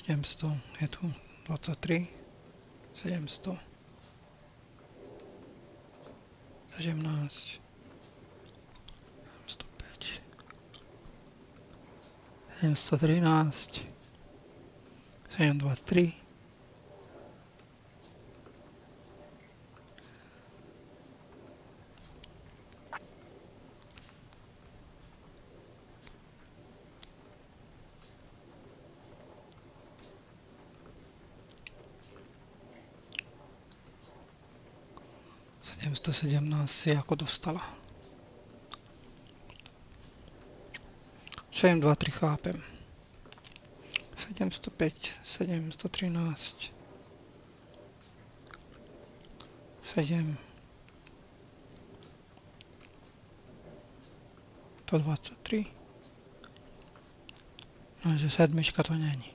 Speaker 1: 700, je tu 23, 700, 17, 705, 713, 723, 717 si ako dostala. 723 chápem. 705, 713, 7, 123. No, že sedmička to není.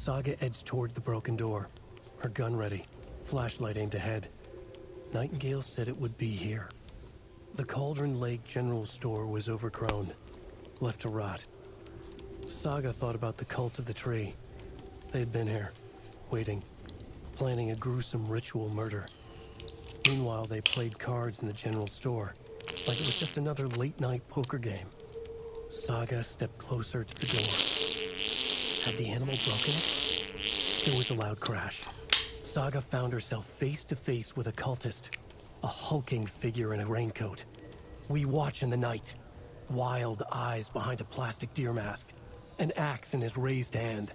Speaker 6: Saga edged toward the broken door, her gun ready, flashlight aimed ahead. Nightingale said it would be here. The Cauldron Lake General Store was overgrown, left to rot. Saga thought about the cult of the tree. They'd been here, waiting, planning a gruesome ritual murder. Meanwhile, they played cards in the general store, like it was just another late-night poker game. Saga stepped closer to the door. Had the animal broken it? There was a loud crash. Saga found herself face to face with a cultist, a hulking figure in a raincoat. We watch in the night. Wild eyes behind a plastic deer mask, an axe in his raised hand.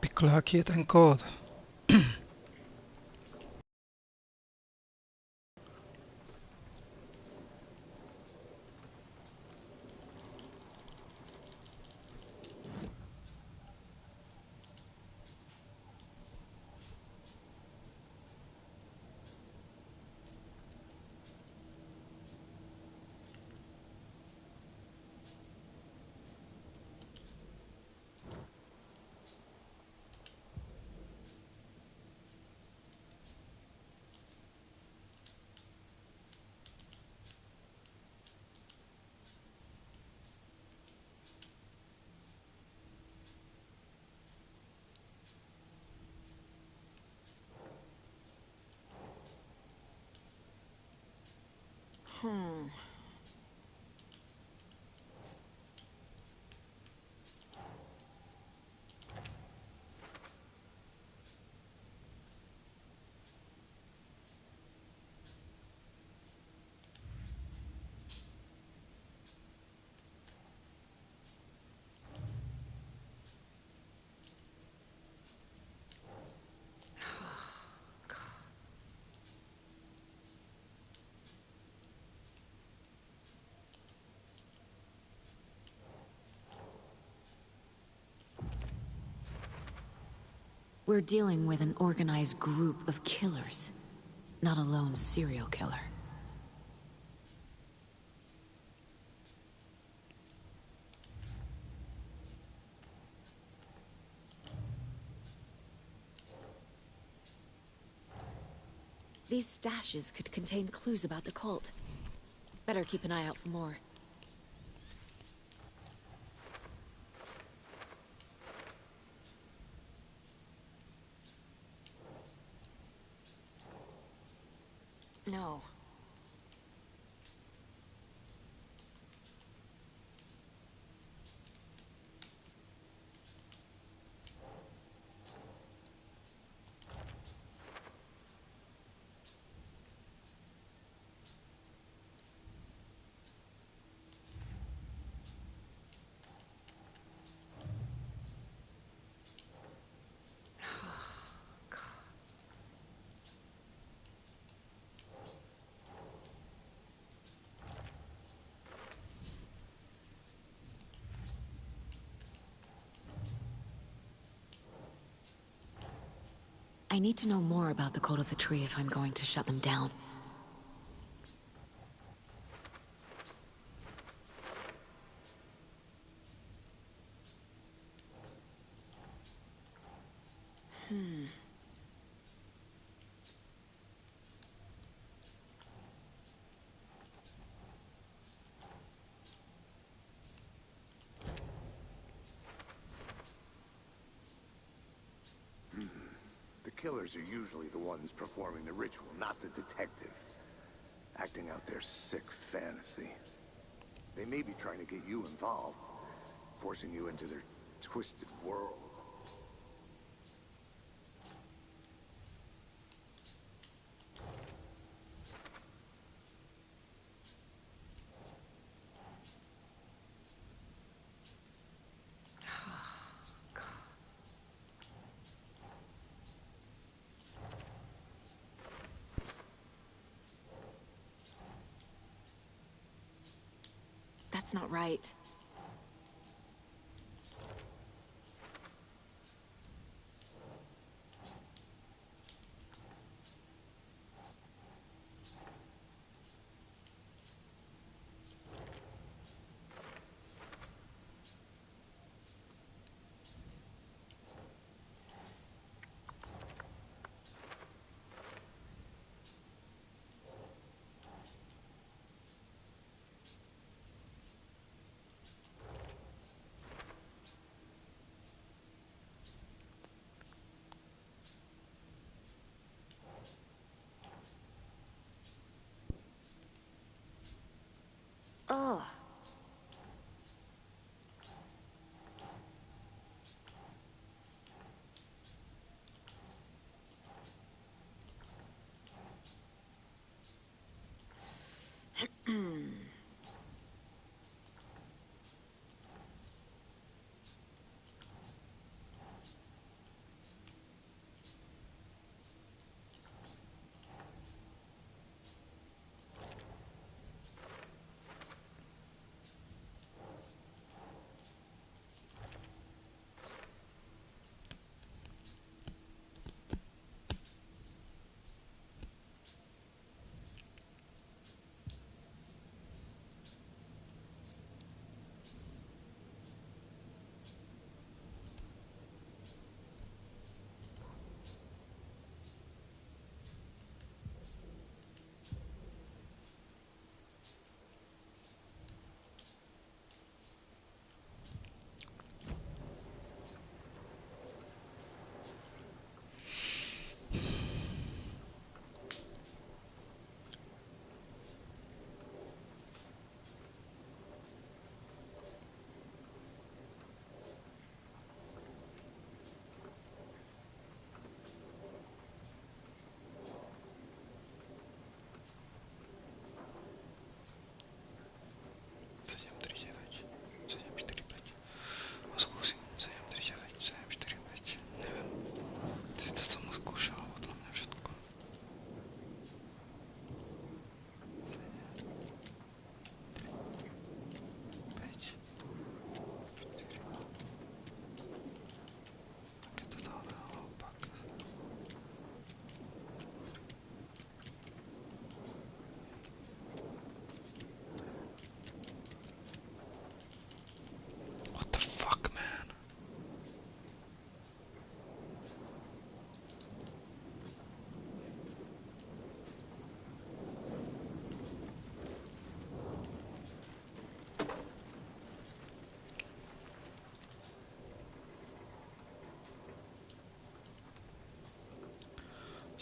Speaker 1: Pikle, jaký je ten kód?
Speaker 2: We're dealing with an organized group of killers, not a lone serial killer. These stashes could contain clues about the cult. Better keep an eye out for more. No. I need to know more about the Code of the Tree if I'm going to shut them down.
Speaker 9: The killers are usually the ones performing the ritual, not the detective. Acting out their sick fantasy. They may be trying to get you involved, forcing you into their twisted world.
Speaker 2: That's not right. Ugh.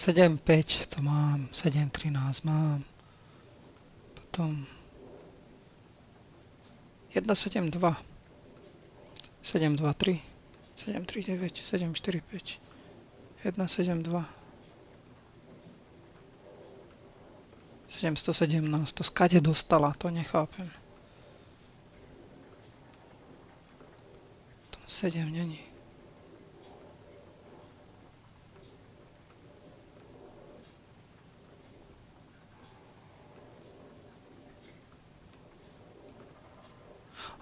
Speaker 1: 7,5 to mám, 7,13 mám. Potom 1,7,2. 7,2,3. 7,3,9. 7,4,5. 1,7,2. 717. To skade dostala, to nechápem. To 7 není.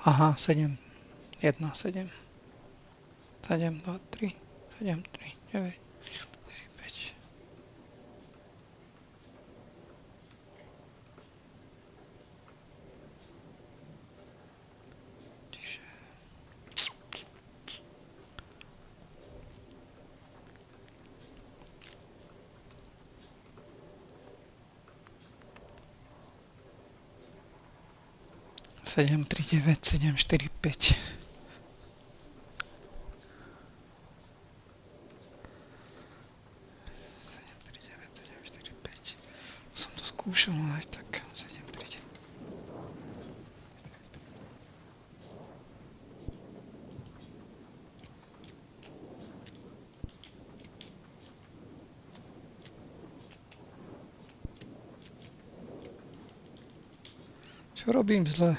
Speaker 1: Aha, 7, 1, 7. 7, 2, 3, 7, 3, 9, 4, 5. Sedem, 3, 9, 7, 4, 5. Som to skúšal, ale aj tak. 7, 3, 9. Čo robím zle?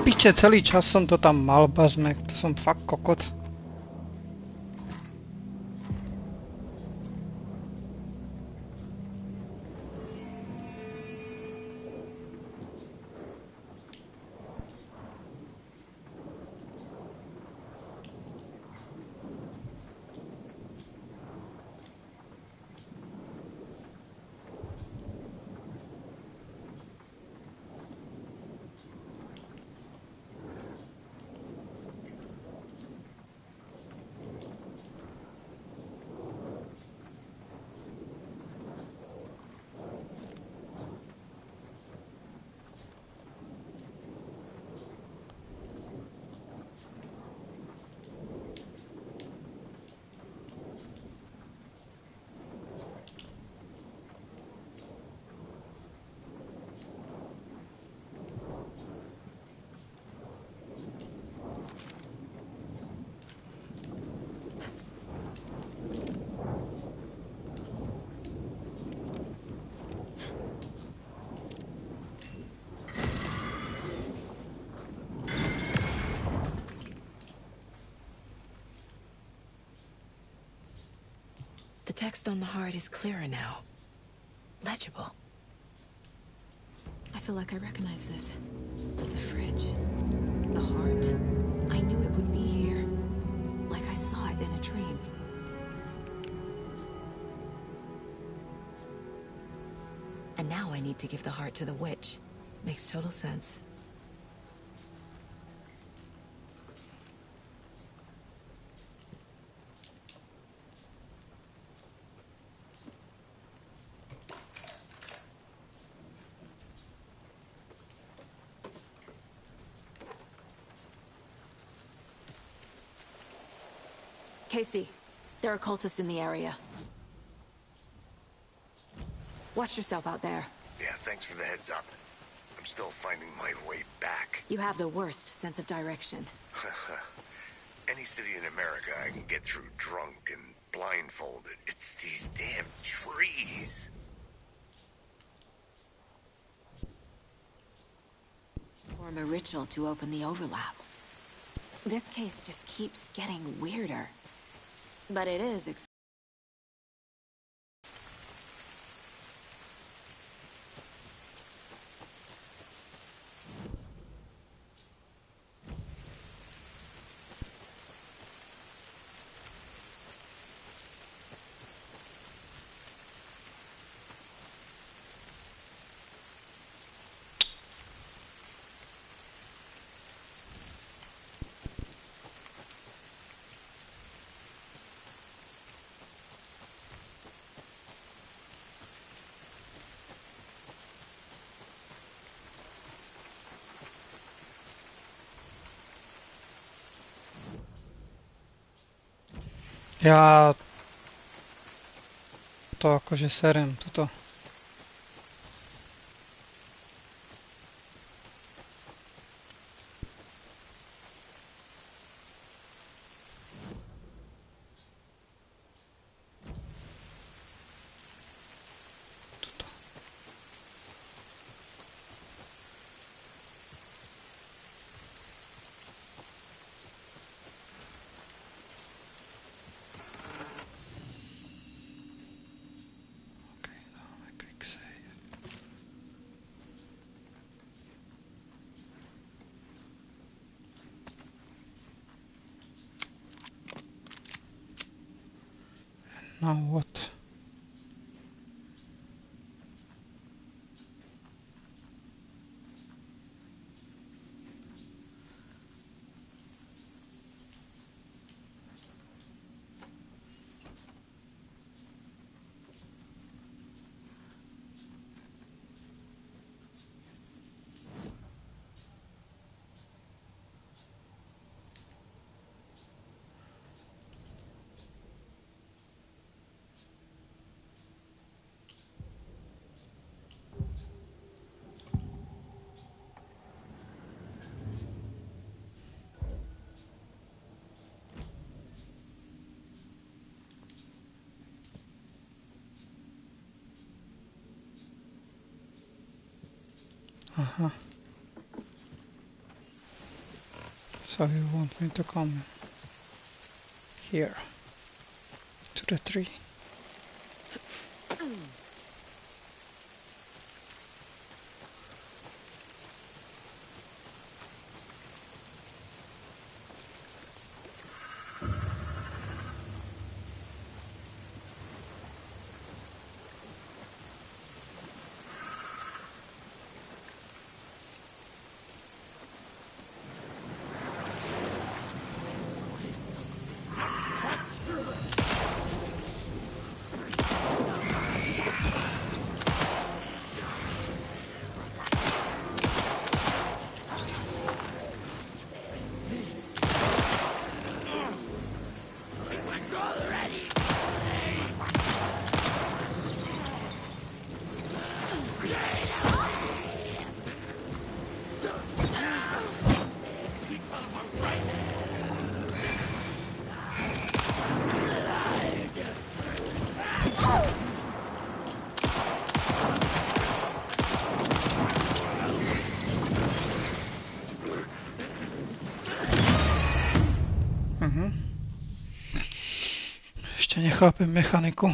Speaker 1: Piče, celý čas som to tam mal, bazmek, to som fakt kokot.
Speaker 2: The text on the heart is clearer now. Legible. I feel like I recognize this. The fridge. The heart. I knew it would be here. Like I saw it in a dream. And now I need to give the heart to the witch. Makes total sense. Casey, there are cultists in the area. Watch yourself out there.
Speaker 9: Yeah, thanks for the heads up. I'm still finding my way back.
Speaker 2: You have the worst sense of direction.
Speaker 9: Any city in America I can get through drunk and blindfolded. It's these damn trees.
Speaker 2: Form a ritual to open the overlap. This case just keeps getting weirder. But it is
Speaker 1: Ja to akože serem tuto. Now what? Uh-huh. So you want me to come here to the tree? Ešte nechápem mechaniku.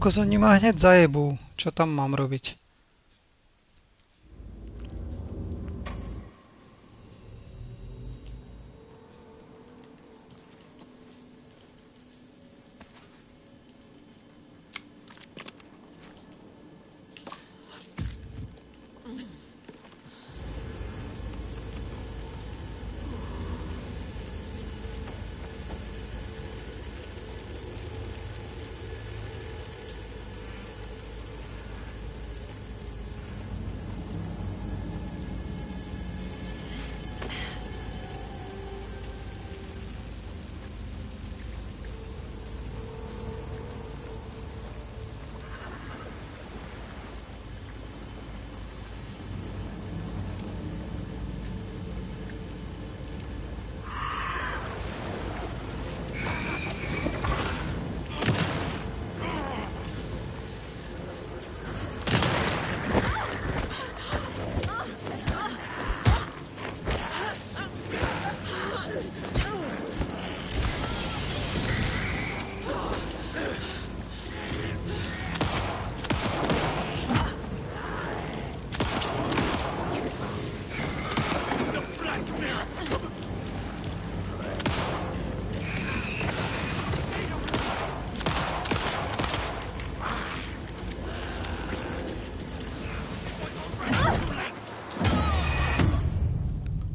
Speaker 1: kokos, oni ma hneď zajebú. Čo tam mám robiť?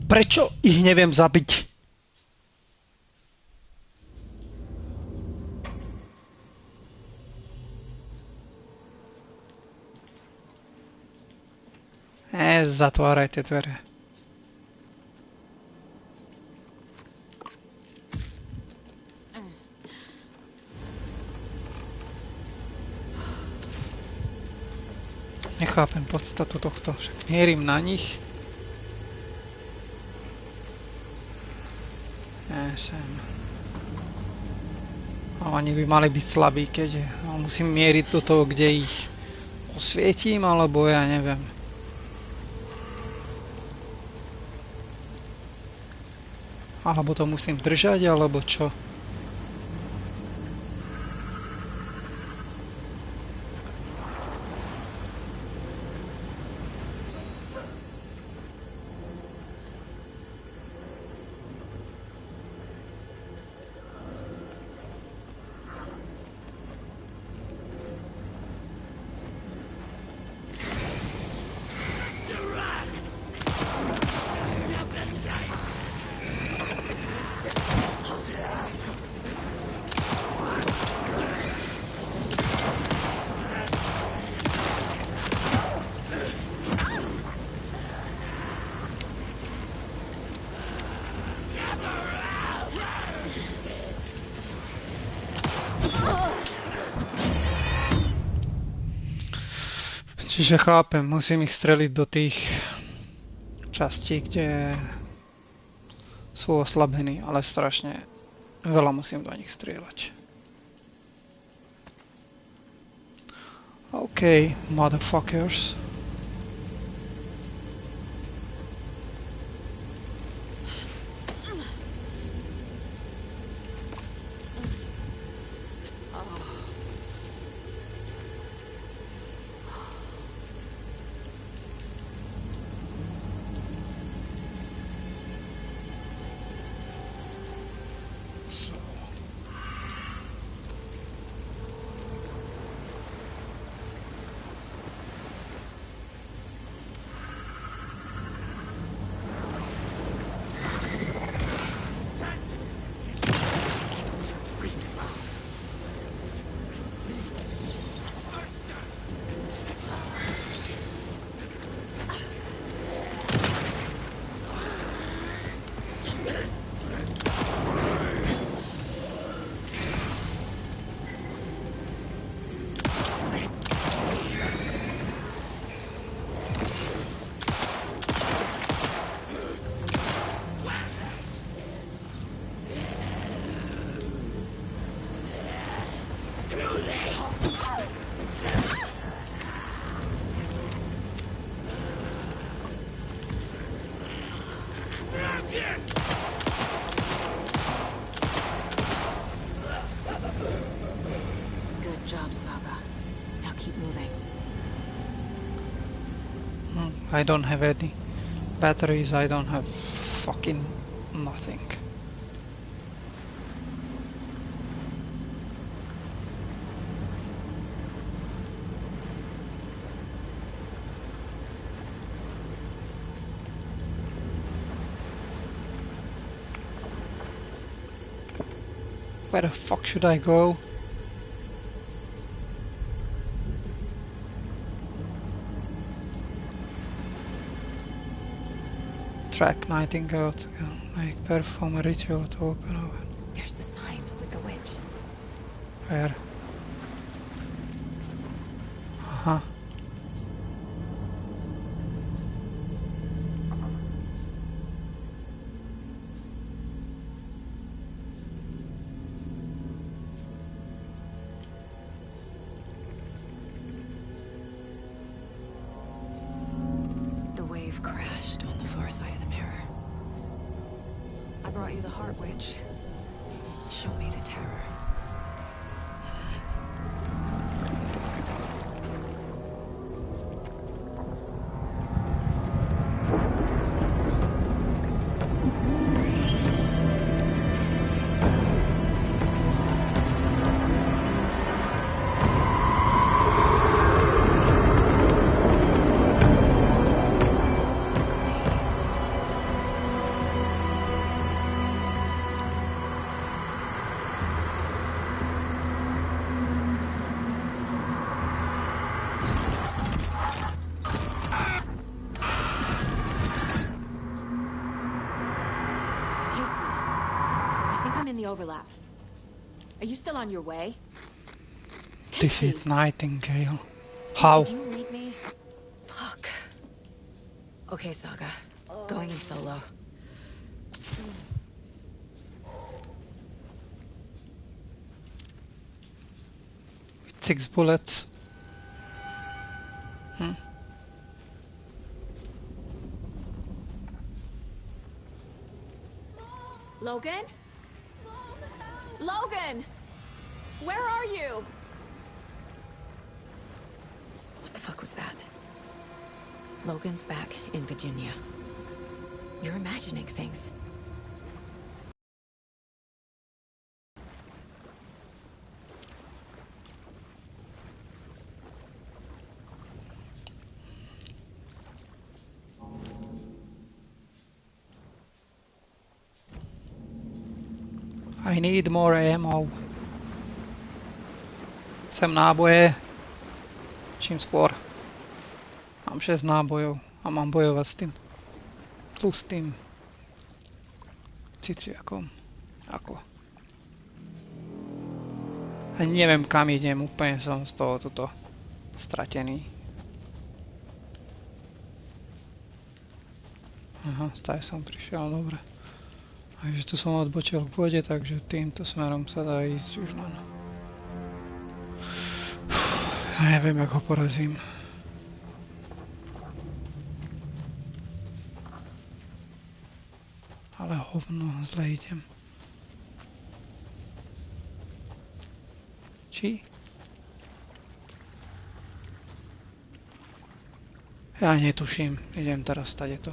Speaker 1: Prečo ich neviem zabiť? Zatváraj tie dvere. Nechápem podstatu tohto, však mierim na nich. Sem. Oni by mali byť slabí, keď musím mieriť do toho, kde ich osvietím, alebo ja neviem. Alebo to musím držať, alebo čo? Čiže chápem, musím ich streliť do tých častí, kde sú oslabení, ale strašne veľa musím do nich strieľať. OK, motherfuckers. I don't have any batteries, I don't have fucking nothing. Where the fuck should I go? Track Nightingale to make perform a ritual to open over.
Speaker 2: There's the sign with the witch.
Speaker 1: Where? Uh-huh.
Speaker 2: The wave crashed on the far side of the mirror. I brought you the Heart Witch. Show me the terror. The overlap. Are you still on your way?
Speaker 1: Defeat Nightingale. How?
Speaker 2: Do you read me? Fuck. Okay, Saga. Going in solo.
Speaker 1: With 6 bullets.
Speaker 2: Logan? Logan! Where are you? What the fuck was that? Logan's back in Virginia. You're imagining things.
Speaker 1: I need more ammo. Chcem náboje. Čím skôr. Mám 6 nábojov a mám bojovať s tým. Plus tým ciciakom. Ako? Ani neviem kam idem, úplne som z toho tuto stratený. Aha, stále som prišiel, dobre. Takže tu som odbočil k vode, takže týmto smerom sa dá ísť už len. Neviem, ako ho porazím. Ale hovno, zle idem. Či? Ja netuším, idem teraz tadeto.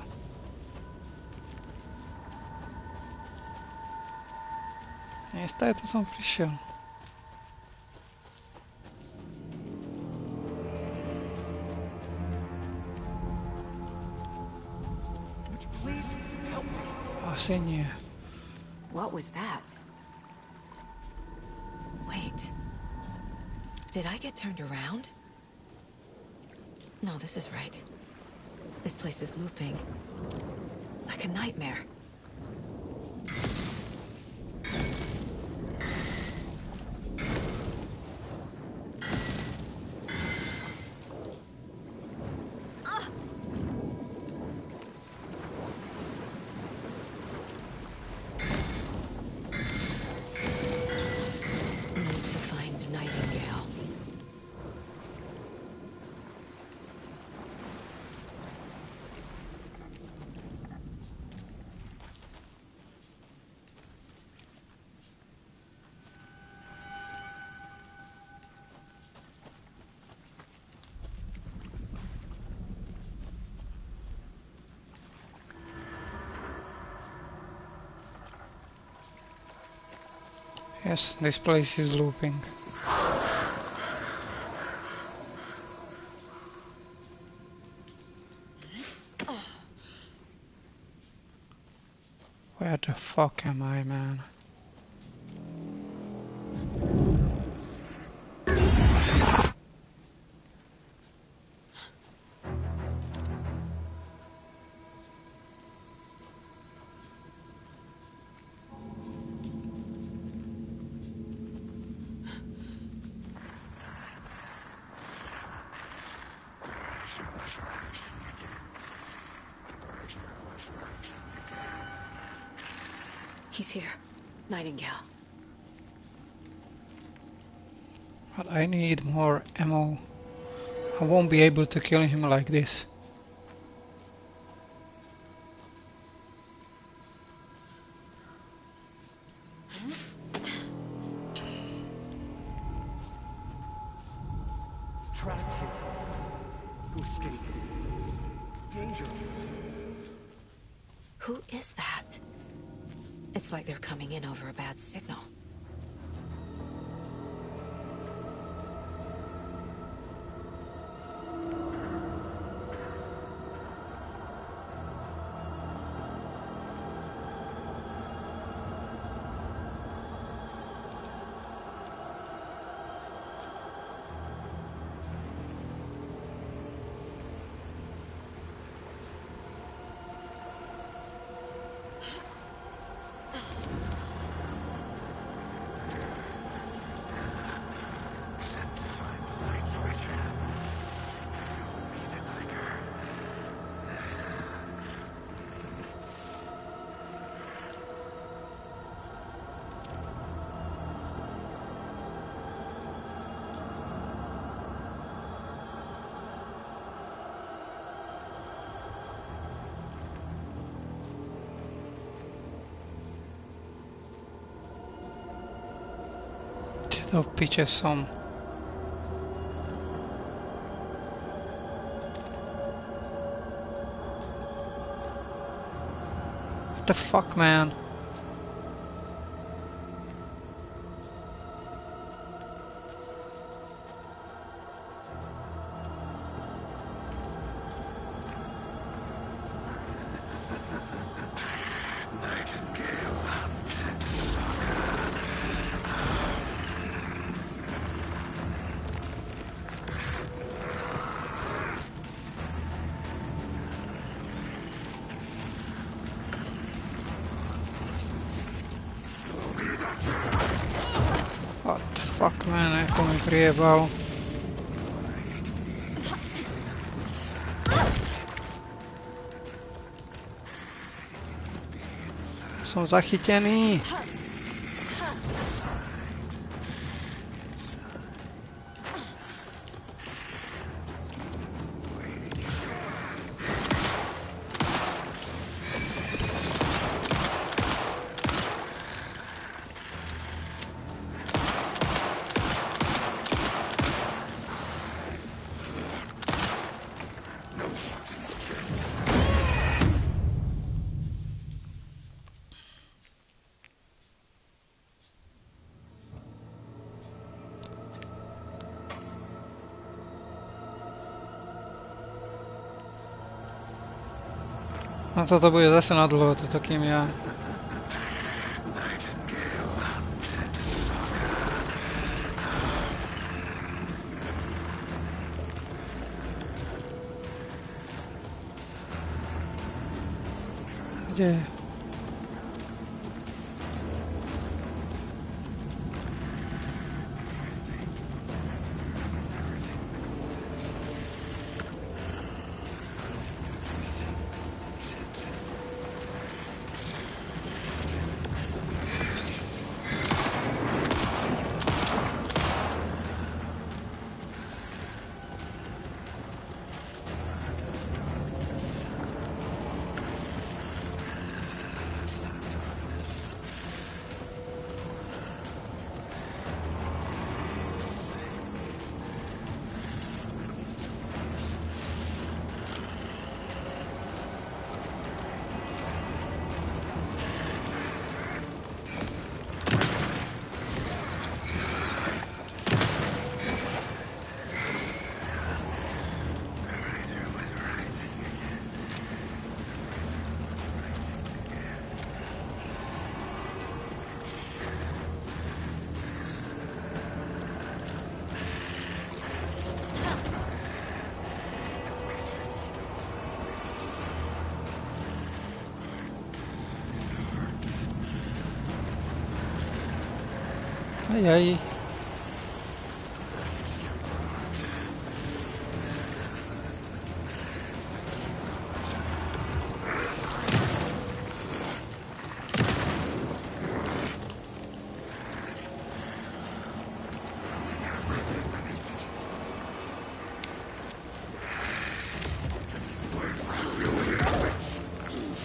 Speaker 1: Nestaje, to som prišiel. Asi nie.
Speaker 2: What was that? Wait. Did I get turned around? No, this is right. This place is looping. Like a nightmare.
Speaker 1: Yes, this place is looping. Where the fuck am I, man?
Speaker 2: He's here. Nightingale.
Speaker 1: But I need more ammo. I won't be able to kill him like this.
Speaker 10: Trapped here. To escape. Danger.
Speaker 2: Who is that? It's like they're coming in over a bad signal.
Speaker 1: Of pitches some. What the fuck, man? What the fuck, man, ako mi prijebal. Som zachytený. No toto bude zase na dlho, toto kým ja. Kde? Ai ai.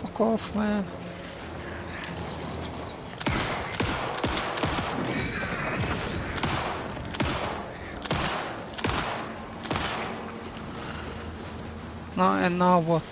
Speaker 1: Fuck off, man. No, and now what?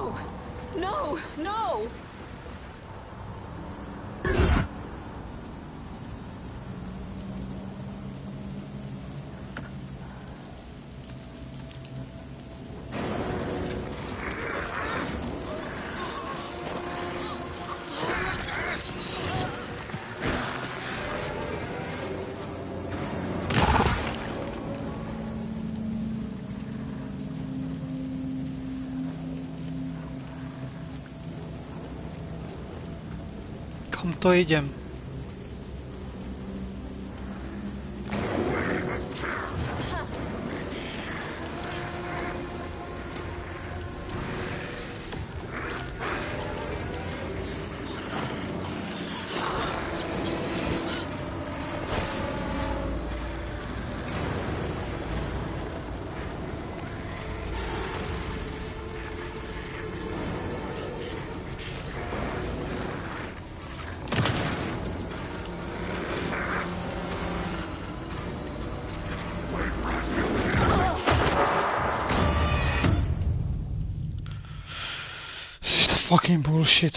Speaker 15: No! No! No!
Speaker 1: Kam to idem? Fucking bullshit.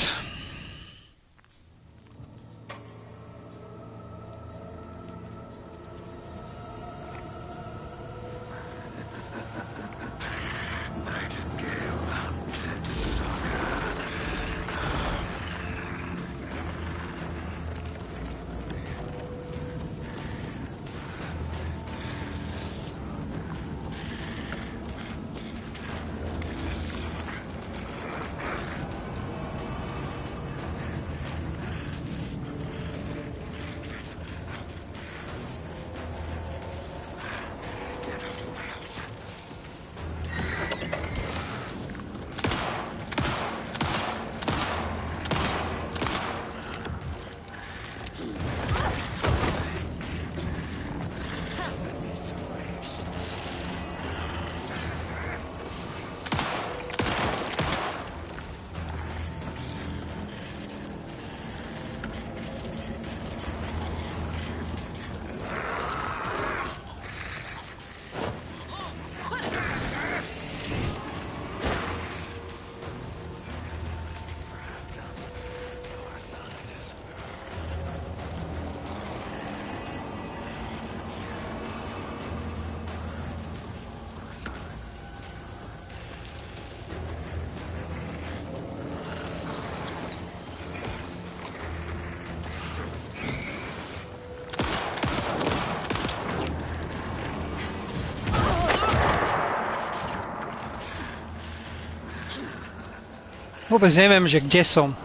Speaker 1: Vôbec neviem, že kde som.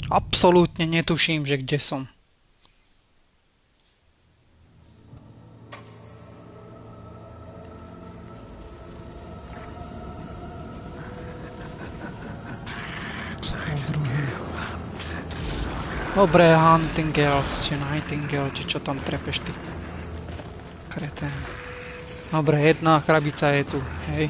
Speaker 1: Absolútne netuším, že kde som. Dobre, Huntingale, či Nightingale, či čo tam trepeš ty. Kretén. Dobre, jedna krabica je tu, hej.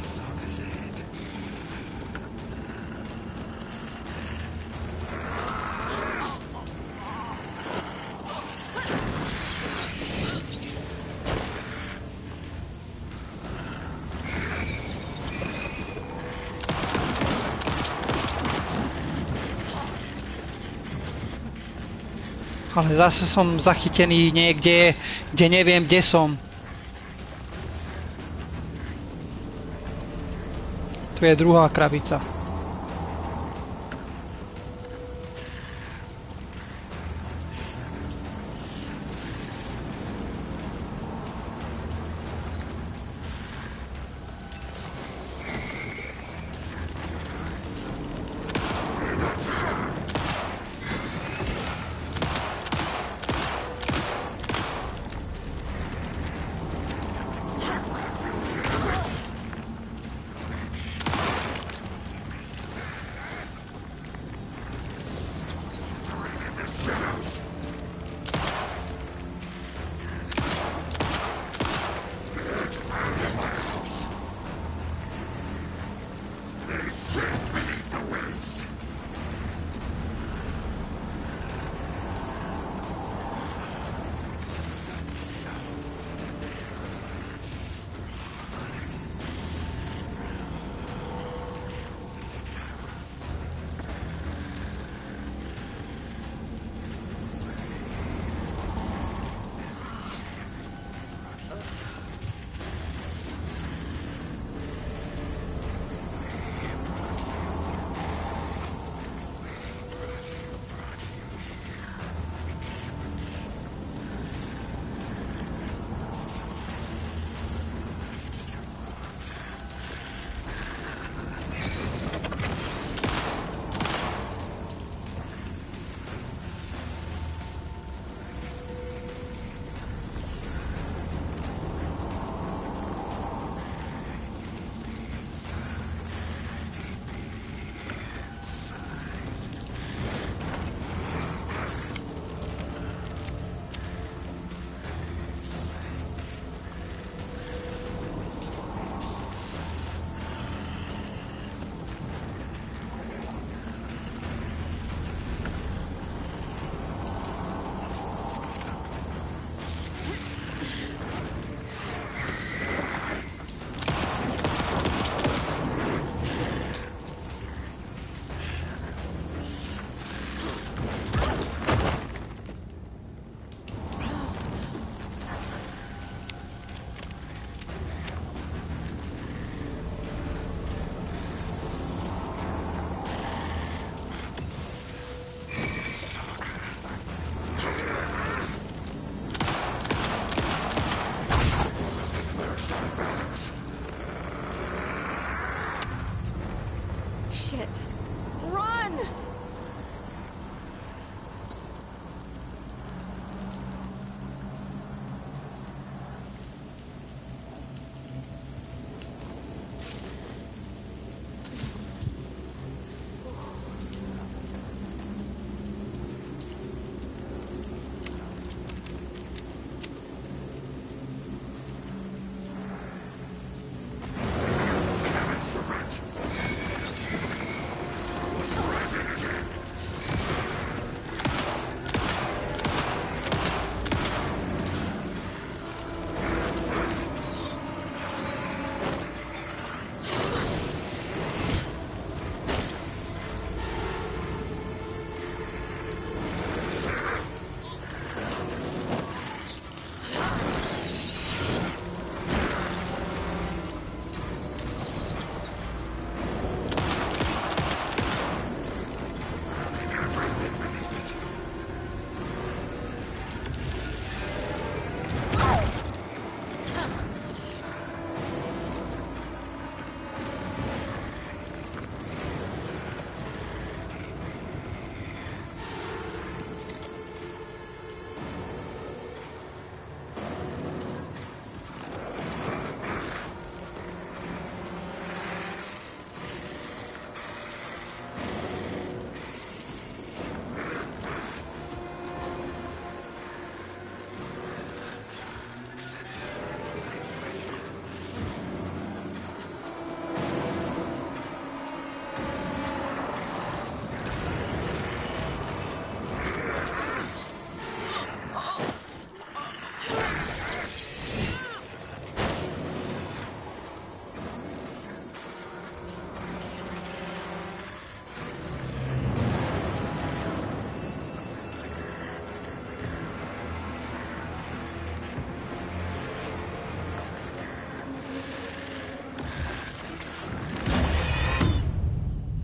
Speaker 1: Ale zase som zachytený niekde, kde neviem, kde som. Tu je druhá krabica.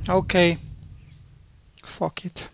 Speaker 1: Okay. Fuck it.